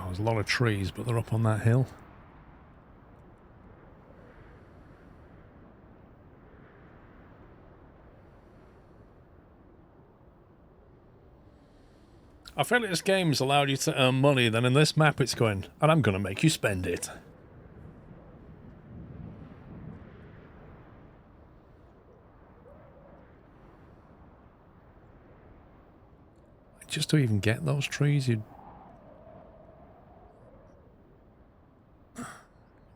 There's a lot of trees, but they're up on that hill. I feel like this game's allowed you to earn money, then in this map it's going, and I'm going to make you spend it. just to even get those trees, you'd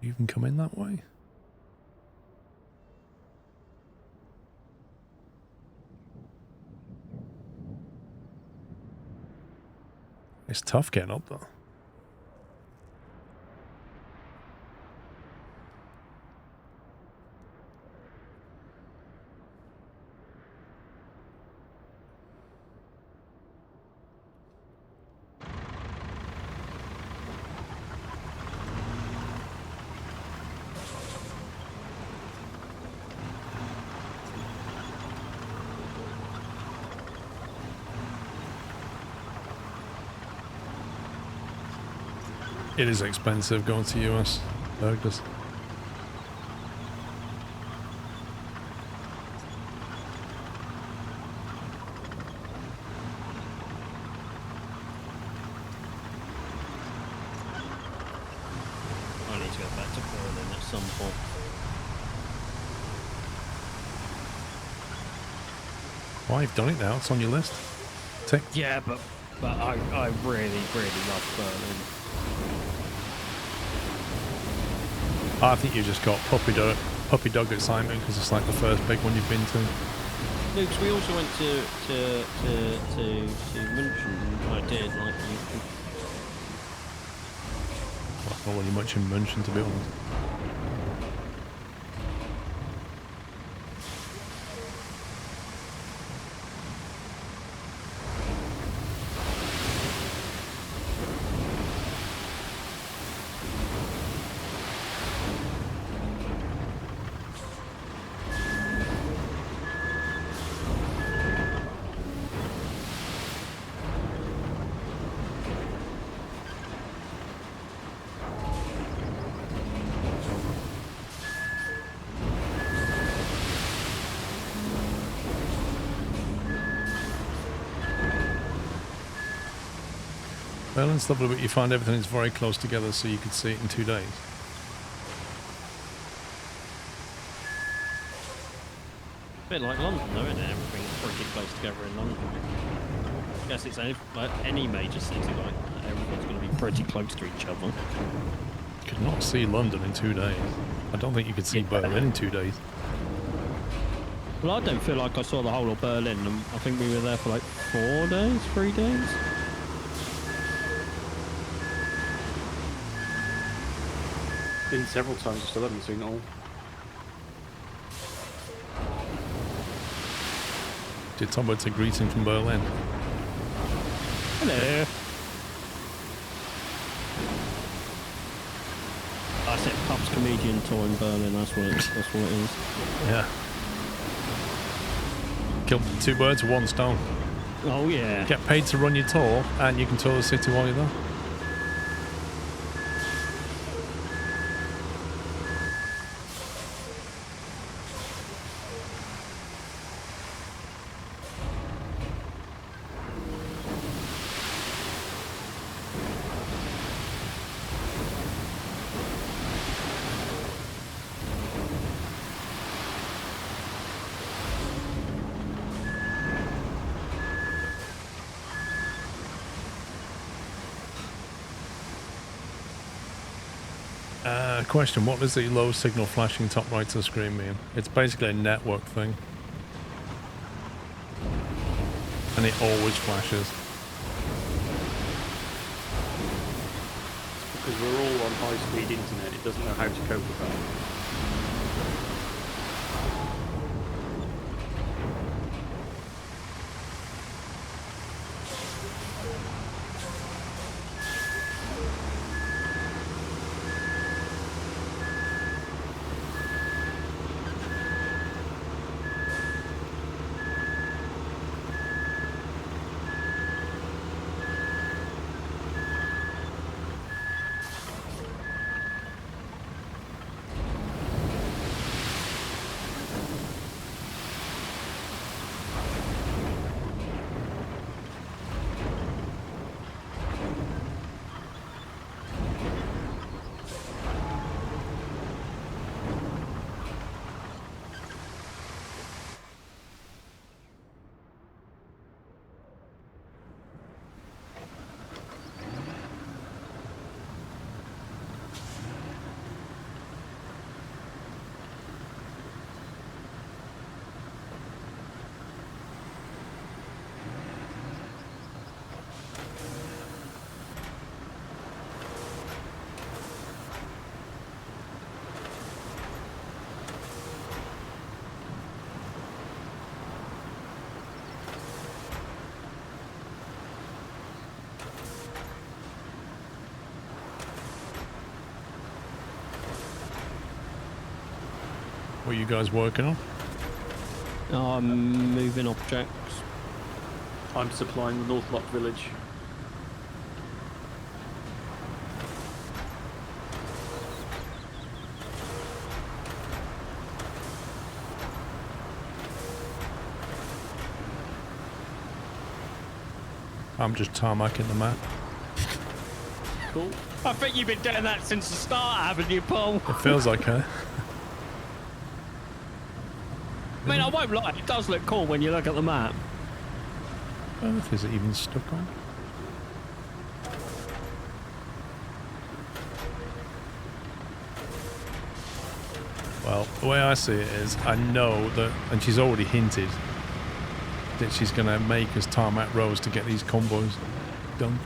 even come in that way. It's tough getting up though. It is expensive going to US burgers.
I need to go back to Berlin at some point.
Well, you've done it now. It's on your list. Tick.
Yeah, but I really love Berlin.
I think you just got puppy dog excitement because it's like the first big one you've been to.
No, because we also went to München. I did, like you.
Well, not really much in München, to be honest. Berlin's lovely, but you find everything is very close together, so you could see it in 2 days.
A bit like London, though, isn't it? Everything's pretty close together in London. I guess it's like any major city like that. Everyone's going to be pretty close to each other.
You could not see London in 2 days. I don't think you could see Berlin in 2 days.
Well, I don't feel like I saw the whole of Berlin. I think we were there for like 4 days, 3 days.
Been several times, I still haven't seen it all.
Did Tom a greeting from Berlin?
Hello. I said Pub's comedian tour in Berlin. That's what it is.
Yeah. Killed 2 birds with 1 stone.
Oh yeah.
Get paid to run your tour, and you can tour the city while you're there. Question, what does the low signal flashing top right of the screen mean? It's basically a network thing. And it always flashes.
Because we're all on high-speed internet, it doesn't know how to cope with that.
What are you guys working on?
I'm moving objects.
I'm supplying the Northlock village.
I'm just tarmacking the map.
Cool.
I think you've been doing that since the start, haven't you, Paul?
It feels like her.
I mean, I won't lie, it does look cool when you look at the map.
Earth is it even stuck on? Well, the way I see it is, I know that, and she's already hinted that she's going to make us tarmac roads to get these convoys done.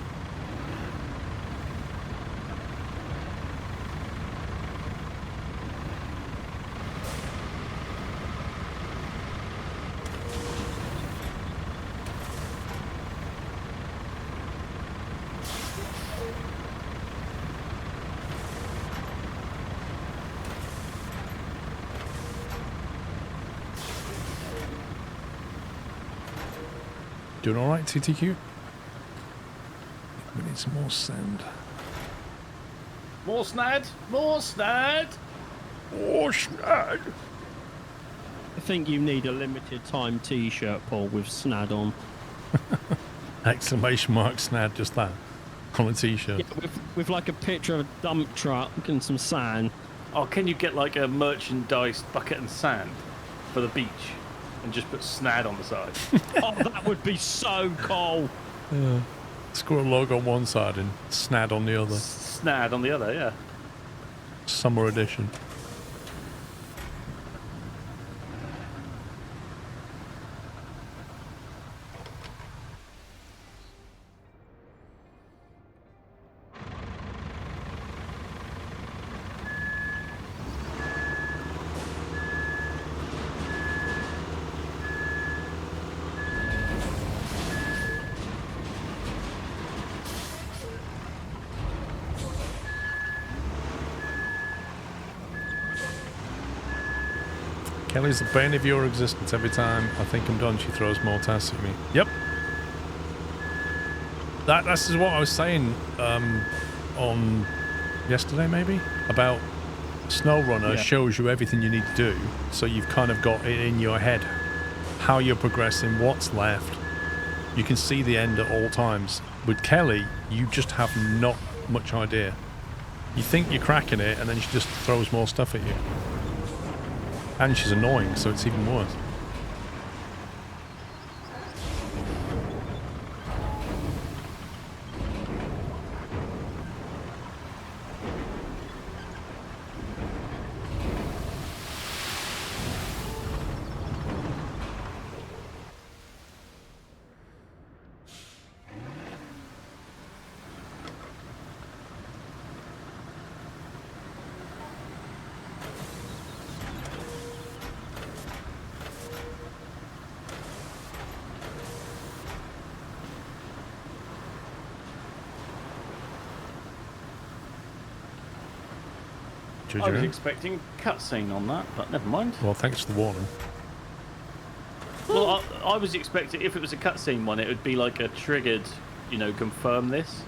Doing all right, TTQ? We need some more sand.
More snad! More snad!
More snad!
I think you need a limited time t-shirt, Paul, with snad on.
Exclamation mark snad, just that. On a t-shirt.
Yeah, with like a picture of a dump truck and some sand.
Oh, can you get like a merchandise bucket and sand for the beach and just put snad on the side?
Oh, that would be so cool.
Yeah. Squirrel logo on one side and snad on the other.
Snad on the other, yeah.
Summer edition. Kelly's the bane of your existence. Every time I think I'm done, she throws more tasks at me. Yep. That's what I was saying on yesterday, maybe, about SnowRunner shows you everything you need to do, so you've kind of got it in your head how you're progressing, what's left. You can see the end at all times. With Kelly, you just have not much idea. You think you're cracking it, and then she just throws more stuff at you. And she's annoying, so it's even worse.
I was expecting a cutscene on that, but never mind.
Well, thanks for the warning.
Well, I was expecting, if it was a cutscene one, it would be like a triggered, you know, confirm this.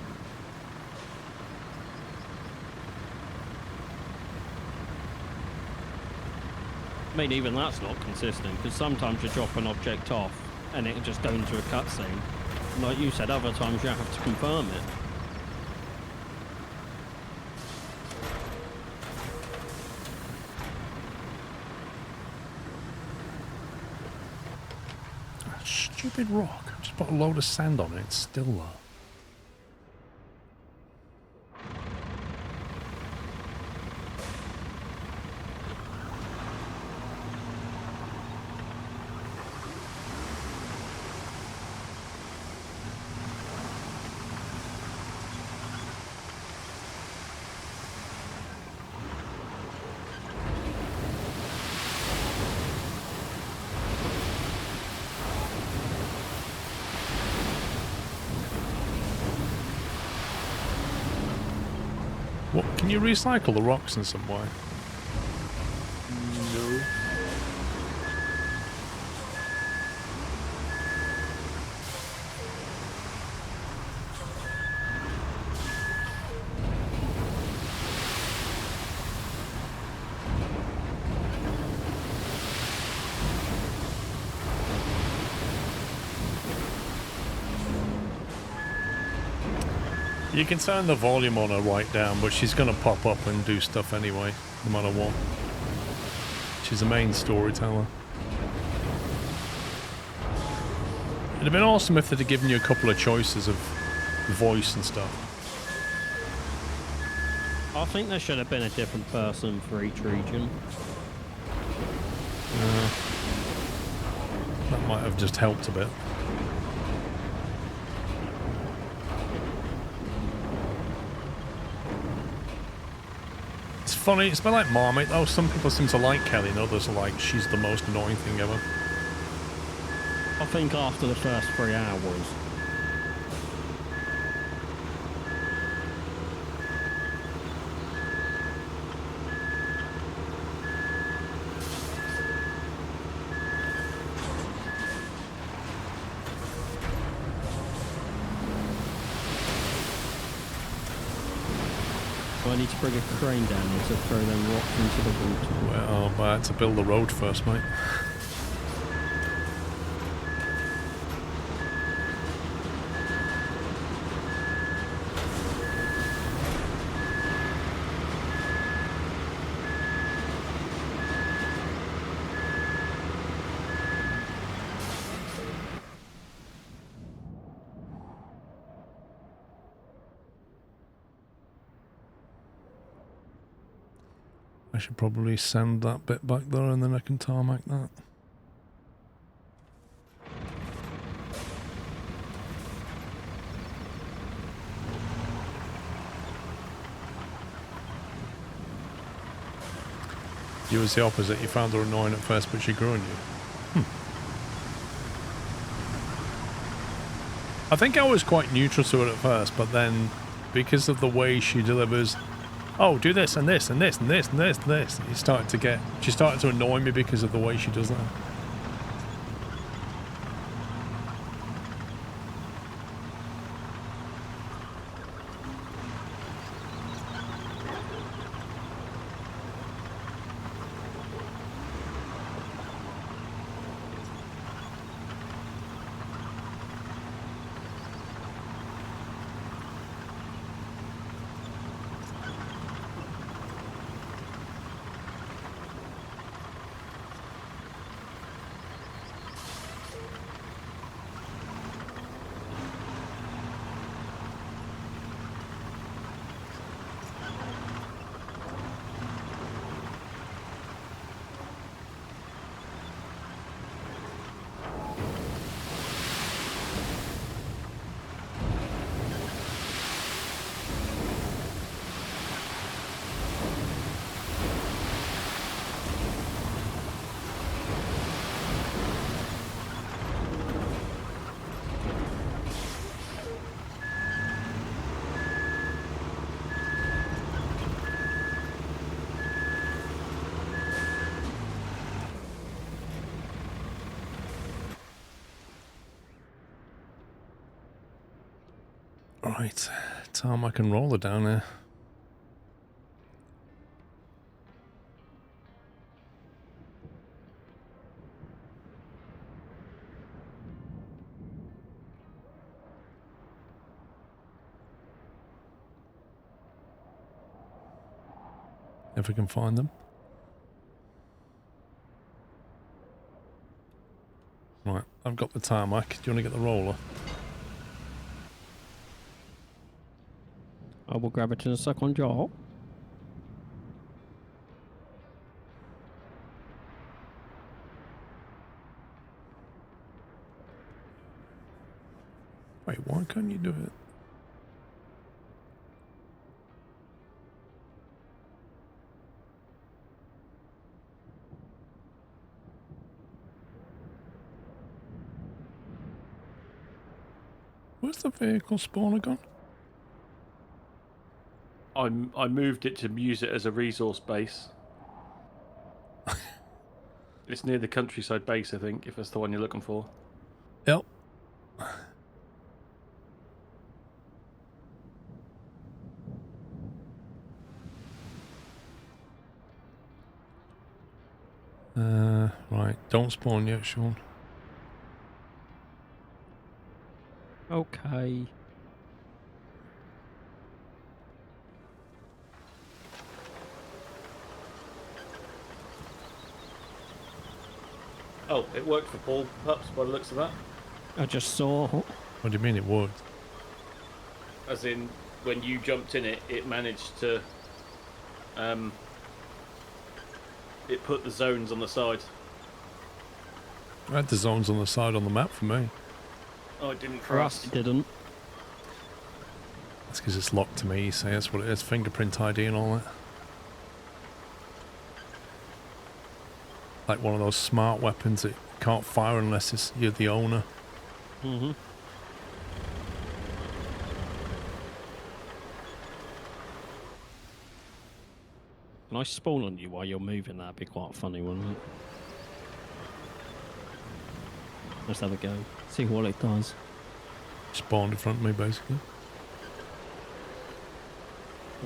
I mean, even that's not consistent, because sometimes you drop an object off and it can just go into a cutscene. Like you said, other times you have to confirm it.
Stupid rock. I just put a load of sand on it. It's still low. What, can you recycle the rocks in some way?
No.
You can turn the volume on her right down, but she's going to pop up and do stuff anyway, no matter what. She's the main storyteller. It'd have been awesome if they'd have given you a couple of choices of voice and stuff.
I think there should have been a different person for each region.
That might have just helped a bit. It's funny, it's a bit like Marmite though. Some people seem to like Kelly and others are like, she's the most annoying thing ever.
I think after the first 3 hours. So I need to bring a crane down here to throw them rocks into the water.
Well, I had to build the road first, mate. I should probably send that bit back there and then I can tarmac that. You was the opposite. You found her annoying at first, but she grew on you. I think I was quite neutral to it at first, but then because of the way she delivers, oh, do this and this and this and this and this and this, she started to annoy me because of the way she does that. Right, tarmac and roller down there. If we can find them. Right, I've got the tarmac. Do you want to get the roller?
I will grab it in a second, y'all.
Wait, why can't you do it? Where's the vehicle spawner gone?
I moved it to use it as a resource base. It's near the countryside base, I think, if that's the one you're looking for.
Yep. Right. Don't spawn yet, Sean.
Okay.
Oh, it worked for Paul, perhaps, by the looks of that.
I just saw.
What do you mean it worked?
As in, when you jumped in it, it managed to... it put the zones on the side.
I had the zones on the side on the map for me.
Oh, it didn't
For
for
us,
us.
it didn't.
That's because it's locked to me, you see, that's what it is. Fingerprint ID and all that. Like one of those smart weapons that can't fire unless you're the owner.
Mm-hmm. Can I spawn on you while you're moving? That'd be quite funny, wouldn't it? Let's have a go. See what it does.
Spawned in front of me, basically.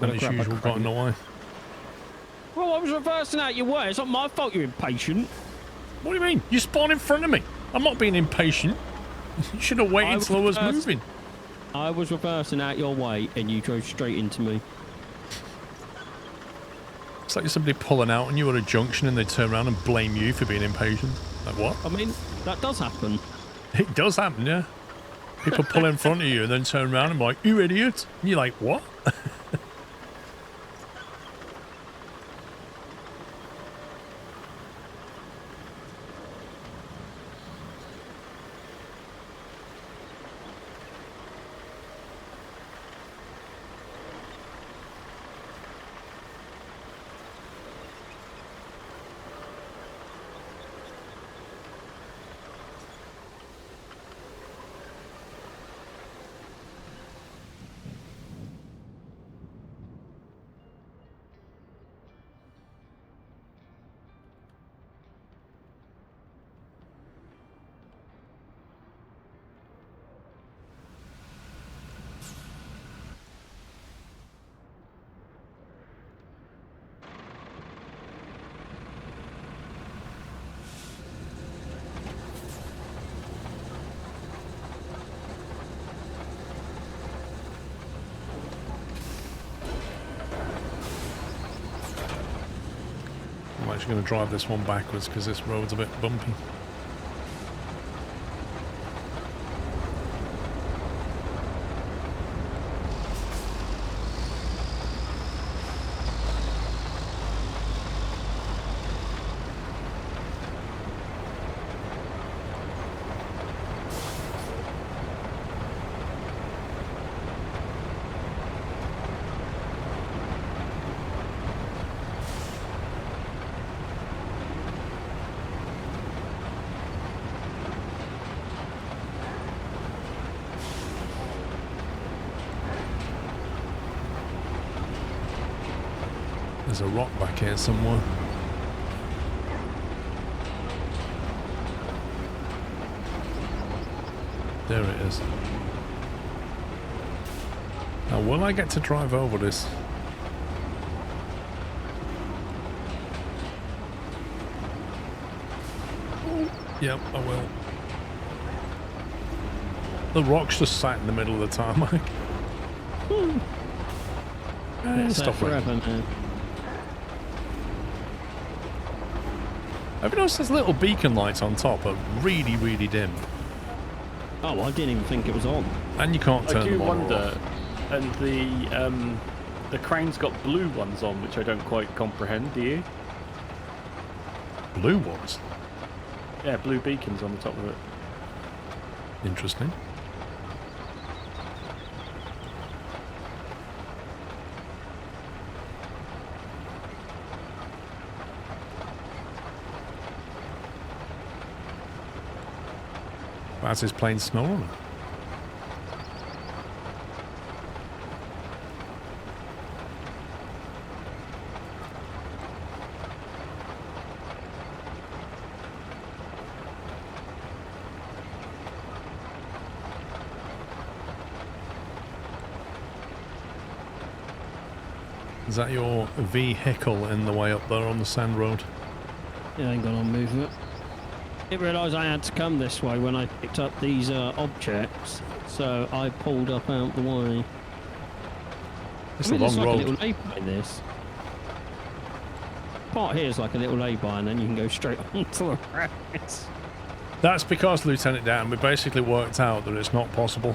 Gonna
And as
grab a
usual, got in the way.
Well, I was reversing out your way. It's not my fault you're impatient.
What do you mean? You spawned in front of me. I'm not being impatient. You should have waited till I was moving.
I was reversing out your way and you drove straight into me.
It's like somebody pulling out and you at a junction and they turn around and blame you for being impatient. Like what?
I mean, that does happen.
It does happen, yeah. People pull in front of you and then turn around and be like, you idiot. And you're like, what? I'm actually going to drive this one backwards because this road's a bit bumpy. There's a rock back here somewhere. There it is. Now, will I get to drive over this? Yep, I will. The rock's just sat in the middle of the tarmac.
It's there
Stop
forever now.
Have you noticed those little beacon lights on top are really, really dim?
Oh, I didn't even think it was on.
And you can't turn
I do
them on or
wonder,
off.
and the crane's got blue ones on, which I don't quite comprehend. Do you?
Blue ones?
Yeah, blue beacons on the top of it.
Interesting. That's his plane snow on it. Is that your vehicle in the way up there on the sand road?
Yeah, I ain't gonna move it. I didn't realise I had to come this way when I picked up these objects, so I pulled up out the way.
It's a long
like
road.
a little neighbourhood, this. part here is like a little lay-by, and then you can go straight onto the road.
That's because, Lieutenant Dan, we basically worked out that it's not possible.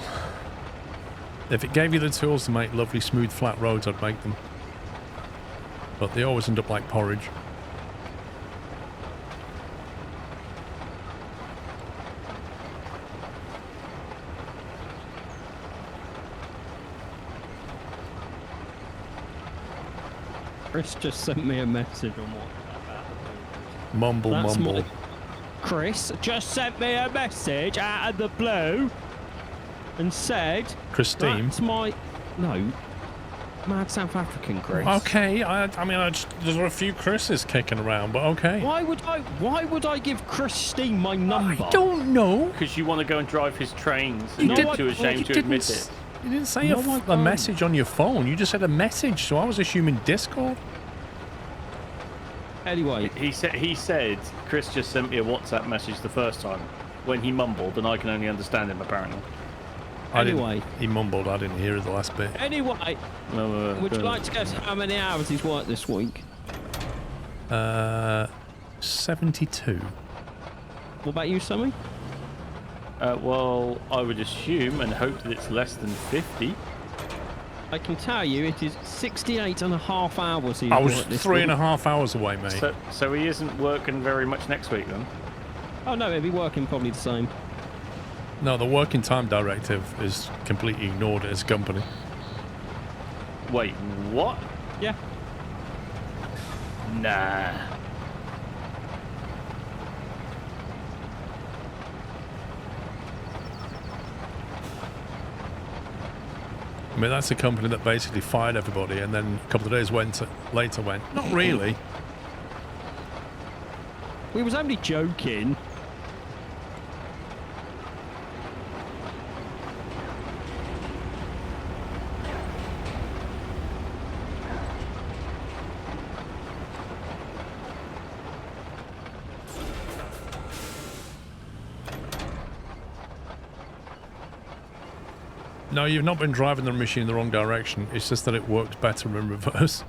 If it gave you the tools to make lovely, smooth, flat roads, I'd make them. But they always end up like porridge.
Chris just sent me a message on WhatsApp.
Mumble,
That's
mumble.
Chris just sent me a message out of the blue and said,
Christine?
"That's my no, mad South African Chris."
Okay, I mean, there's a few Chris's kicking around, but okay.
Why would I give Christine my number?
I don't know.
Because you want to go and drive his trains and
No,
you're too
I-
ashamed to admit it.
You didn't say
No, I
a
don't.
message on your phone. You just said a message, so I was assuming Discord.
Anyway,
He said Chris just sent me a WhatsApp message the first time when he mumbled, and I can only understand him apparently.
Anyway.
He mumbled. I didn't hear the last bit.
would you like to guess how many hours he's worked this week?
72.
What about you, Sammy?
Well, I would assume and hope that it's less than 50.
I can tell you it is 68 and a half hours he's
I was
worked this
3.5 hours away, mate.
So he isn't working very much next week then?
week. Oh no, he'll be working probably the same.
No, the working time directive is completely ignored at his company.
Wait, what?
Yeah.
Nah.
I mean, that's a company that basically fired everybody and then a couple of days later went, not really.
We was only joking.
No, you've not been driving the machine in the wrong direction. It's just that it works better in reverse.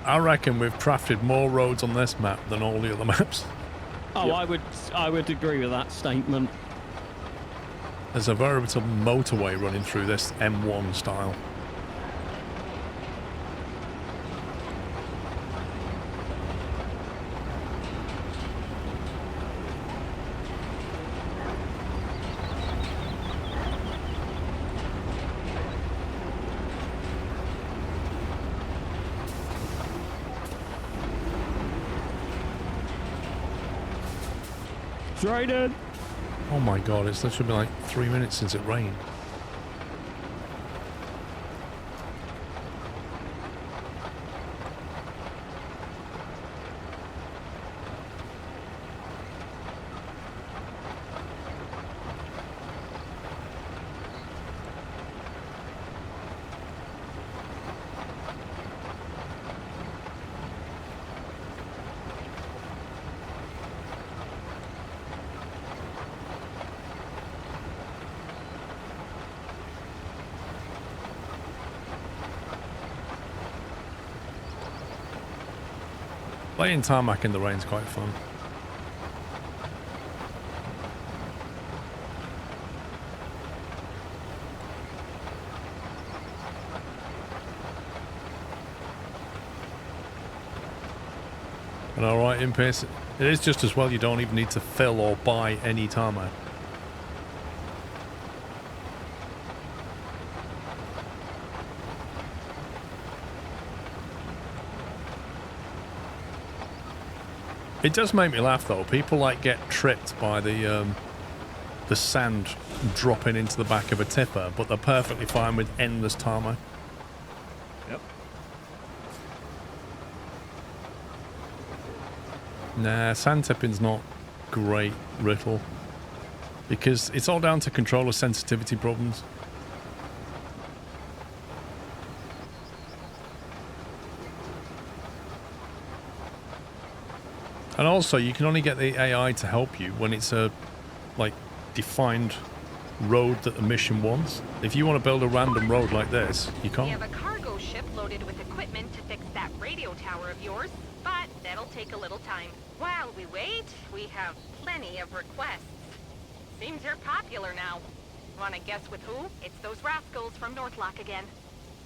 I reckon we've crafted more roads on this map than all the other maps.
Oh,
Yep.
I would agree with that statement.
There's a veritable motorway running through this M1 style.
It's raining.
Oh my god, it's literally been like 3 minutes since it rained. Playing tarmac in the rain's quite fun. And alright, in pace, it is just as well you don't even need to fill or buy any tarmac. It does make me laugh though. People like get tripped by the sand dropping into the back of a tipper, but they're perfectly fine with endless tarmac. Nah, sand tipping's not great, Riddle. Because it's all down to controller sensitivity problems. And also, you can only get the AI to help you when it's a, like, defined road that the mission wants. If you want to build a random road like this, you
We
can't.
have a cargo ship loaded with equipment to fix that radio tower of yours, but that'll take a little time. While we wait, we have plenty of requests. Seems you're popular now. Wanna guess with who? It's those rascals from Northlock again.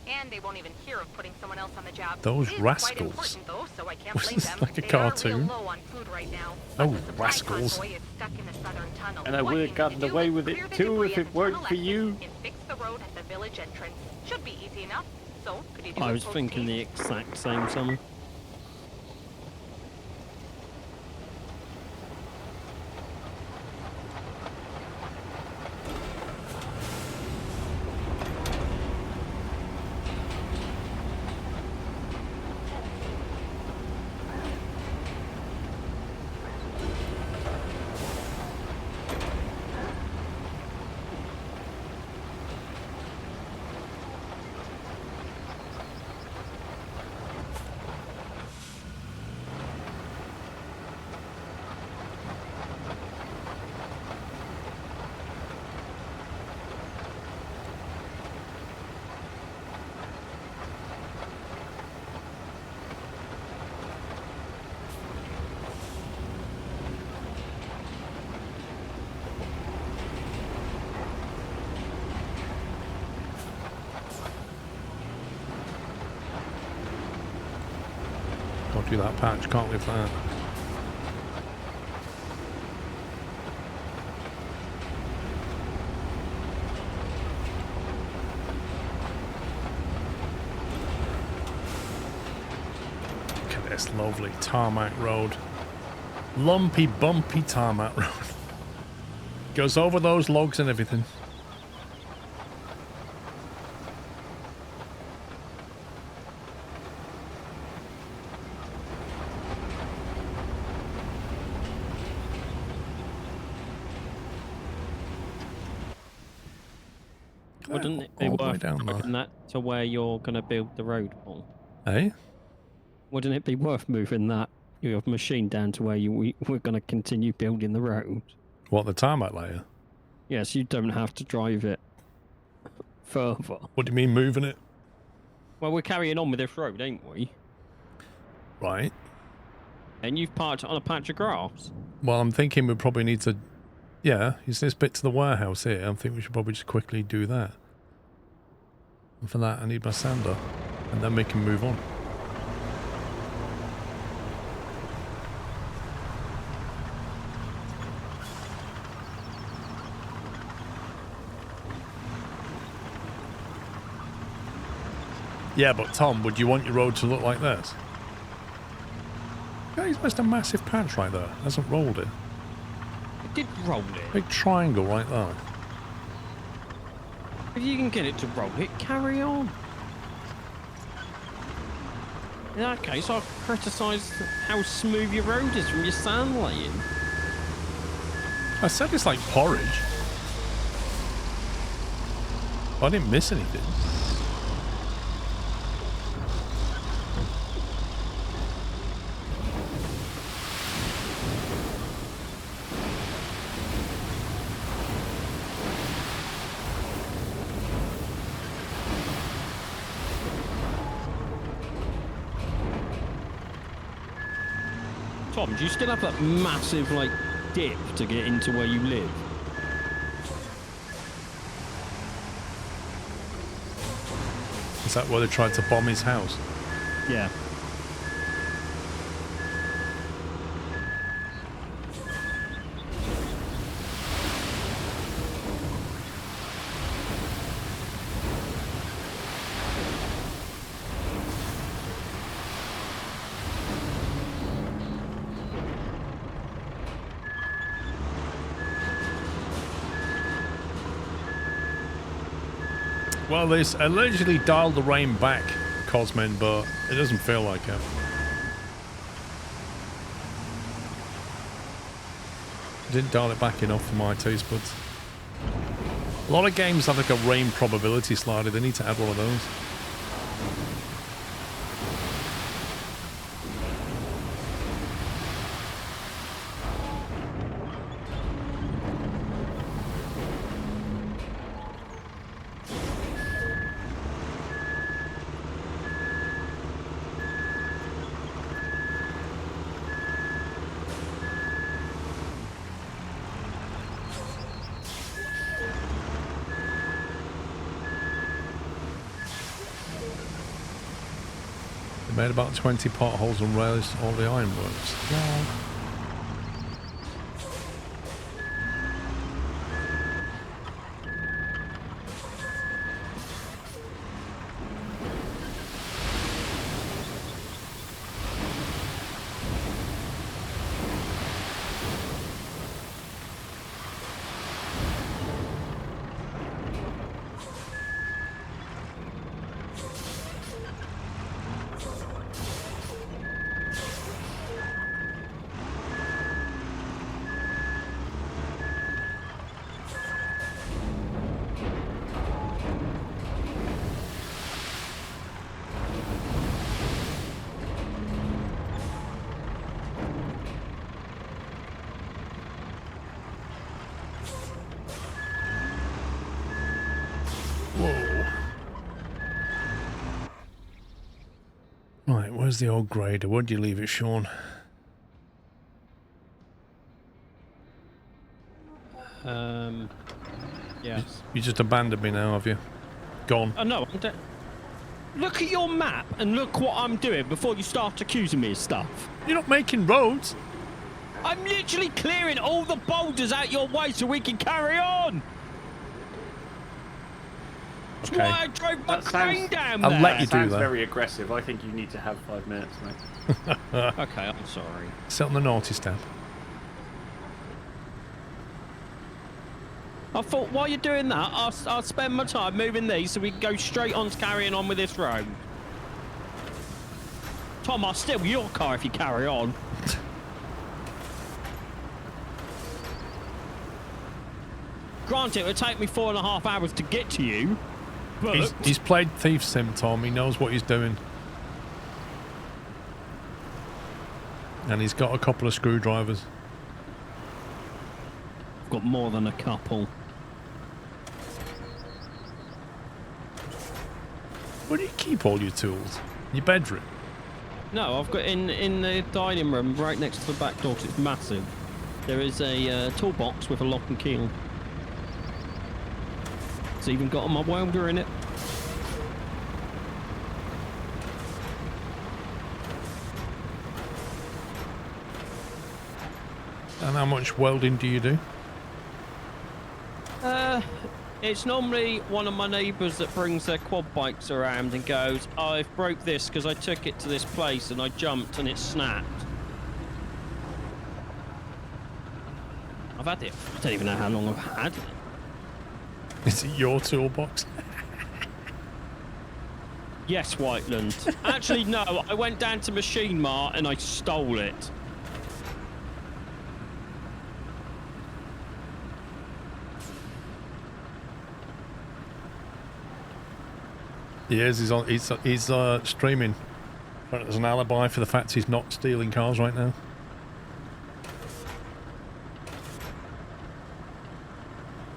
And they won't even hear of putting someone else on the job.
Those
It is
rascals?
quite important, though, so I can't
Was
blame
this
them.
like a
They
cartoon?
are real low on food right now.
Oh,
But the supply
rascals.
convoy is stuck in the southern tunnel.
And I
What
would
you
have
need
gotten
to do
away
is
with
clear
it
the
too
debris
if
at
it
the
weren't
tunnel
for
exit
you.
And fix the road at the village entrance. Should be easy enough. So, could you do
I
it
was thinking the
post-haste?
exact same summer.
Got through that patch, can't live that. Look at this lovely tarmac road. Lumpy, bumpy tarmac road. Goes over those logs and everything.
Wouldn't it be
All the way
worth
down there.
driving that to where you're going to build the road, Paul?
Eh?
Wouldn't it be worth moving that your machine down to where we're going to continue building the road?
What, the tarmac layer?
Yes, you don't have to drive it further.
What do you mean moving it?
Well, we're carrying on with this road, ain't we?
Right.
And you've parked it on a patch of grass.
Well, I'm thinking we probably need to... Yeah, is this bit to the warehouse here? I think we should probably just quickly do that. And for that, I need my sander. And then we can move on. Yeah, but Tom, would you want your road to look like this? Yeah, he's missed a massive patch right there. Hasn't rolled it.
It did roll it.
Big triangle right there.
If you can get it to roll it, carry on. In that case, I'll criticise how smooth your road is from your sand laying.
I said it's like porridge. I didn't miss anything.
Tom, do you still have that massive, like, dip to get into where you live?
Is that where they tried to bomb his house?
Yeah.
Well, they allegedly dialed the rain back, Cosmin, but it doesn't feel like it. didn't dial it back enough for my taste buds. A lot of games have like a rain probability slider. They need to add one of those. Made about 20 potholes and rails all the ironworks. Yeah. Right, where's the old grader? Where'd you leave it, Sean?
Yes.
You just abandoned me now, have you? Gone.
Oh, no, I'm dead. Look at your map and look what I'm doing before you start accusing me of stuff.
You're not making roads.
I'm literally clearing all the boulders out your way so we can carry on. That's
Okay.
why I drove my
That
crane
sounds-
down
I'll
there.
let you do
Sounds
that.
very aggressive. I think you need to have 5 minutes, mate.
Okay, I'm sorry.
Sit on the naughty step.
I thought while you're doing that, I'll spend my time moving these so we can go straight on to carrying on with this road. Tom, I'll steal your car if you carry on. Granted, it would take me 4.5 hours to get to you, but...
He's played Thief Sim, Tom. He knows what he's doing. And he's got a couple of screwdrivers.
I've got more than a couple.
Where do you keep all your tools? In your bedroom?
No, I've got in the dining room right next to the back door 'cause it's massive. There is a toolbox with a lock and key on. It's even got my welder in it.
And how much welding do you do?
It's normally one of my neighbours that brings their quad bikes around and goes, I've broke this because I took it to this place and I jumped and it snapped. I've had it. I don't even know how long I've had it.
Is it your toolbox?
Yes, Whiteland. Actually, no. I went down to Machine Mart and I stole it.
He is. He's streaming. There's an alibi for the fact he's not stealing cars right now.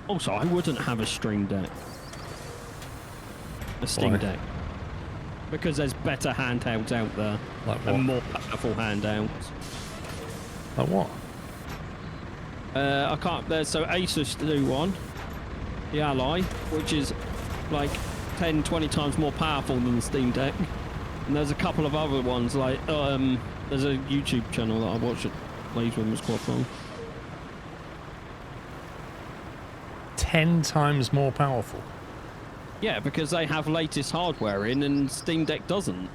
Also, I wouldn't have a Stream Deck. A Steam
Why?
Deck. Because there's better handhelds out there.
Like what?
And more powerful handhelds.
Like what?
I can't. So Asus do one. The Ally, which is like 10, 20 times more powerful than the Steam Deck. And there's a couple of other ones, like, there's a YouTube channel that I watch that plays with Squad Phone.
10 times more powerful.
Yeah, because they have latest hardware in and Steam Deck doesn't.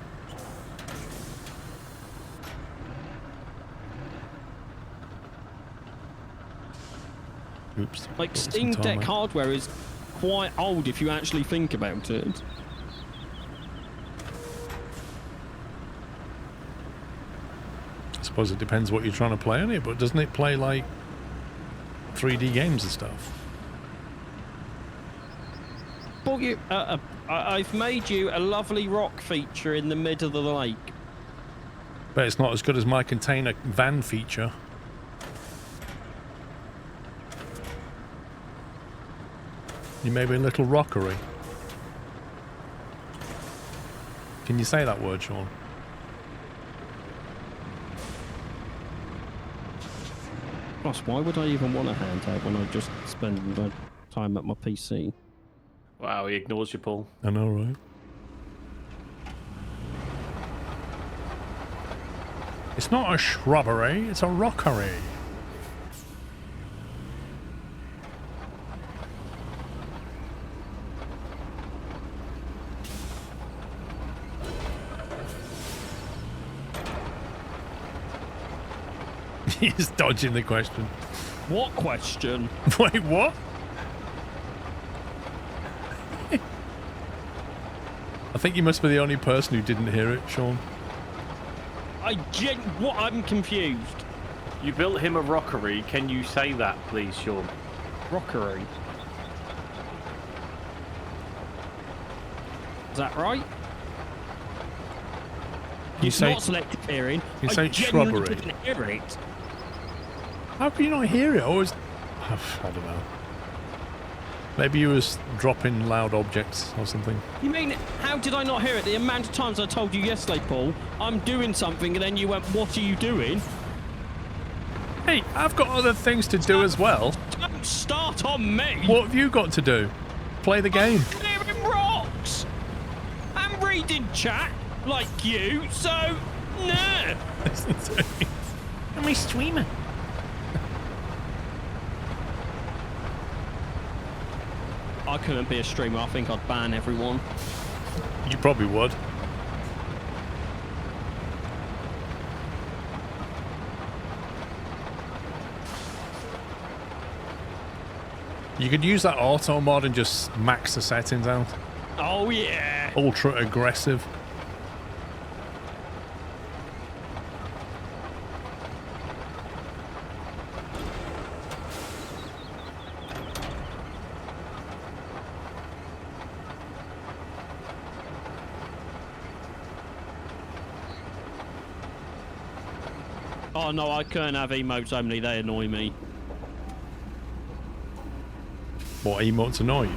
Oops.
Like,
Got some
Steam
time
Deck
out.
hardware is quite old if you actually think about it.
I suppose it depends what you're trying to play on it, but doesn't it play like 3D games and stuff.
Bought you, I've made you a lovely rock feature in the middle of the lake.
But it's not as good as my container van feature. You made me a little rockery. Can you say that word, Sean?
Plus, why would I even want a handout when I just spend my time at my PC?
Wow, he ignores you, Paul.
I know, right? It's not a shrubbery, it's a rockery. He's dodging the question.
What question?
Wait, what? I think you must be the only person who didn't hear it, Sean.
What? I'm confused.
You built him a rockery. Can you say that, please, Sean?
Rockery. Is that right?
You
It's
say,
not selective hearing.
you
I
say
genuinely
shrubbery.
didn't hear it.
How can you not hear it? Always, I don't know. Maybe you was dropping loud objects or something.
You mean, how did I not hear it? The amount of times I told you yesterday, Paul, I'm doing something, and then you went, what are you doing?
Hey, I've got other things to do as well.
Don't start on me!
What have you got to do? Play the game.
I'm clearing rocks! I'm reading chat, like you, so, no!
I'm a streamer.
I couldn't be a streamer. I think I'd ban everyone.
You probably would. You could use that auto mod and just max the settings out.
Oh, yeah!
Ultra aggressive.
Oh, no, I can't have emotes only. They annoy me.
What emotes annoy you?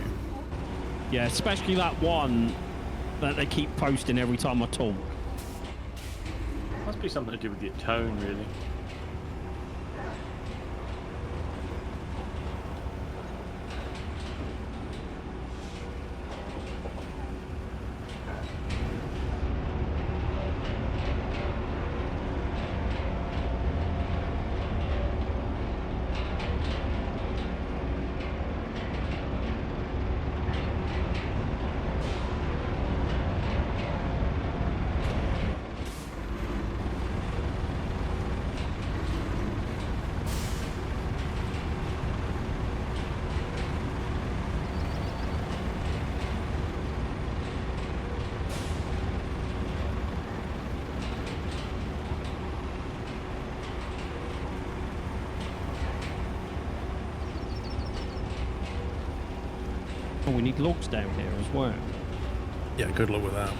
Yeah, especially that one that they keep posting every time I talk.
Must be something to do with your tone, really.
Oh, we need logs down here as well.
Yeah, good luck with that.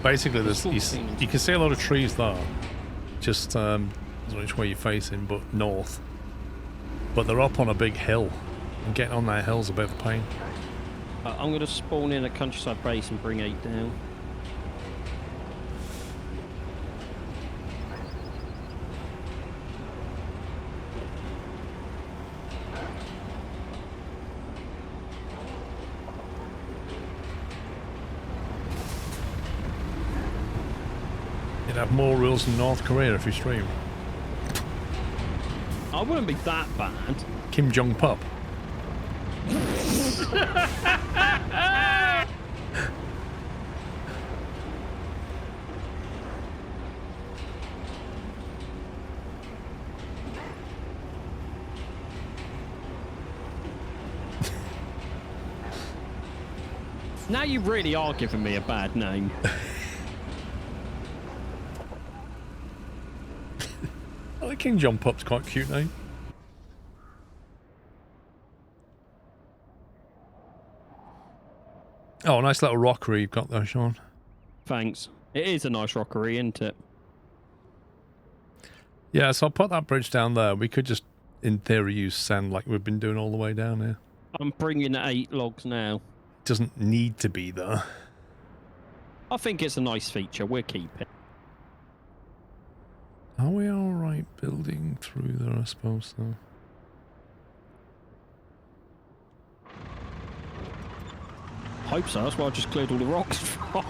Basically, there's you can see a lot of trees there. Just I don't know which way you're facing, but north. But they're up on a big hill, and getting on that hill's a bit of a pain.
I'm going to spawn in a countryside base and bring 8 down.
You'd have more rules than North Korea if you stream.
I wouldn't be that bad.
Kim Jong Pup.
Now you really are giving me a bad name.
I think King John Pup's quite a cute name. Oh, nice little rockery you've got there, Sean.
Thanks. It is a nice rockery, isn't it?
Yeah, so I'll put that bridge down there. We could just, in theory, use sand like we've been doing all the way down here.
I'm bringing 8 logs now.
It doesn't need to be there.
I think it's a nice feature. We'll keep it.
Are we alright building through there, I suppose, though?
Hope so. That's why I just cleared all the rocks from.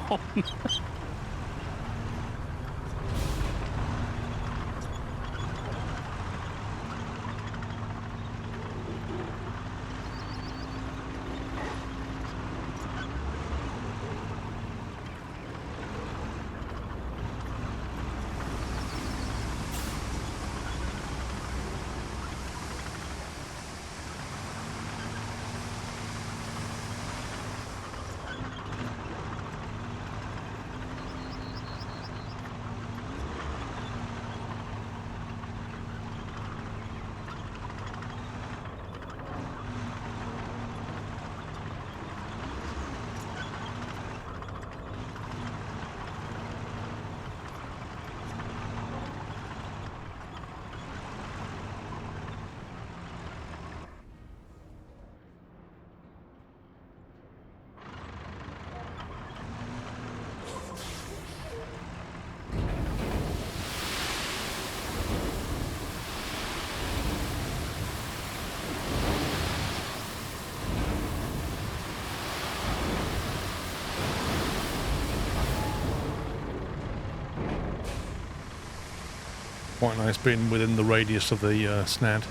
Quite nice being within the radius of the snad.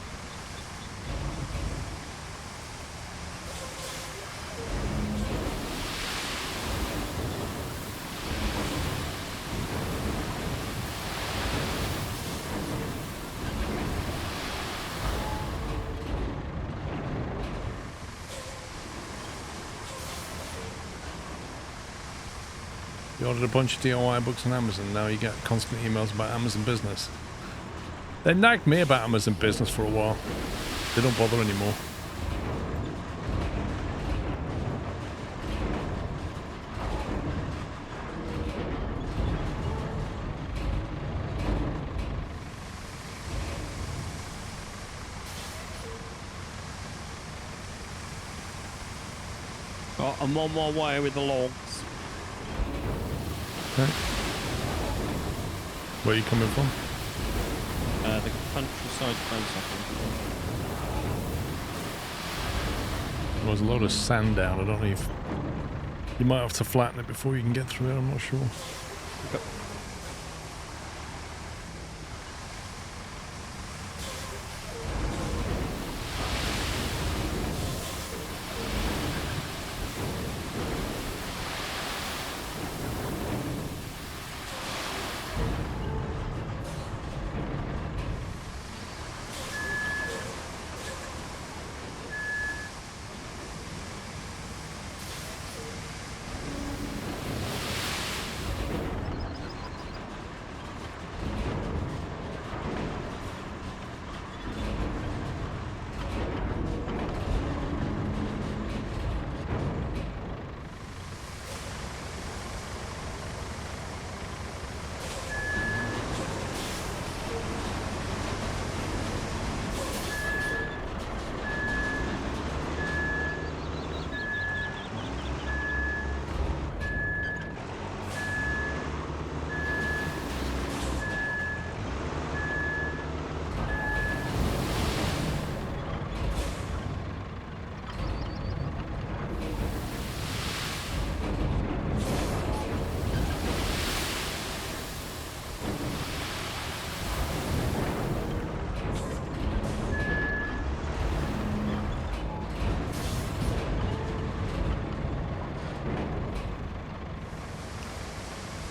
You ordered a bunch of DIY books on Amazon, now you get constant emails about Amazon Business. They nagged me about Amazon Business for a while. They don't bother anymore.
I'm on my way with the logs.
Okay. Where are you coming from?
The countryside base, I think.
There's a load of sand down. I don't know if you might have to flatten it before you can get through it. I'm not sure.
Okay.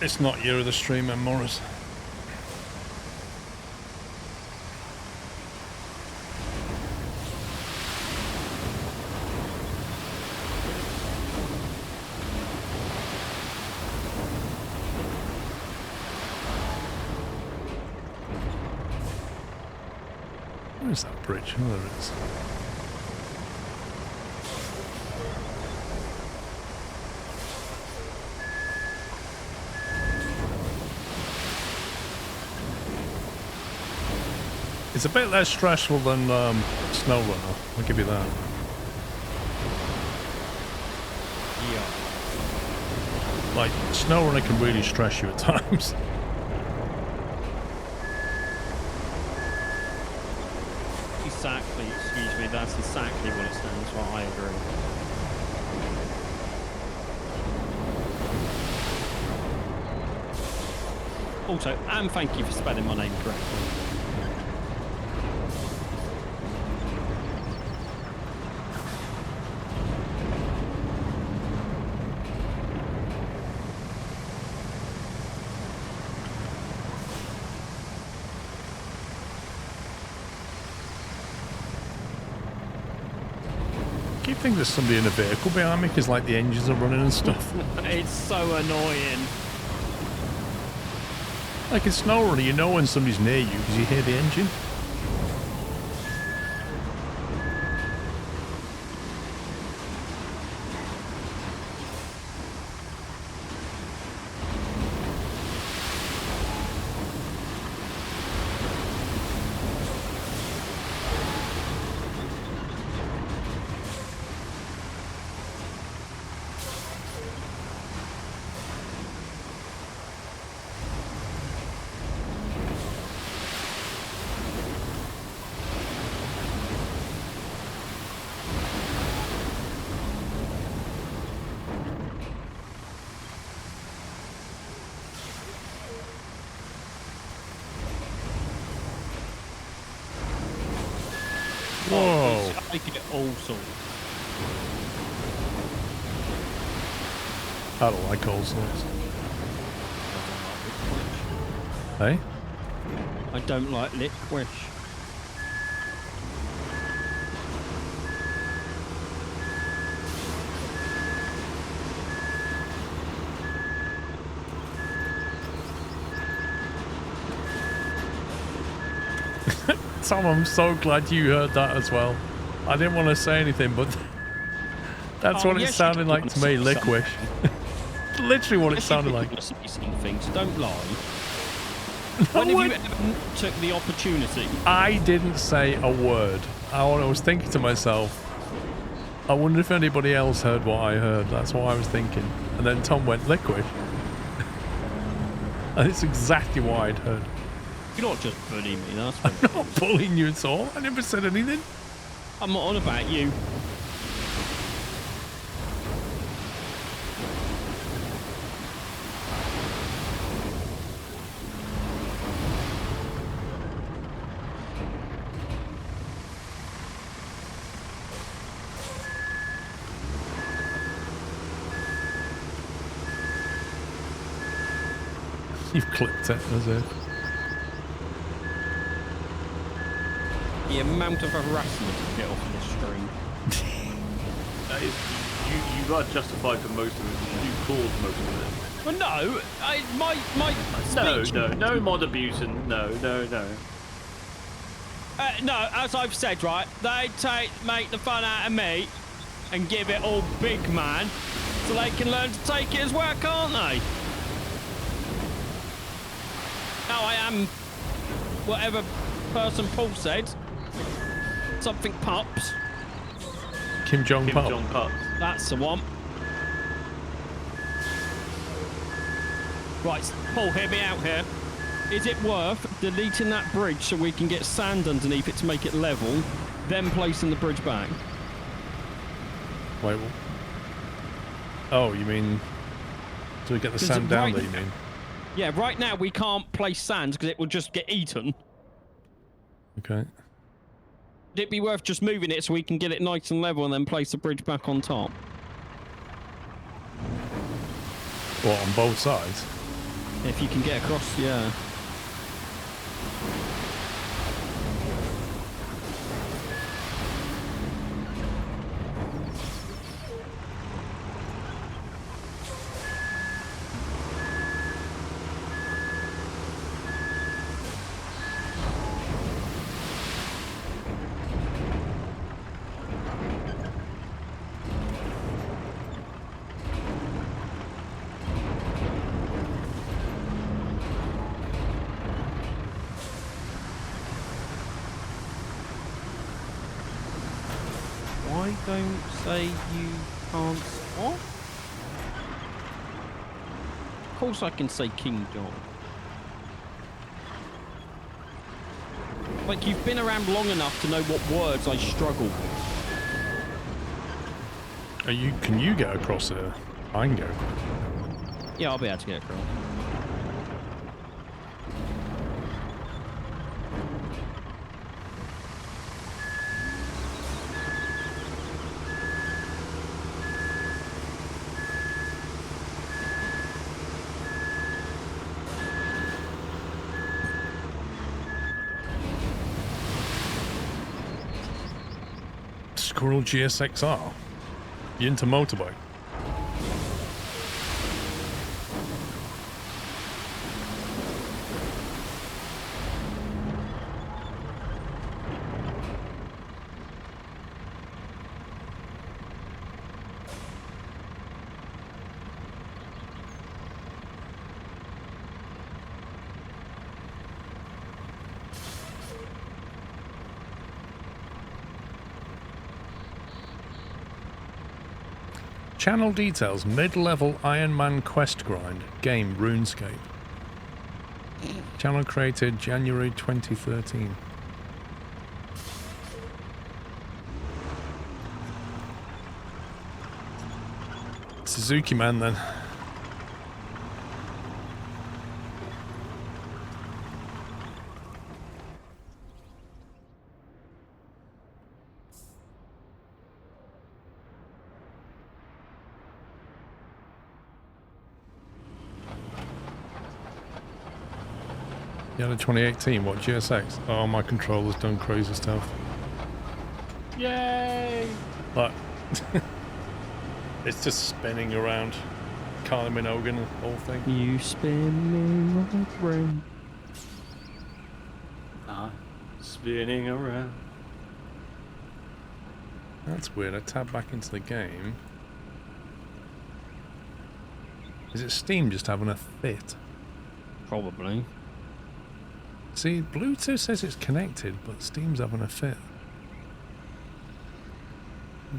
It's not year of the stream, and Morris. Where's that bridge? Oh, there it is. It's a bit less stressful than Snow Runner, I'll give you that.
Yeah.
Like, Snow Runner can really stress you at times.
Exactly, excuse me, that's exactly what it stands for, I agree. Also, and thank you for spelling my name correctly.
I keep thinking there's somebody in a vehicle behind me because like the engines are running and stuff.
It's so annoying.
Like in Snow Runner, you know when somebody's near you because you hear the engine. Whoa.
I get all sorts.
I don't like all sorts. Hey?
I don't like licorice.
Tom, I'm so glad you heard that as well. I didn't want to say anything, but that's what it
yes,
sounded
you
like
did
to me,
want to say
licorice. Literally what it sounded like.
Things, don't lie.
No,
When have you ever took the opportunity?
I didn't say a word. I was thinking to myself, I wonder if anybody else heard what I heard. That's what I was thinking. And then Tom went, licorice. And it's exactly what I'd heard.
You're not just bullying me, that's
I'm
what
not bullying you at all. I never said anything.
I'm not on about you.
You've clipped it, as if.
The amount of harassment you get off this stream.
That is, you are justified for most of it. You caused most of it.
Well, no, my speech.
No mod abuse and no.
No, as I've said, right, they make the fun out of me and give it all big man, so they can learn to take it as well, can't they? Now I am whatever person Paul said. Something Pups.
Kim Jong Pop.
Jong Pup.
That's the one. Right, Paul, hear me out here. Is it worth deleting that bridge so we can get sand underneath it to make it level, then placing the bridge back?
Wait, what? Oh, you mean... So we get the sand down there, you mean?
Yeah, right now we can't place sand because it will just get eaten.
Okay.
Would it be worth just moving it so we can get it nice and level and then place the bridge back on top?
What, on both sides?
If you can get across, yeah. don't say you can't stop. Of course I can say King John. Like, you've been around long enough to know what words I struggle with.
Can you get across here? I can go.
Yeah, I'll be able to get across.
Squirrel GSXR? You into motorbike? Channel details, mid-level Iron Man quest grind, game RuneScape. Channel created January 2013. Suzuki Man then. Yeah, the 2018, what, GSX? Oh, my controller's done crazy stuff.
Yay!
Like, it's just spinning around. Kylie Minogue and the whole thing.
You spin me like rain.
Spinning around.
That's weird. I tab back into the game. Is it Steam just having a fit?
Probably.
See, Bluetooth says it's connected, but Steam's having a fit.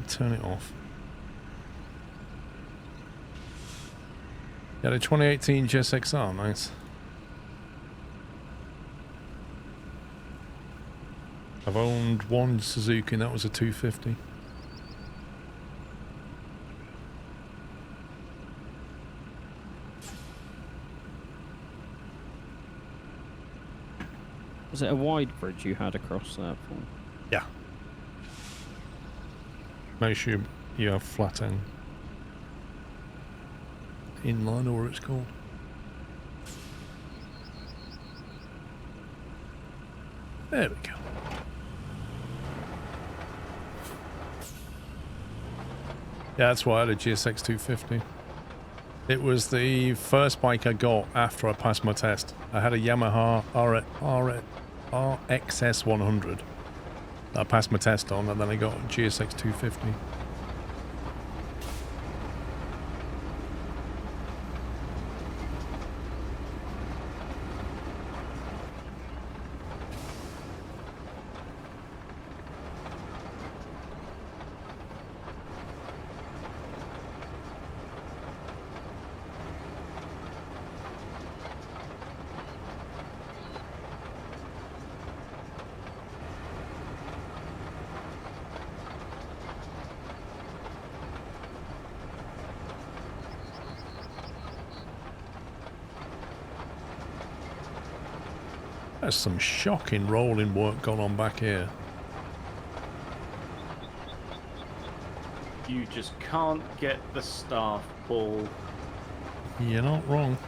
Turn it off. Yeah, the 2018 GSXR, nice. I've owned one Suzuki, and that was a 250.
Was it a wide bridge you had across there, Paul?
Yeah. Make sure you have flat end. Inline, or it's called. There we go. Yeah, that's why I had a GSX 250. It was the first bike I got after I passed my test. I had a Yamaha RXS 100 that I passed my test on, and then I got a GSX 250. There's some shocking rolling work going on back here.
You just can't get the staff, Paul.
You're not wrong.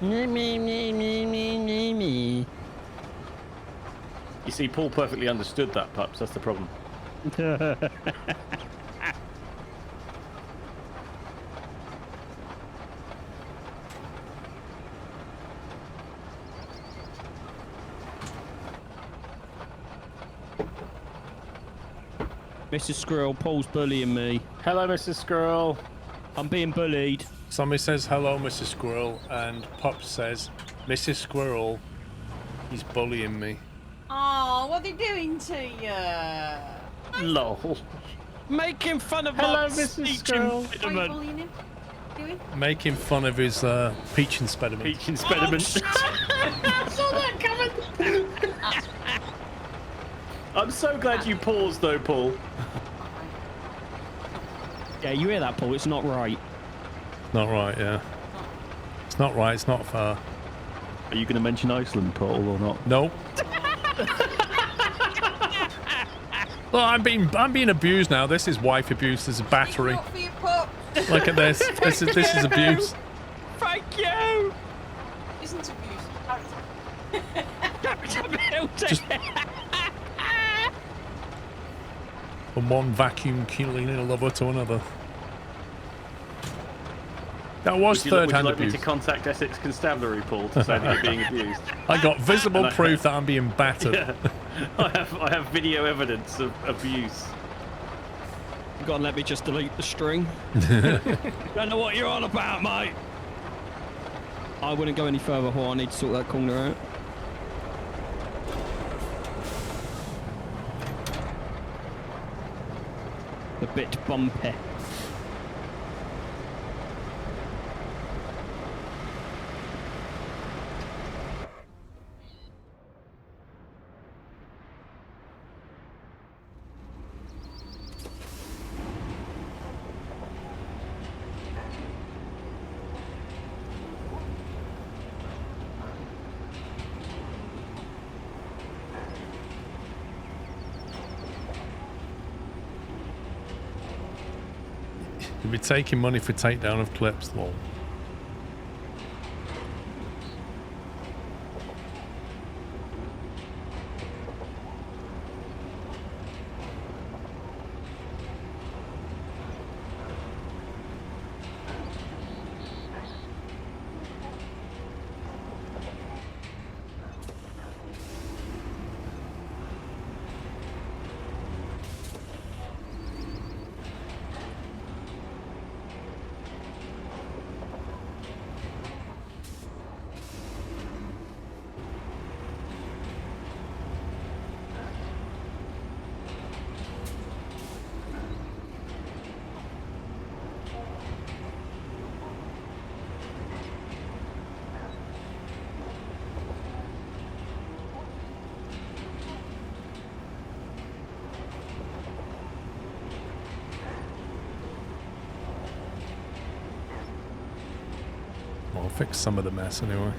Me.
You see, Paul perfectly understood that, Pups. That's the problem.
Mrs. Squirrel, Paul's bullying me.
Hello, Mrs. Squirrel.
I'm being bullied.
Somebody says, hello, Mrs. Squirrel, and Pop says, Mrs. Squirrel, he's bullying me.
Oh, what are they doing to you?
Lol.
Making fun of
Hello,
my
Mrs.
speech
Squirrel.
What are you
impediment.
bullying him? Doing?
Making fun of his peach impediment.
Peach impediment.
I saw that coming.
I'm so glad you paused though, Paul.
Yeah, you hear that, Paul? It's not right.
Not right, yeah. It's not right, it's not fair.
Are you going to mention Iceland, Paul, or not?
Nope. Well, I'm being abused now. This is wife abuse. This is battery.
Not for your pup.
Look at this. This is abuse.
Thank you.
Isn't abuse.
Just from one vacuum cleaning a lover to another. That was
Would you
third-hand
like me
abuse.
to contact Essex Constabulary, Paul, to say that you're being abused?
I got visible
And I-
proof that I'm being battered.
Yeah. I have video evidence of abuse.
You gotta let me just delete the string. Don't know what you're on about, mate. I wouldn't go any further, Paul. I need to sort that corner out. A bit bumpy.
You'll be taking money for takedown of clips, lol. I'll fix some of the mess anyway.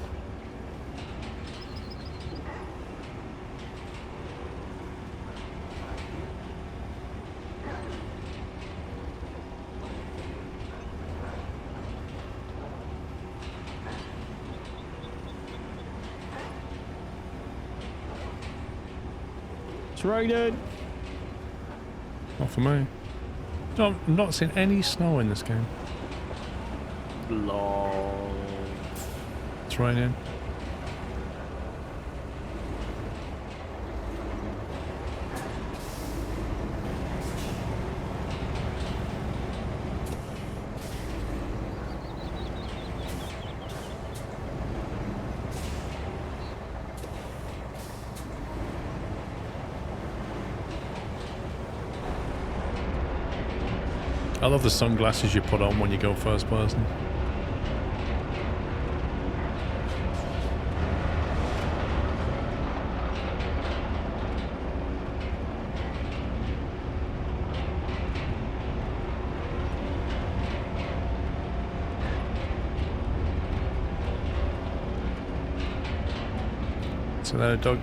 It's raining.
Not for me. No, I'm not seeing any snow in this game.
Lol.
It's raining. I love the sunglasses you put on when you go first person. So there, Doug.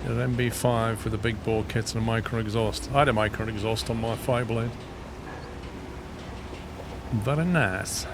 An MB5 with a big bore kit and a micro exhaust. I had a micro exhaust on my Fireblade. Very nice.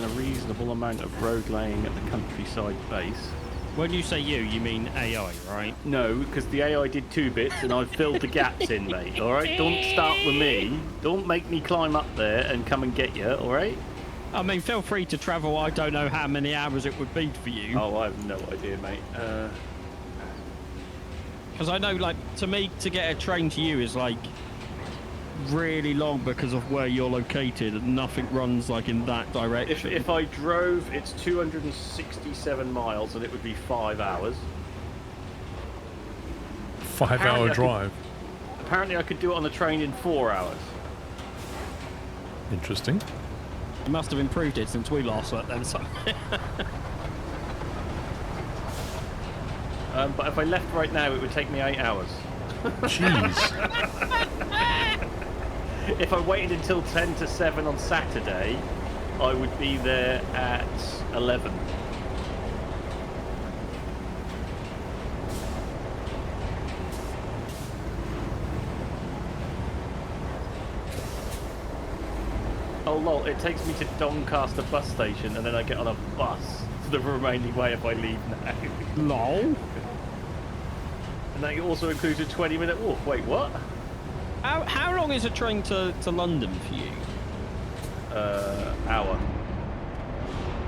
done a reasonable amount of road laying at the countryside base.
When you say you mean AI, right?
No, because the AI did 2 bits and I've filled the gaps in, mate. All right, don't start with me. Don't make me climb up there and come and get you. All right.
I mean, feel free to travel. I don't know how many hours it would be for you.
Oh, I have no idea, mate.
Because I know, like, to me, to get a train to you is like really long because of where you're located, and nothing runs like in that direction.
If I drove, it's 267 miles, and it would be 5 hours.
5-hour drive.
Apparently, I could do it on the train in 4 hours.
Interesting.
You must have improved it since we last worked then. So.
But if I left right now, it would take me 8 hours.
Jeez.
If I waited until 10 to 7 on Saturday, I would be there at 11. Oh lol, it takes me to Doncaster bus station and then I get on a bus for the remaining way if I leave now.
Lol.
And that also includes a 20-minute walk. Wait, what?
How long is a train to London for you?
Hour.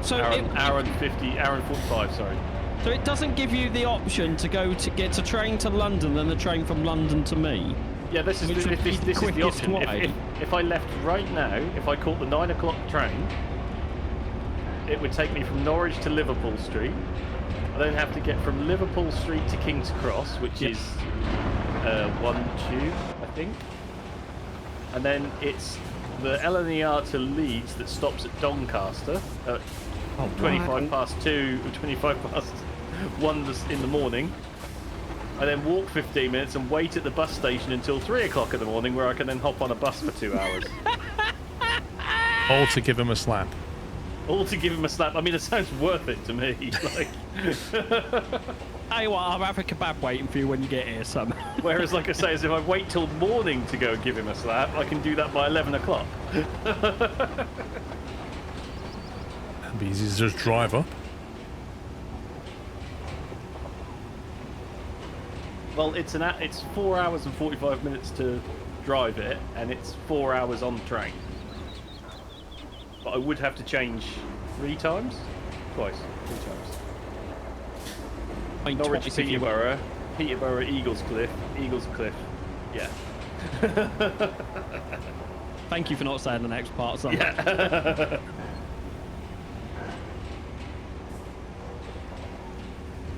So
hour and 45, sorry.
So it doesn't give you the option to get a train to London, then the train from London to me.
Yeah, this is the option. If I left right now, if I caught the 9 o'clock train, it would take me from Norwich to Liverpool Street. I then have to get from Liverpool Street to King's Cross, which is 1 tube, I think. And then it's the LNER to Leeds that stops at Doncaster at 25 past 2, 25 past 1 in the morning. I then walk 15 minutes and wait at the bus station until 3 o'clock in the morning, where I can then hop on a bus for 2 hours.
All to give him a slap.
All to give him a slap. I mean, it sounds worth it to me. Like,
hey, what? I'll have a kebab waiting for you when you get here, son.
Whereas, like I say, if I wait till morning to go and give him a slap, I can do that by 11 o'clock.
That'd be easy to just drive up.
Well, it's 4 hours and 45 minutes to drive it, and it's 4 hours on the train. But I would have to change 3 times? Twice. 3 times.
I mean,
Norwich,
twice if you-
Peterborough, Eagles Cliff. Yeah.
Thank you for not saying the next part, son.
Yeah.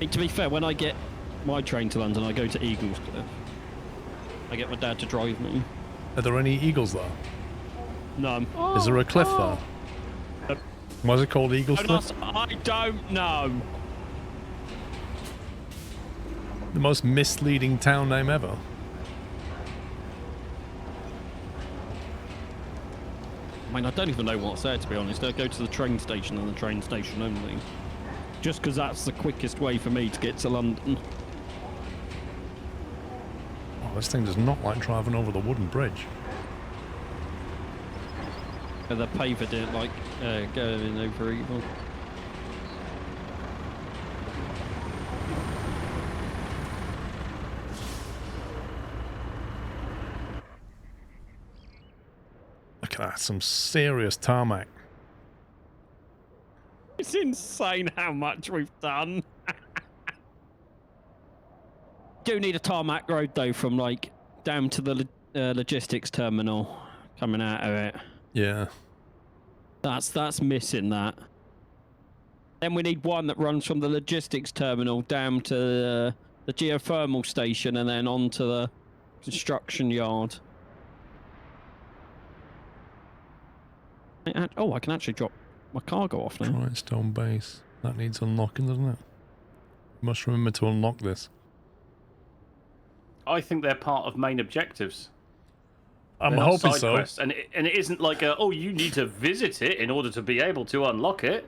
To be fair, when I get my train to London, I go to Eagles Cliff. I get my dad to drive me.
Are there any eagles there?
No.
Is there a cliff there? Was it called Eagles Cliff?
I don't know.
The most misleading town name ever.
I mean, I don't even know what's there, to be honest. I go to the train station and the train station only. Just because that's the quickest way for me to get to London.
Oh, this thing does not like driving over the wooden bridge.
The paver didn't like going over either.
Look at that, some serious tarmac.
It's insane how much we've done. Do need a tarmac road though, from like down to the logistics terminal coming out of it.
Yeah.
That's missing that. Then we need one that runs from the logistics terminal down to the geothermal station and then onto the construction yard. Oh, I can actually drop my cargo off now.
Tristone base. That needs unlocking, doesn't it? You must remember to unlock this.
I think they're part of main objectives.
I'm
They're not
hoping
side
so.
quests. And it isn't like oh, you need to visit it in order to be able to unlock it.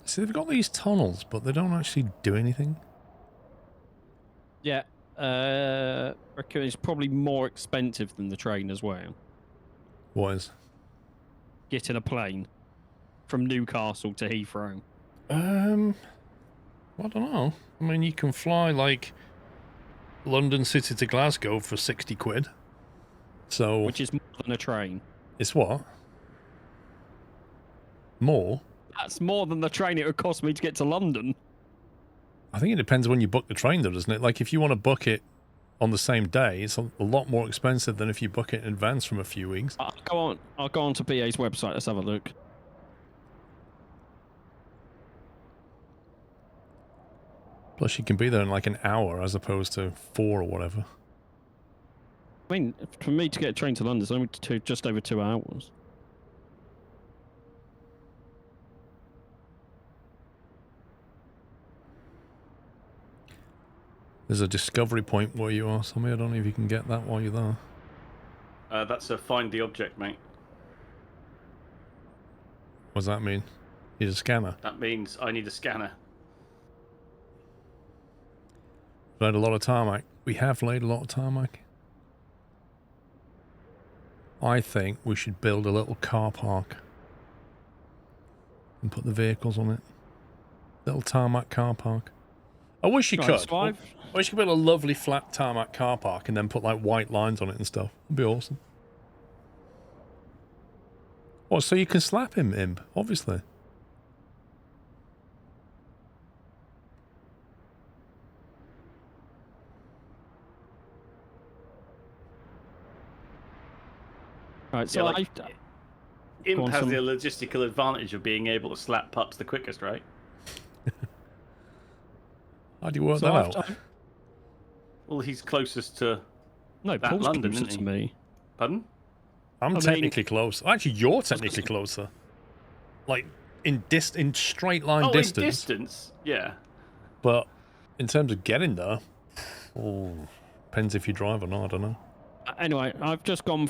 See, they've got these tunnels, but they don't actually do anything.
Yeah, reckon it's probably more expensive than the train as well.
What is?
Getting a plane from Newcastle to Heathrow.
I don't know. I mean, you can fly like London City to Glasgow for 60 quid. So
Which is more than a train.
It's what? More?
That's more than the train it would cost me to get to London.
I think it depends when you book the train, though, doesn't it? Like, if you want to book it on the same day, it's a lot more expensive than if you book it in advance from a few weeks.
I'll go on to BA's website. Let's have a look.
Plus, you can be there in like an hour as opposed to 4 or whatever.
I mean, for me to get a train to London, it's only just over 2 hours.
There's a discovery point where you are, somebody. I don't know if you can get that while you're there.
That's a find the object, mate.
What does that mean? Need a scanner?
That means I need a scanner.
Laid a lot of tarmac. We have laid a lot of tarmac. I think we should build a little car park and put the vehicles on it. Little tarmac car park. I wish you could. I wish you could build a lovely flat tarmac car park and then put like white lines on it and stuff. It'd be awesome. What, so you can slap him, Imp, obviously.
Right, so
yeah, Imp has the logistical advantage of being able to slap pups the quickest, right?
How do you work that out?
Well, he's closest to
Paul's
London,
closer
isn't he?
to me.
Pardon?
I'm technically close. Actually, you're technically closer. Like, in straight line distance.
In distance? Yeah.
But in terms of getting there, depends if you drive or not, I don't know.
Anyway, I've just gone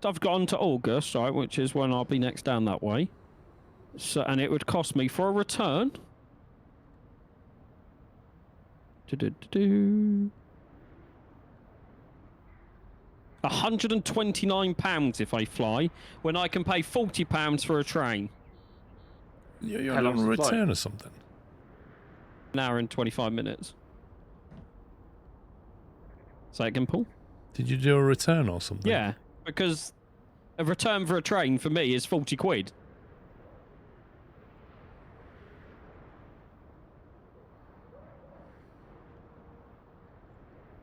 I've gone to August, right, which is when I'll be next down that way. So, and it would cost me for a return. £129 if I fly, when I can pay £40 for a train.
You're on a return or something?
An hour and 25 minutes. Say again, Paul?
Did you do a return or something?
Yeah, because a return for a train for me is 40 quid.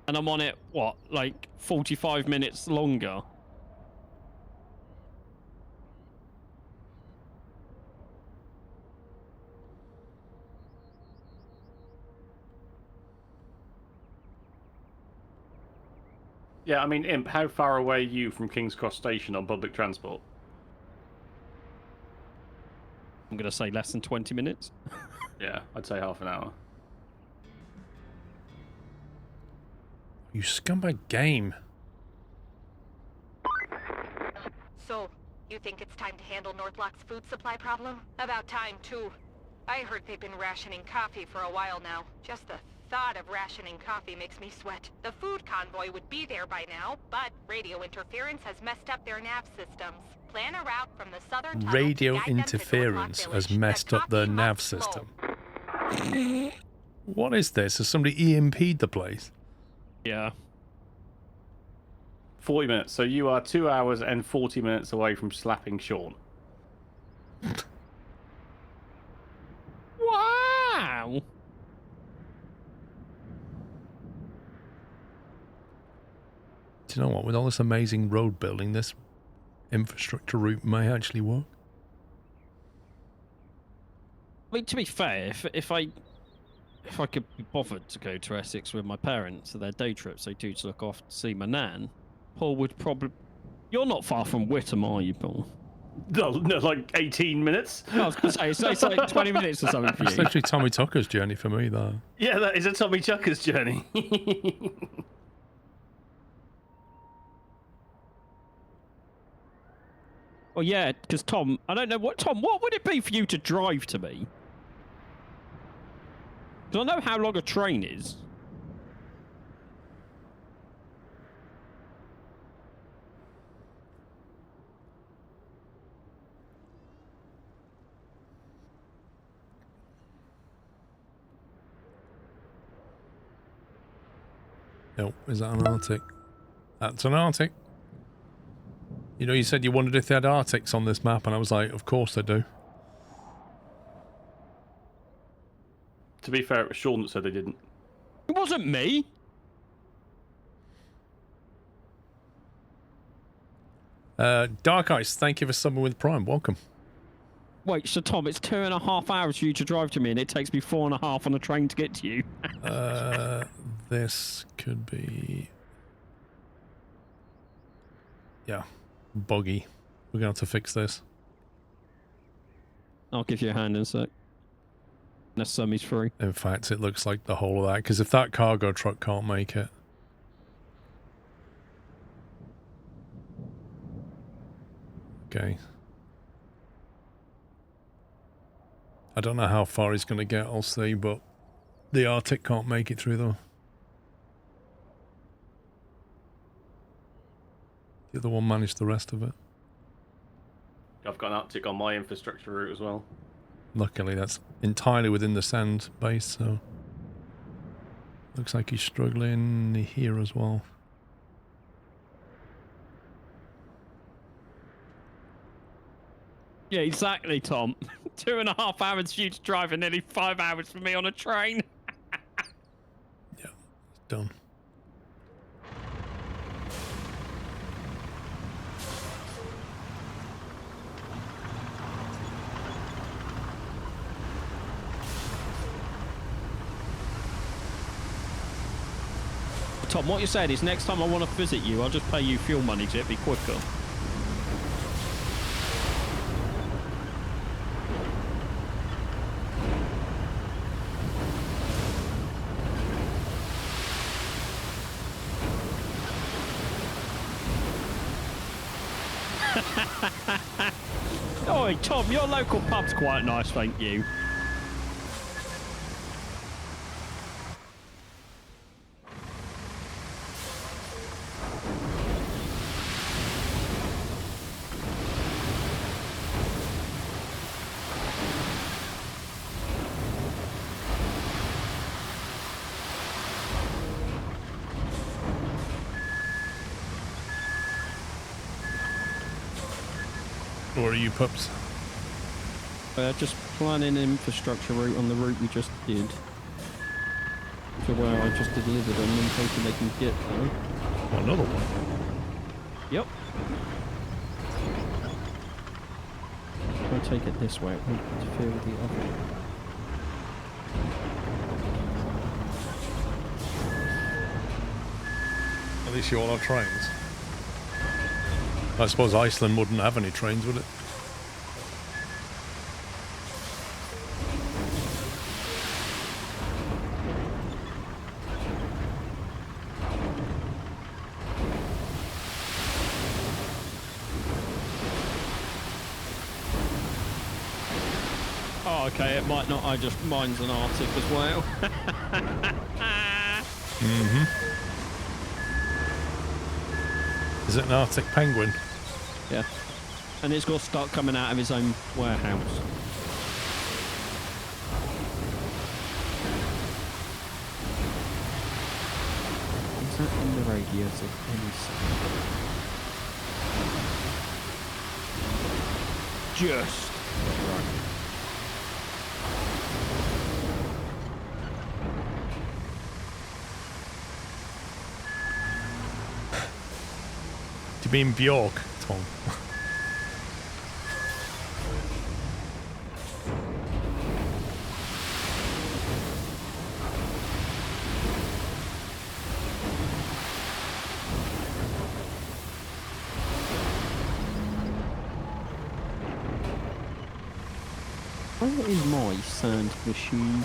And I'm on it, what, like 45 minutes longer?
Yeah, I mean, Imp, how far away are you from King's Cross Station on public transport?
I'm going to say less than 20 minutes.
Yeah, I'd say half an hour.
You scumbag game.
So, you think it's time to handle Northlock's food supply problem? About time, too. I heard they've been rationing coffee for a while now. Just the thought of rationing coffee makes me sweat. The food convoy would be there by now, but radio interference has messed up their nav systems. Plan a route from the southern tunnel
Radio
to guide them to
interference
Northlock
has
Village.
messed
The
up their
coffee
nav
must flow.
system. What is this? Has somebody EMP'd the place?
Yeah.
40 minutes. So you are 2 hours and 40 minutes away from slapping Sean.
Wow!
Do you know what? With all this amazing road building, this infrastructure route may actually work.
I mean, to be fair, if I could be bothered to go to Essex with my parents for their day trips, they do to look off to see my nan, Paul would probably... You're not far from Whittam, are you, Paul?
No, like 18 minutes.
I was going to say, it's like 20 minutes or something for
It's
you.
literally Tommy Tucker's journey for me, though.
Yeah, that is a Tommy Chucker's journey.
Well, yeah, because Tom, I don't know what would it be for you to drive to me? Because I know how long a train is.
Nope, is that an Arctic? That's an Arctic. You know, you said you wondered if they had Arctics on this map, and I was like, of course they do.
To be fair, it was Sean that said they didn't.
It wasn't me.
Dark Ice, thank you for subbing with Prime. Welcome.
Wait, so Tom, it's 2.5 hours for you to drive to me, and it takes me 4.5 on a train to get to you.
This could be... Yeah, buggy. We're going to have to fix this.
I'll give you a hand in a sec. Unless Summy's free.
In fact, it looks like the whole of that, because if that cargo truck can't make it... Okay. I don't know how far he's going to get, I'll see, but the Arctic can't make it through though. The other one managed the rest of it.
I've got an Arctic on my infrastructure route as well.
Luckily, that's entirely within the sand base, so... Looks like he's struggling here as well.
Yeah, exactly, Tom. 2.5 hours for you to drive and nearly 5 hours for me on a train.
Yeah, it's done.
Tom, what you said is next time I want to visit you, I'll just pay you fuel money so it'd be quicker. Oi, Tom, your local pub's quite nice, thank you.
Or are you pups?
Just planning an infrastructure route on the route we just did. To where I just delivered them and hoping they can get there.
Oh, another one?
Yep. If I take it this way, it won't interfere with the other.
At least you all have trains. I suppose Iceland wouldn't have any trains, would it?
Oh, okay, it might not. Mine's an Arctic as well.
Mm-hmm. Is it an Arctic penguin?
Yeah. And it's got stock coming out of his own warehouse. Is that in the radius of any sound? Just. Right.
Do you mean Bjork, Tom?
Where is my sand machine?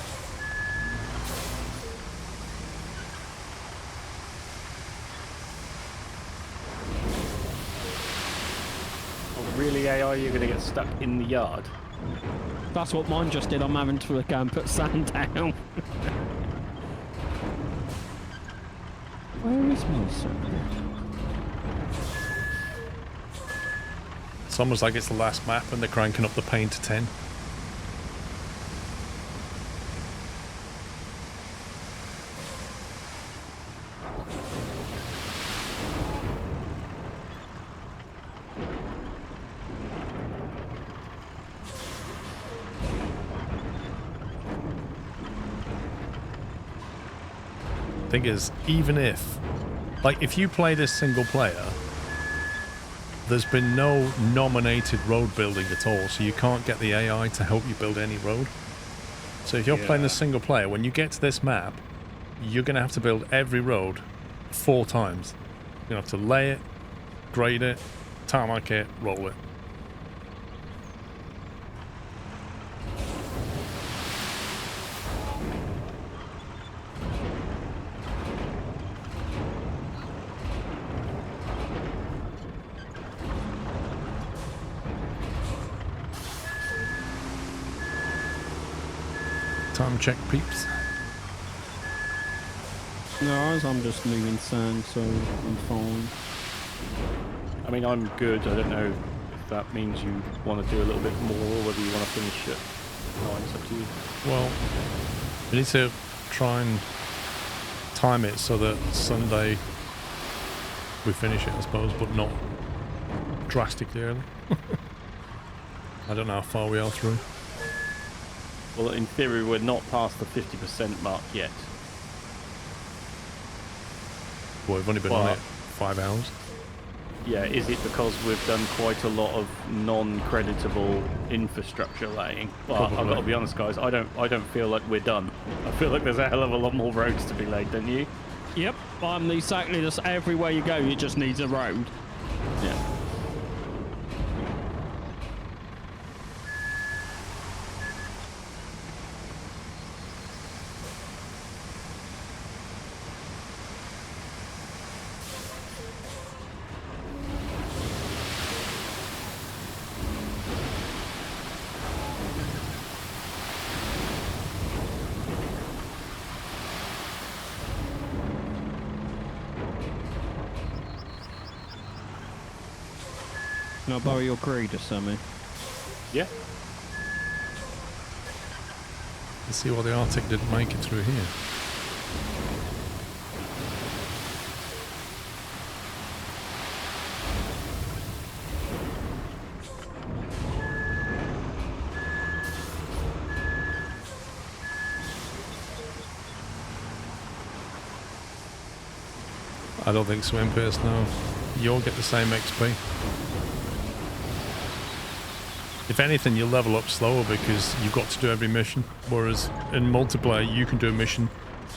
Really, AI, you're going to get stuck in the yard?
That's what mine just did. I'm having to go and put sand down. Where is my sand?
It's almost like it's the last map and they're cranking up the pain to 10. thing is, even if, like, if you play this single player, there's been no nominated road building at all, so you can't get the AI to help you build any road. So if you're playing the single player, when you get to this map, you're going to have to build every road 4 times. You're going to have to lay it, grade it, tarmac it, roll it. Time check, peeps.
No, I'm just moving sand, so I'm fine.
I mean, I'm good. I don't know if that means you want to do a little bit more or whether you want to finish it. No, it's up to you.
Well, we need to try and time it so that Sunday we finish it, I suppose, but not drastically early. I don't know how far we are through.
Well, in theory, we're not past the 50% mark yet.
Well, we've only been on it 5 hours.
Yeah, is it because we've done quite a lot of non-creditable infrastructure laying? Well,
Probably.
I've got to be honest, guys. I don't feel like we're done. I feel like there's a hell of a lot more roads to be laid, don't you?
Yep, I'm exactly just everywhere you go, it just needs a road.
Yeah.
Can I borrow your grader, Sammy?
Yeah.
Let's see why the Arctic didn't make it through here. I don't think so, Impierce, no. You'll get the same XP. If anything, you'll level up slower because you've got to do every mission. Whereas in multiplayer, you can do a mission,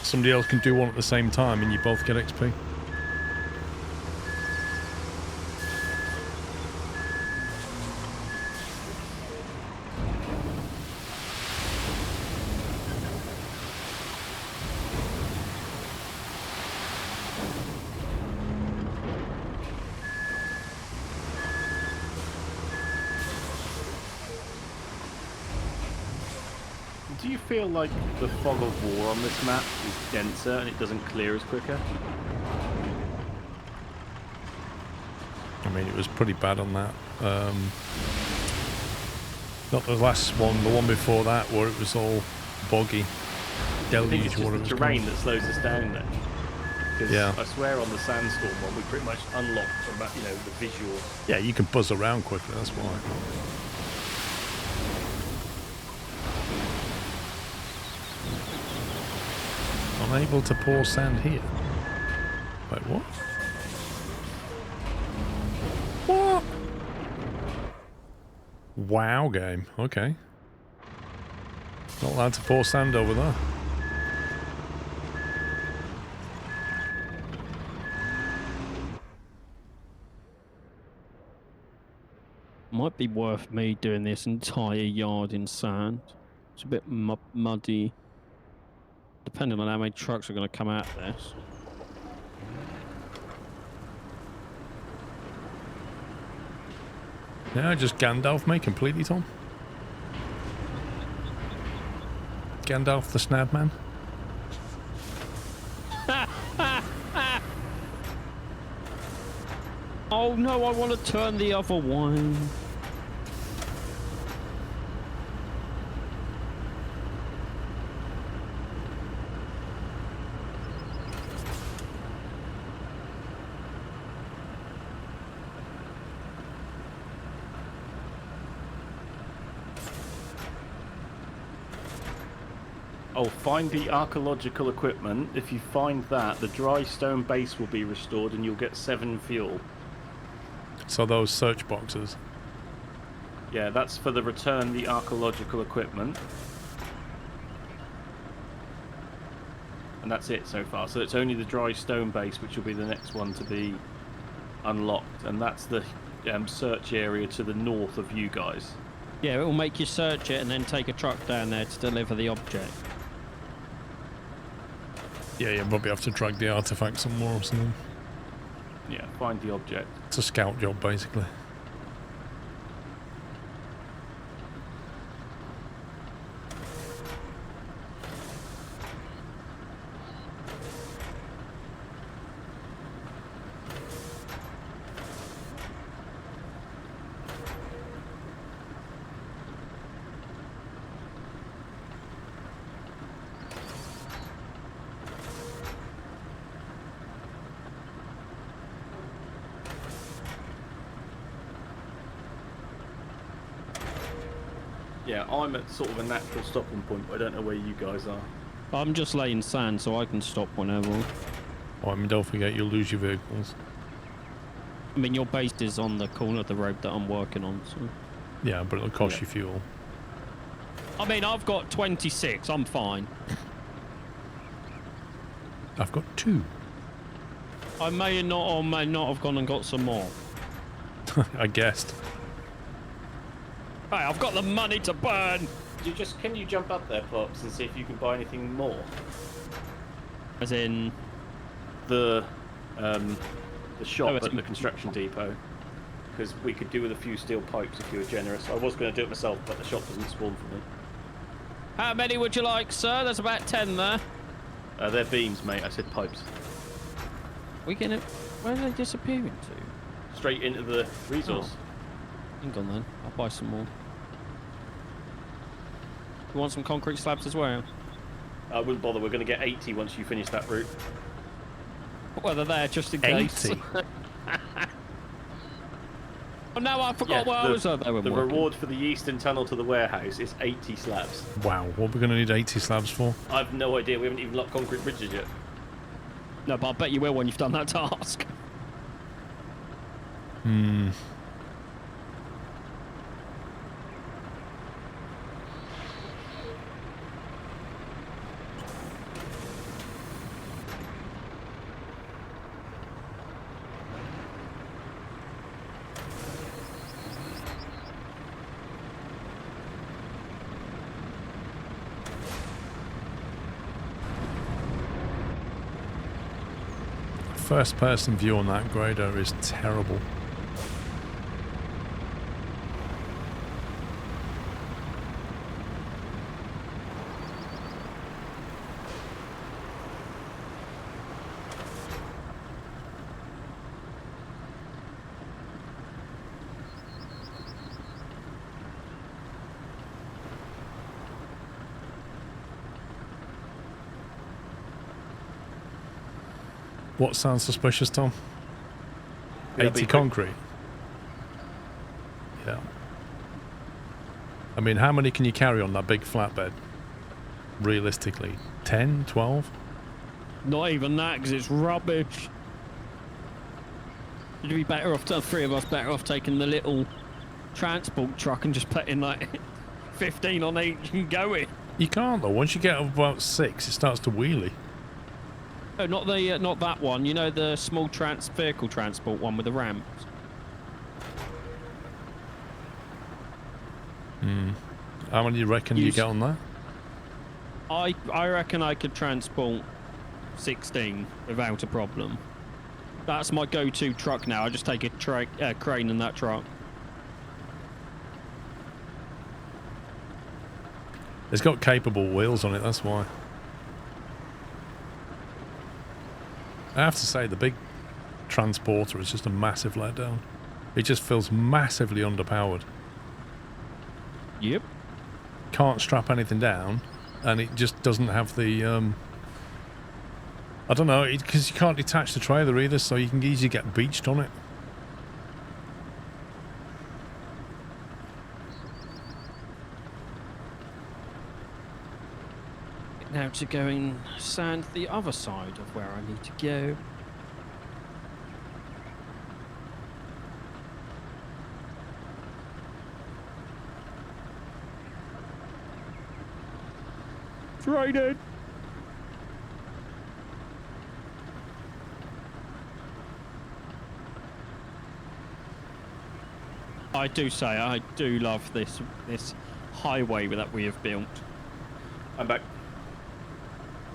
somebody else can do one at the same time, and you both get XP.
Do you feel like the fog of war on this map is denser and it doesn't clear as quicker?
I mean, it was pretty bad on that. Not the last one, the one before that, where it was all boggy.
I think
Deluge,
it's
what
just
it
the
was
terrain
called.
that slows us down then. Because
Yeah.
I swear on the sandstorm one, we pretty much unlocked from that, you know, the visual.
Yeah, you can buzz around quickly, that's why. Unable to pour sand here. Wait, what? What? Wow, game. Okay. Not allowed to pour sand over there.
Might be worth me doing this entire yard in sand. It's a bit muddy. Depending on how many trucks are going to come out of this.
Yeah, just Gandalf me completely, Tom. Gandalf the Snabman.
Oh no, I want to turn the other way.
Oh, find the archaeological equipment. If you find that, the dry stone base will be restored and you'll get 7 fuel.
So those search boxes.
Yeah, that's for the return the archaeological equipment. And that's it so far. So it's only the dry stone base which will be the next one to be unlocked. And that's the search area to the north of you guys.
Yeah, it will make you search it and then take a truck down there to deliver the object.
Yeah, you probably have to drag the artifact somewhere or something.
Yeah, find the object.
It's a scout job, basically.
Yeah, I'm at sort of a natural stopping point, but I don't know where you guys are.
I'm just laying sand so I can stop whenever.
Oh, I mean, don't forget you'll lose your vehicles.
I mean, your base is on the corner of the road that I'm working on, so...
Yeah, but it'll cost you fuel.
I mean, I've got 26, I'm fine.
I've got 2.
I may not or may not have gone and got some more.
I guessed.
Hey, I've got the money to burn!
Can you jump up there, Pops, and see if you can buy anything more?
As in...
The shop
as
at
in-
the construction depot. Because we could do with a few steel pipes if you were generous. I was going to do it myself, but the shop doesn't spawn for me.
How many would you like, sir? There's about 10 there.
They're beams, mate. I said pipes.
We can... Where are they disappearing to?
Straight into the resource.
Hang on then, I'll buy some more. You want some concrete slabs as well?
I wouldn't bother. We're going to get 80 once you finish that route.
Well, they're there just in case.
80?
Oh no, I forgot where I was. They were
the
working.
reward for the eastern tunnel to the warehouse is 80 slabs.
Wow, what are we going to need 80 slabs for?
I've no idea. We haven't even locked concrete bridges yet.
No, but I bet you will when you've done that task.
Hmm. First person view on that grader is terrible. What sounds suspicious, Tom?
Yeah,
80 concrete? Yeah. I mean, how many can you carry on that big flatbed? Realistically? 10? 12?
Not even that, because it's rubbish. You'd be better off, the 3 of us better off taking the little transport truck and just putting like 15 on each and going.
You can't though. Once you get up about 6, it starts to wheelie.
No, not that one. You know, the small vehicle transport one with the ramps.
Hmm. How many do you reckon you get on that?
I reckon I could transport 16 without a problem. That's my go-to truck now. I just take a crane in that truck.
It's got capable wheels on it, that's why. I have to say, the big transporter is just a massive letdown. It just feels massively underpowered.
Yep.
Can't strap anything down, and it just doesn't have the... I don't know, because you can't detach the trailer either, so you can easily get beached on it.
Now to go and sand the other side of where I need to go. It's raining. I do say I do love this highway that we have built.
I'm back.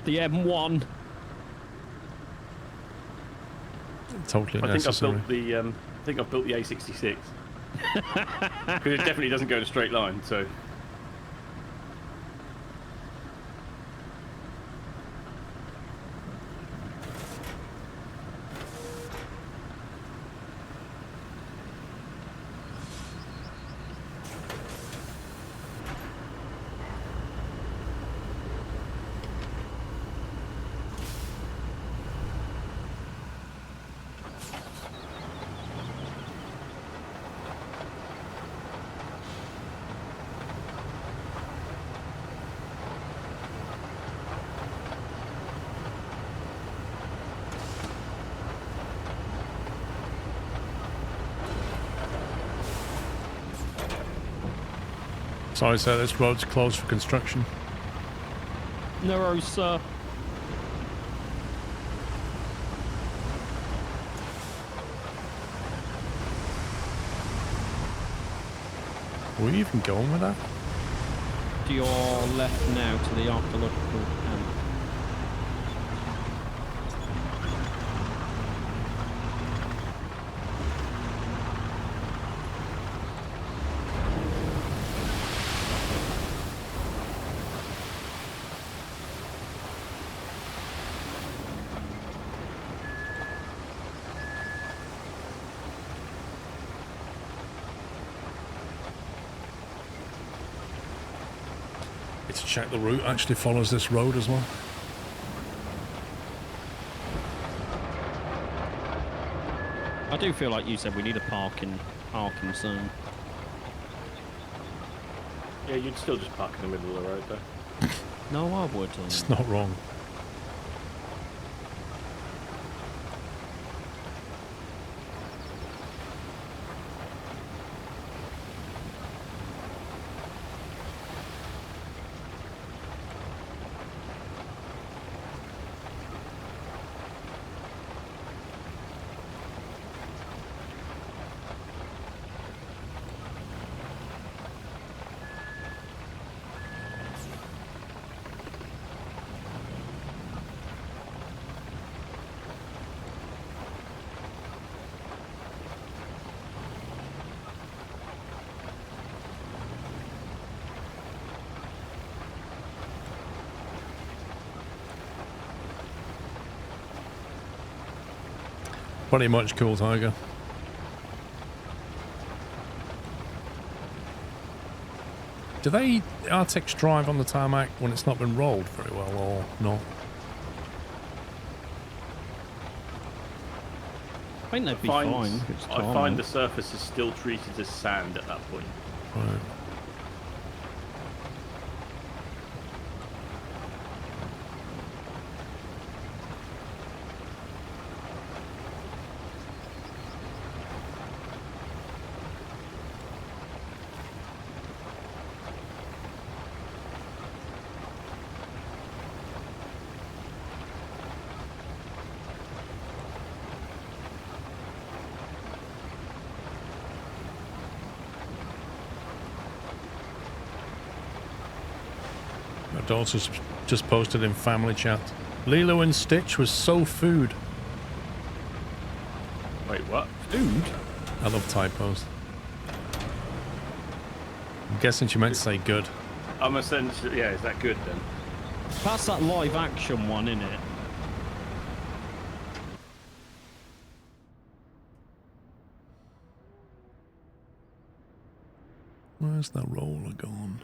The M1.
Totally
I think I've
necessary.
built the A66 because it definitely doesn't go in a straight line. So
Sorry, sir, this road's closed for construction.
No, sir.
Were you even going with that?
To your left now to the archaeological camp.
To check the route actually follows this road as well.
I do feel like you said we need a parking zone.
yeah, you'd still just park in the middle of the road though.
No, I wouldn't.
It's not wrong. Pretty much cool, Tiger. Do they Arctics drive on the tarmac when it's not been rolled very well or not?
I think they'd be fine.
I find the surface is still treated as sand at that point.
Right. My daughter's just posted in family chat. Lilo and Stitch was so food.
Wait, what?
Food?
I love typos. I'm guessing she meant to say good.
I'm essentially, yeah, is that good then?
That's that live action one, isn't it?
Where's that roller gone?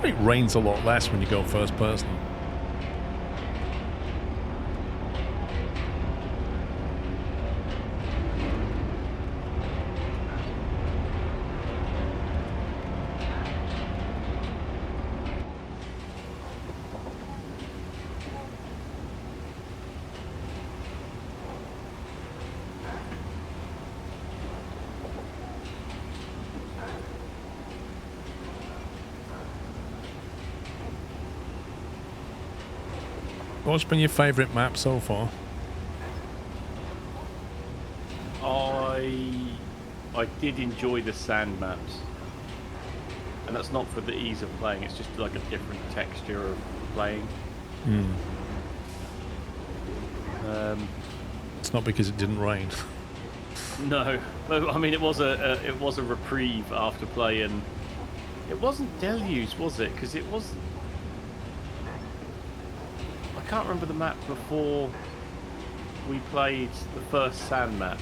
It rains a lot less when you go first person. What's been your favourite map so far?
I did enjoy the sand maps, and that's not for the ease of playing. It's just like a different texture of playing.
It's not because it didn't rain.
No, I mean it was a reprieve after playing. It wasn't Deluge, was it? Because it was. I can't remember the map before we played the first sand map.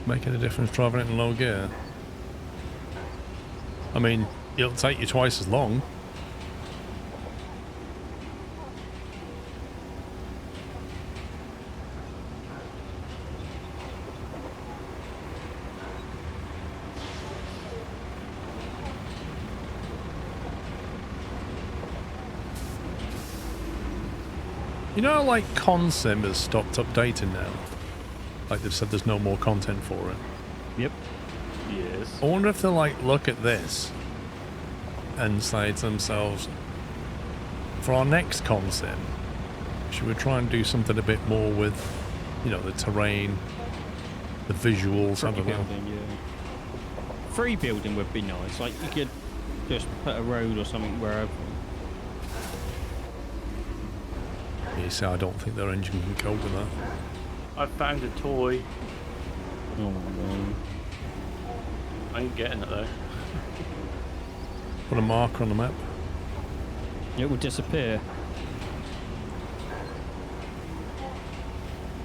Making a difference driving it in low gear. I mean, it'll take you twice as long. You know, like Consim has stopped updating now. Like they've said there's no more content for it.
Yep. Yes.
I wonder if they'll like look at this and say to themselves, for our next Consim, should we try and do something a bit more with, you know, the terrain, the visuals, I don't know.
Building, yeah. Free building would be nice. Like you could just put a road or something wherever.
You see, I don't think their engine can cope with that.
I found a toy.
Oh man.
I ain't getting it though.
Put a marker on the map.
It will disappear.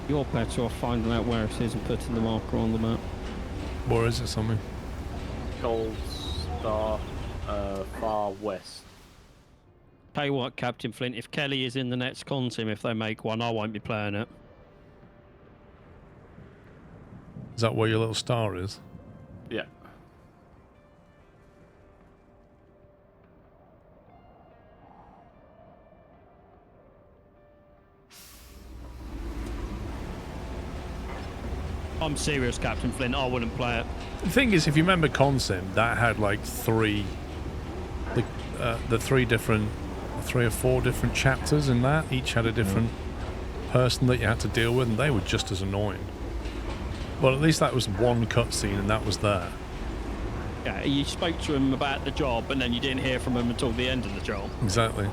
You're better off finding out where it is and putting the marker on the map.
Or is it something?
Gold Star, far west.
Tell you what, Captain Flint, if Kelly is in the next Consim, if they make one, I won't be playing it.
Is that where your little star is?
Yeah.
I'm serious, Captain Flint, I wouldn't play it.
The thing is, if you remember Consim, that had like three or four different chapters in that. Each had a different person that you had to deal with, and they were just as annoying. Well, at least that was one cutscene, and that was there.
Yeah, you spoke to him about the job, and then you didn't hear from him until the end of the job.
Exactly.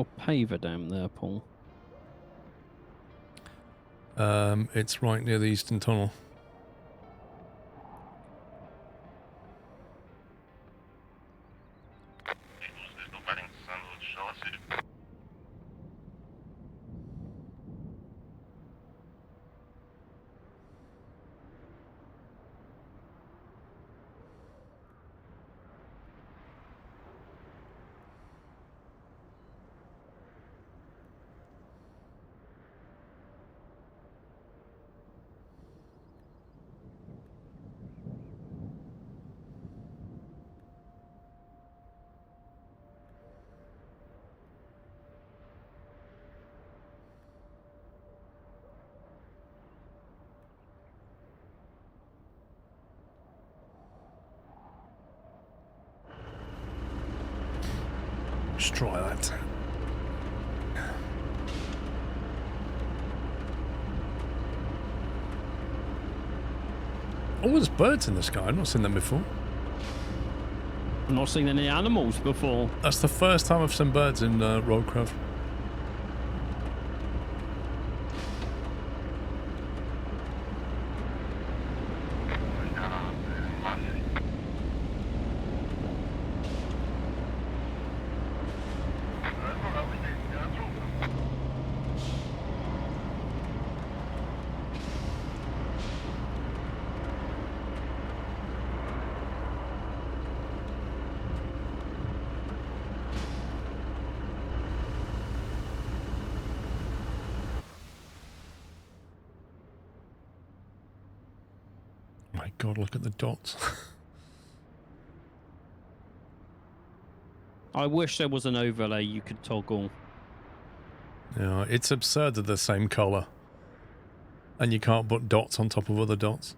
Your paver down there, Paul.
It's right near the Eastern Tunnel. Let's try that. Oh, there's birds in the sky. I've not seen them before.
I've not seen any animals before.
That's the first time I've seen birds in Roadcraft. My God, look at the dots.
I wish there was an overlay you could toggle.
Yeah, it's absurd they're the same colour. And you can't put dots on top of other dots.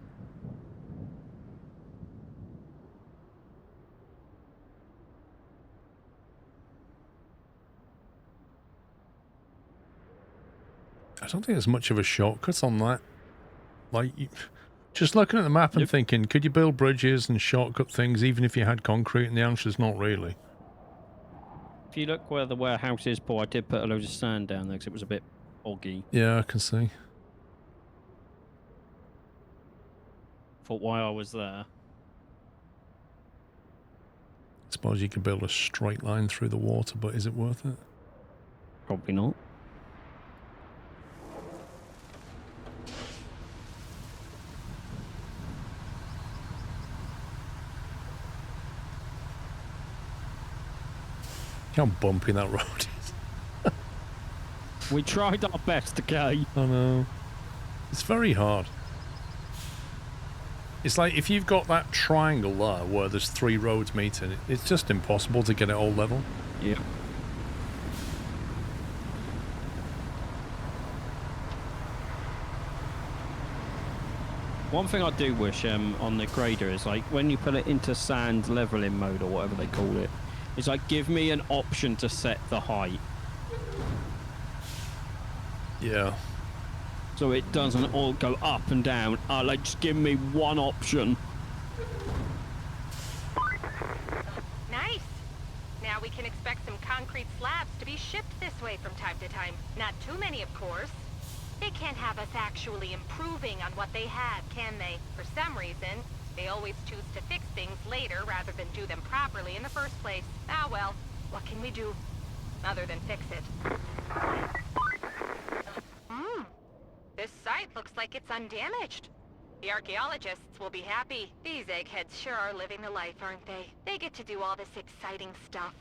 I don't think there's much of a shortcut on that. Like, just looking at the map and thinking, could you build bridges and shortcut things even if you had concrete? And the answer is not really.
If you look where the warehouse is, Paul, I did put a load of sand down there because it was a bit boggy.
Yeah, I can see.
Thought why I was there.
I suppose you could build a straight line through the water, but is it worth it?
Probably not.
How bumpy that road is.
We tried our best, okay?
I know. It's very hard. It's like if you've got that triangle there where there's 3 roads meeting, it's just impossible to get it all level.
Yeah. One thing I do wish on the grader is like when you put it into sand leveling mode or whatever they call it, it's like give me an option to set the height.
Yeah.
So it doesn't all go up and down. Like just give me one option.
Nice. Now we can expect some concrete slabs to be shipped this way from time to time. Not too many, of course. They can't have us actually improving on what they have, can they? For some reason, they always choose to fix things later rather than do them properly in the first place. Ah well, what can we do? Other than fix it. This site looks like it's undamaged. The archaeologists will be happy. These eggheads sure are living the life, aren't they? They get to do all this exciting stuff.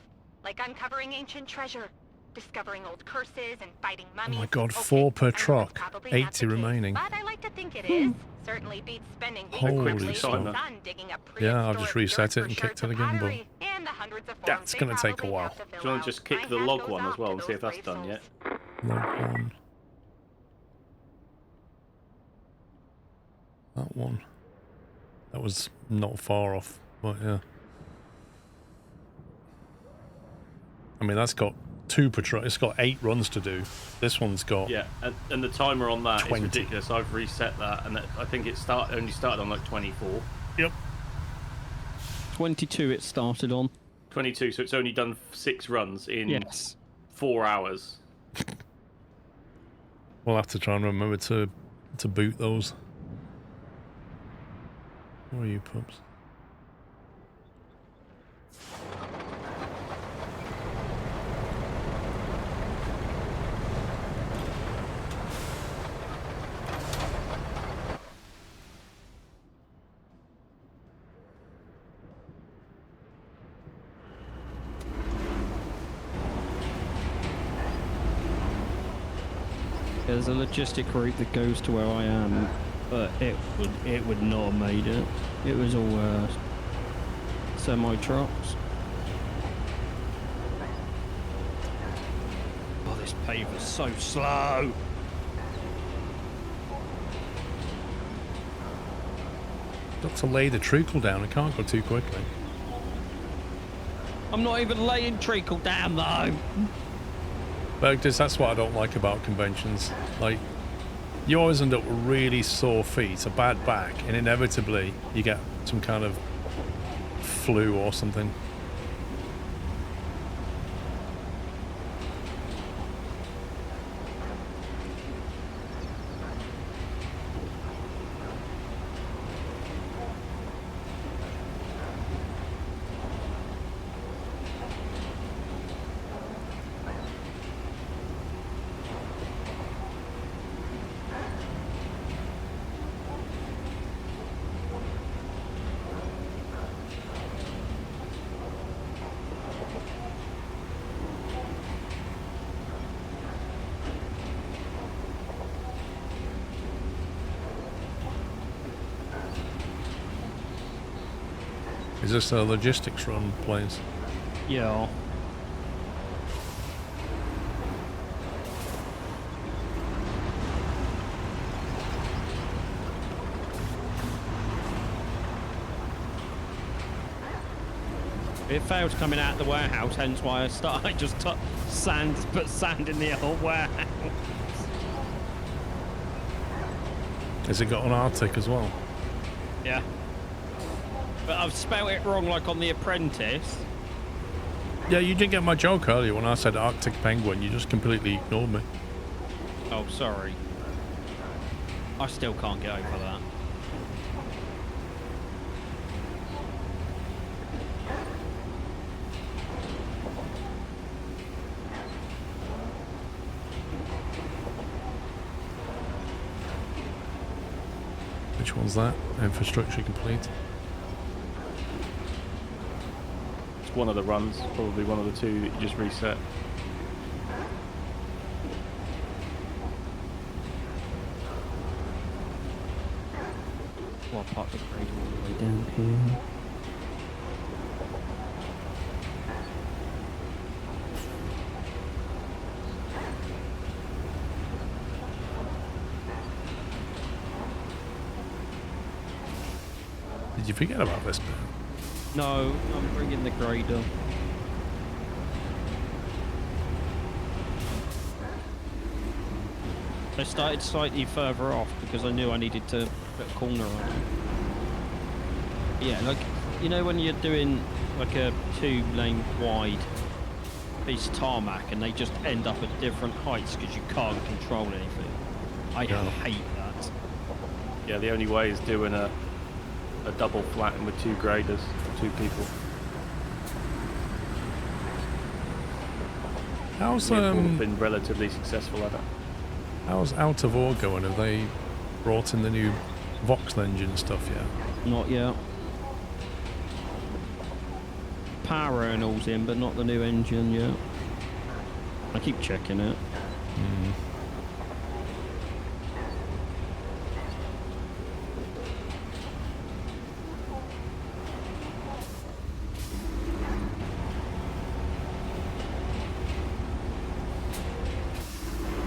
Like uncovering ancient treasure, discovering old curses, and fighting mummies.
Oh my God,
Okay,
4 per
I know
truck.
it's probably not
80
the case,
remaining.
but I like to think it is. Certainly beats spending weeks
Holy
quickly in the
smokes.
sun digging up
Yeah, I've just
prehistoric
reset
dirt
it
for
and kicked
shards
it
of
again, but
pottery, and the hundreds of
that's
forms
gonna
they
take a
probably
while.
have to fill
Do you want
out.
to just kick
My
the
hat
log
goes
one as
off
well
to
and see
those
if that's
brave
done
souls.
yet?
Log 1. That one. That was not far off, but yeah. I mean, that's got 2 per truck. It's got 8 runs to do. This one's got...
Yeah, and the timer on that
20.
is ridiculous. I've reset that, and I think it only started on like 24.
Yep.
22 it started on.
22, so it's only done 6 runs in
Yes.
4 hours.
We'll have to try and remember to boot those. Where are you, pups?
There's a logistic route that goes to where I am, but it would not have made it. It was all semi trucks. Oh, this paver's so slow.
Got to lay the treacle down. It can't go too quickly.
I'm not even laying treacle down though.
But that's what I don't like about conventions. Like, you always end up with really sore feet, a bad back, and inevitably you get some kind of flu or something. Is this a logistics run, please?
Yeah. It failed coming out of the warehouse, hence why I just put sand in the old warehouse.
Has it got an Arctic as well?
Yeah. But I've spelled it wrong, like on The Apprentice.
Yeah, you didn't get my joke earlier when I said Arctic penguin. You just completely ignored me.
Oh, sorry. I still can't get over that.
Which one's that? Infrastructure complete.
It's one of the runs, probably one of the two that you just reset.
Well, park the crate all the way down here.
Did you forget about this bit?
No, I'm bringing the grader. I started slightly further off because I knew I needed to put a corner on it. Yeah, like, you know when you're doing like a 2-lane wide piece of tarmac and they just end up at different heights because you can't control anything. I hate that.
Yeah, the only way is doing a double flatten with 2 graders for 2 people.
How's
We've all been relatively successful at it.
how's Out of Ore going? Have they brought in the new Voxel engine stuff yet?
Not yet. Power Earnals in, but not the new engine yet. I keep checking it.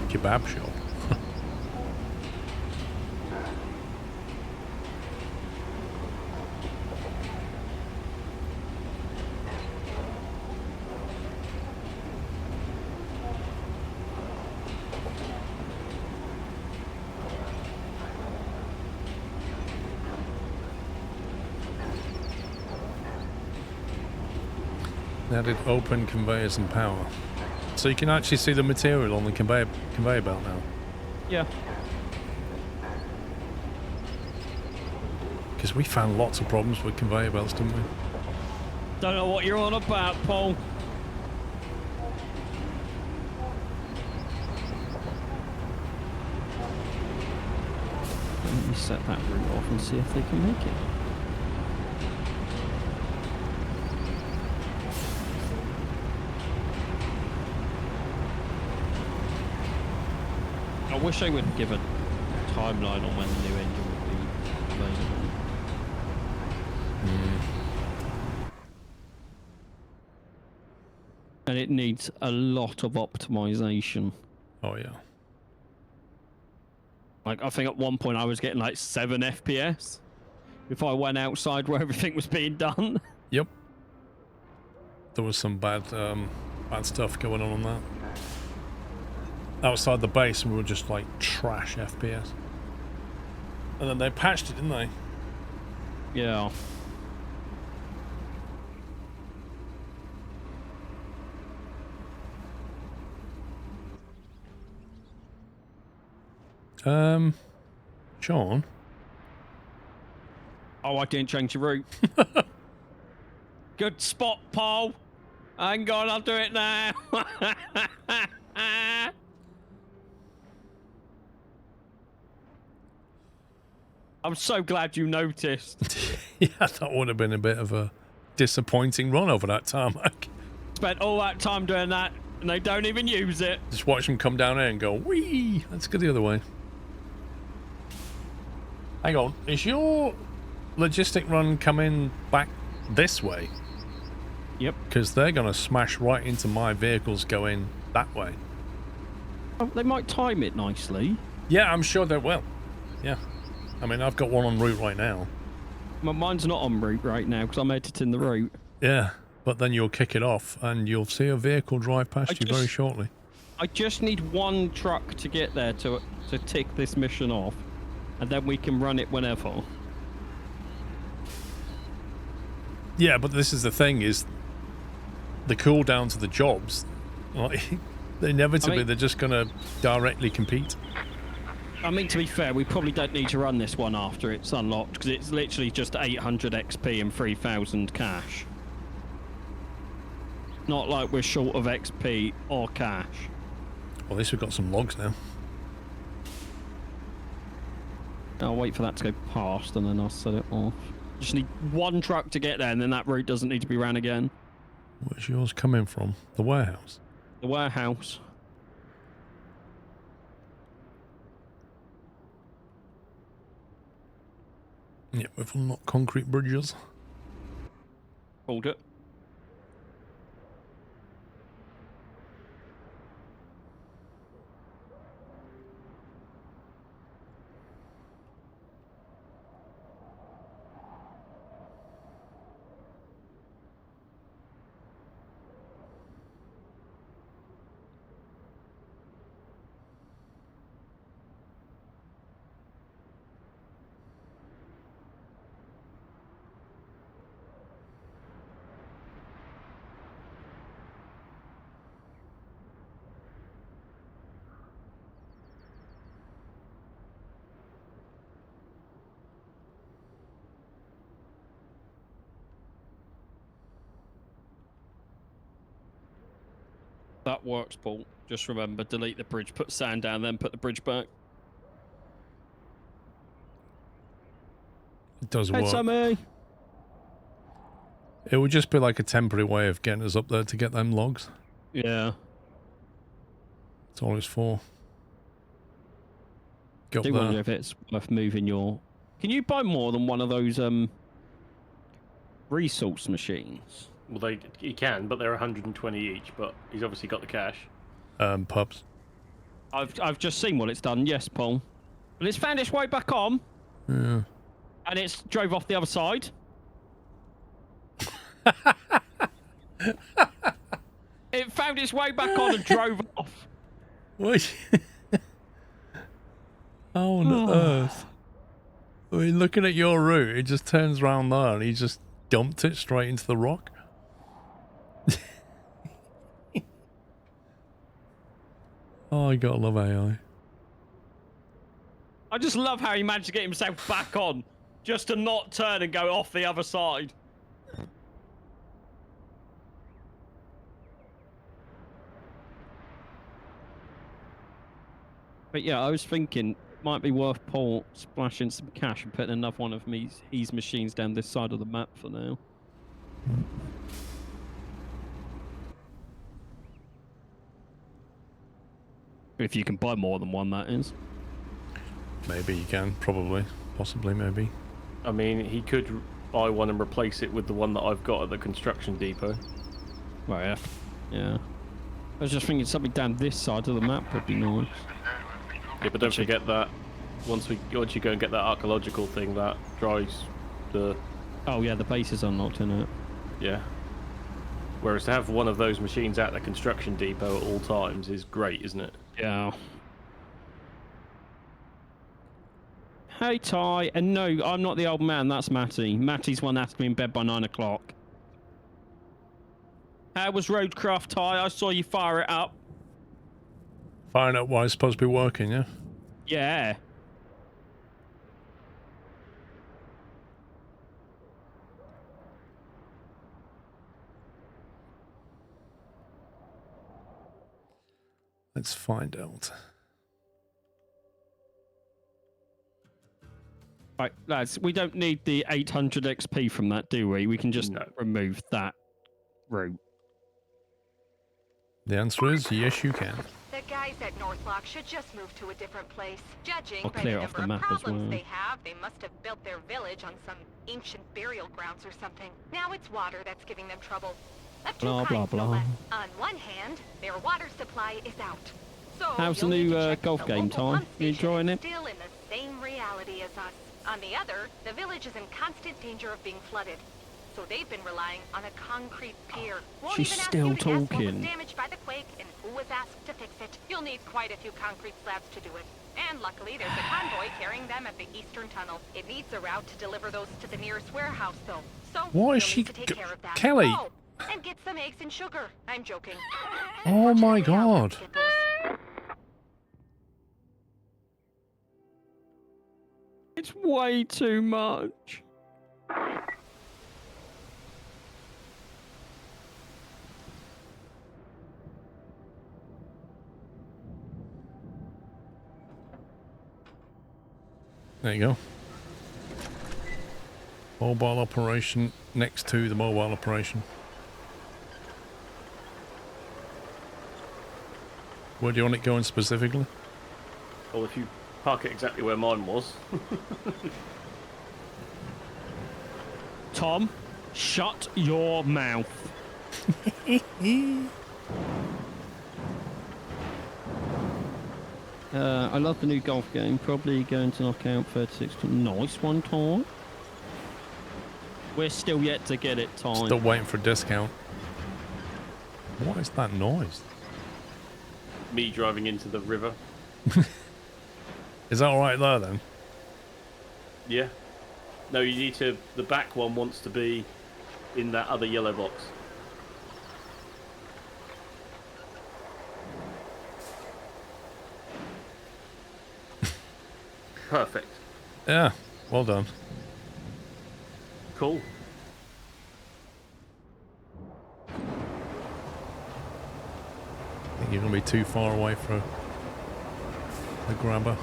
Kebab shop. They added open conveyors and power. So you can actually see the material on the conveyor belt now.
Yeah.
Because we found lots of problems with conveyor belts, didn't we?
Don't know what you're on about, Paul. Let me set that route off and see if they can make it. I wish they would give a timeline on when the new engine would be available. And it needs a lot of optimization.
Oh, yeah.
Like, I think at one point I was getting like 7 FPS if I went outside where everything was being done.
Yep. There was some bad stuff going on that. Outside the base, we were just like trash FPS. And then they patched it, didn't they?
Yeah.
Sean?
Oh, I didn't change the route. Good spot, Paul. Hang on, I'll do it now. I'm so glad you noticed.
Yeah, that would have been a bit of a disappointing run over that tarmac.
Spent all that time doing that, and they don't even use it.
Just watch them come down here and go, whee! Let's go the other way. Hang on, is your logistic run coming back this way?
Yep.
Because they're going to smash right into my vehicles going that way.
Oh, they might time it nicely.
Yeah, I'm sure they will. Yeah. I mean, I've got one en route right now.
Mine's not en route right now because I'm editing the route.
Yeah, but then you'll kick it off and you'll see a vehicle drive past you very shortly.
I just need one truck to get there to tick this mission off, and then we can run it whenever.
Yeah, but this is the thing, is the cooldown to the jobs, like, inevitably they're just going to directly compete.
I mean, to be fair, we probably don't need to run this one after it's unlocked, because it's literally just 800 XP and 3,000 cash. Not like we're short of XP or cash.
Well, at least we've got some logs now.
I'll wait for that to go past and then I'll set it off. Just need one truck to get there and then that route doesn't need to be ran again.
Where's yours coming from? The warehouse?
The warehouse.
Yeah, we've unlocked concrete bridges.
Hold it. That works, Paul. Just remember, delete the bridge, put sand down, then put the bridge back.
It does
Hey,
work.
Sammy!
It would just be like a temporary way of getting us up there to get them logs.
Yeah.
That's all it's for. Get
I
up
do wonder
there.
if it's worth moving your... Can you buy more than one of those resource machines?
Well, he can, but they're 120 each. But he's obviously got the cash.
Pubs.
I've just seen what it's done. Yes, Paul. But it's found its way back on.
Yeah.
And it's drove off the other side. It found its way back on and drove off.
What? How on earth? I mean, looking at your route, it just turns round there and he just dumped it straight into the rock. Oh, you gotta love AI.
I just love how he managed to get himself back on, just to not turn and go off the other side. But yeah, I was thinking it might be worth Paul splashing some cash and putting another one of his machines down this side of the map for now. If you can buy more than one, that is.
Maybe you can, probably, possibly, maybe.
I mean, he could buy one and replace it with the one that I've got at the construction depot.
Well, yeah. Yeah. I was just thinking something down this side of the map would be nice.
Yeah, but don't forget that once you go and get that archaeological thing, that drives the...
Oh yeah, the base is unlocked, isn't it?
Yeah. Whereas to have one of those machines at the construction depot at all times is great, isn't it?
Yeah. Hey Ty, and no, I'm not the old man, that's Matty. Matty's one that has to be in bed by 9 o'clock. How was Roadcraft, Ty? I saw you fire it up.
Firing up while it's supposed to be working, yeah?
Yeah.
Let's find out.
Right, lads, we don't need the 800 XP from that, do we? We can just remove that route.
The answer is yes, you can.
The guys at Northlock should just move to a different place. Judging
I'll
by the
clear it off
number
the
of
map as
problems
well.
they have, they must have built their village on some ancient burial grounds or something. Now it's water that's giving them trouble. Of two
Blah, blah,
kinds, no
blah.
less. On one hand, their water supply is out. So
How's the
you'll need
new,
to check
golf
the
game,
local
Ty?
pump
You
station
enjoying
is
it?
Still in the same reality as us. On the other, the village is in constant danger of being flooded. So they've been relying on a concrete pier. Won't
She's
even ask
still
you to guess what was
talking.
damaged by the quake and who was asked to fix it. You'll need quite a few concrete slabs to do it. And luckily, there's a convoy carrying them at the eastern tunnel. It needs a route to deliver those to the nearest warehouse, though. So
Why is
you'll
she
need to take care of that.
Kelly?
Oh, and get some eggs and sugar. I'm joking.
Oh my
Unfortunately, I'll have
God.
to get those.
It's way too much.
There you go. Mobile operation next to the mobile operation. Where do you want it going specifically?
Well, if you park it exactly where mine was.
Tom, shut your mouth. I love the new golf game. Probably going to knock out 36. Nice one, Tom. We're still yet to get it, Tom.
Still waiting for a discount. What is that noise?
Me driving into the river.
Is that alright there then?
Yeah. No, you need to... The back one wants to be in that other yellow box. Perfect.
Yeah, well done.
Cool.
I think you're going to be too far away for the grabber.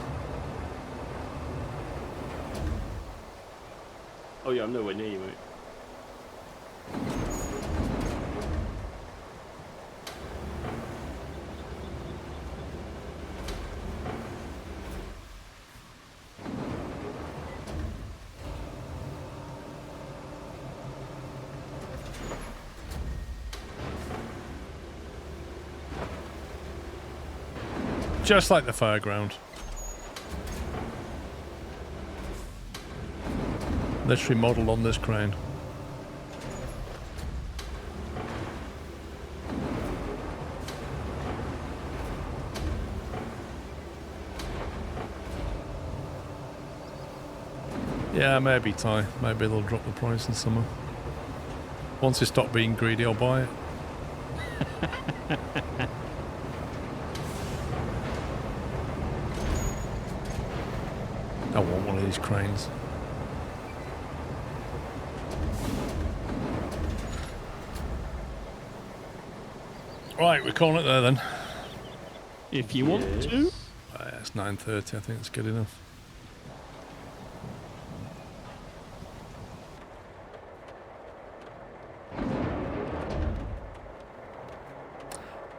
Oh yeah, I'm nowhere near you, mate.
Just like the fairground. Literally modelled on this crane. Yeah, maybe Ty. Maybe they'll drop the price in summer. Once they stop being greedy, I'll buy it. I want one of these cranes. Right, we're calling it there then.
If you want to.
It's 9:30. I think it's good enough.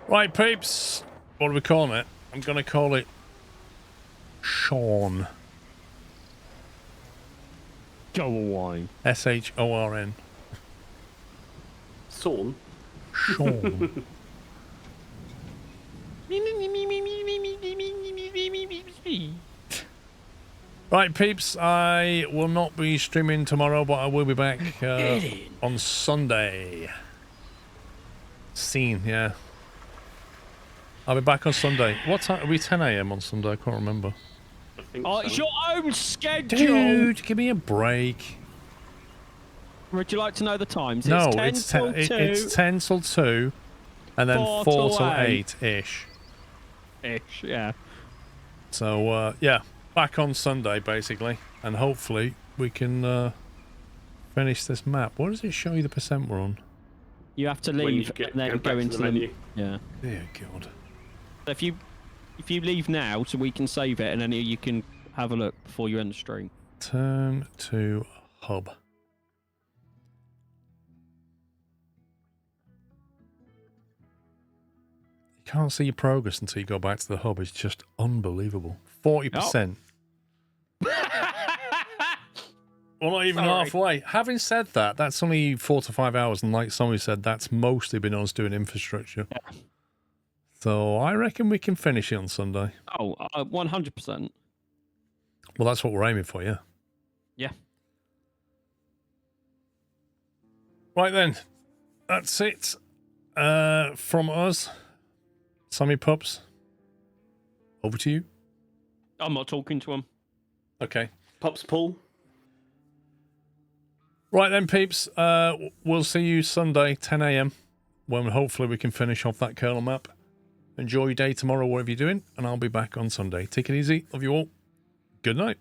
Right, peeps. What are we calling it? I'm going to call it Sean.
Go away.
S-H-O-R-N.
Sawn.
Sean. Right, peeps. I will not be streaming tomorrow, but I will be back on Sunday. Yeah. I'll be back on Sunday. What time? Are we 10 a.m. on Sunday? I can't remember.
I think
Oh,
so.
it's your own schedule.
Dude, give me a break.
Would you like to know the times?
No,
it's 10 till 2.
It's 10 till 2, and then 4 till 8-ish.
Ish, yeah.
So, yeah, back on Sunday, basically. And hopefully we can finish this map. What does it show you the percent we're on?
You have to
When you
leave
get-
and then
go
go
back to
into
the menu.
Yeah.
Dear God.
If you leave now, so we can save it, and then you can have a look before you end the stream.
Turn to hub. You can't see your progress until you go back to the hub. It's just unbelievable. 40%. Well, not even
Sorry.
halfway. Having said that, that's only 4 to 5 hours, and like somebody said, that's mostly been us doing infrastructure.
Yeah.
So I reckon we can finish it on Sunday.
Oh, 100%.
Well, that's what we're aiming for, yeah.
Yeah.
Right then, that's it from us. Sammy Pups, over to you.
I'm not talking to him.
Okay.
Pops Paul.
Right then, peeps. We'll see you Sunday, 10 a.m, when hopefully we can finish off that kernel map. Enjoy your day tomorrow, whatever you're doing, and I'll be back on Sunday. Take it easy. Love you all. Good night.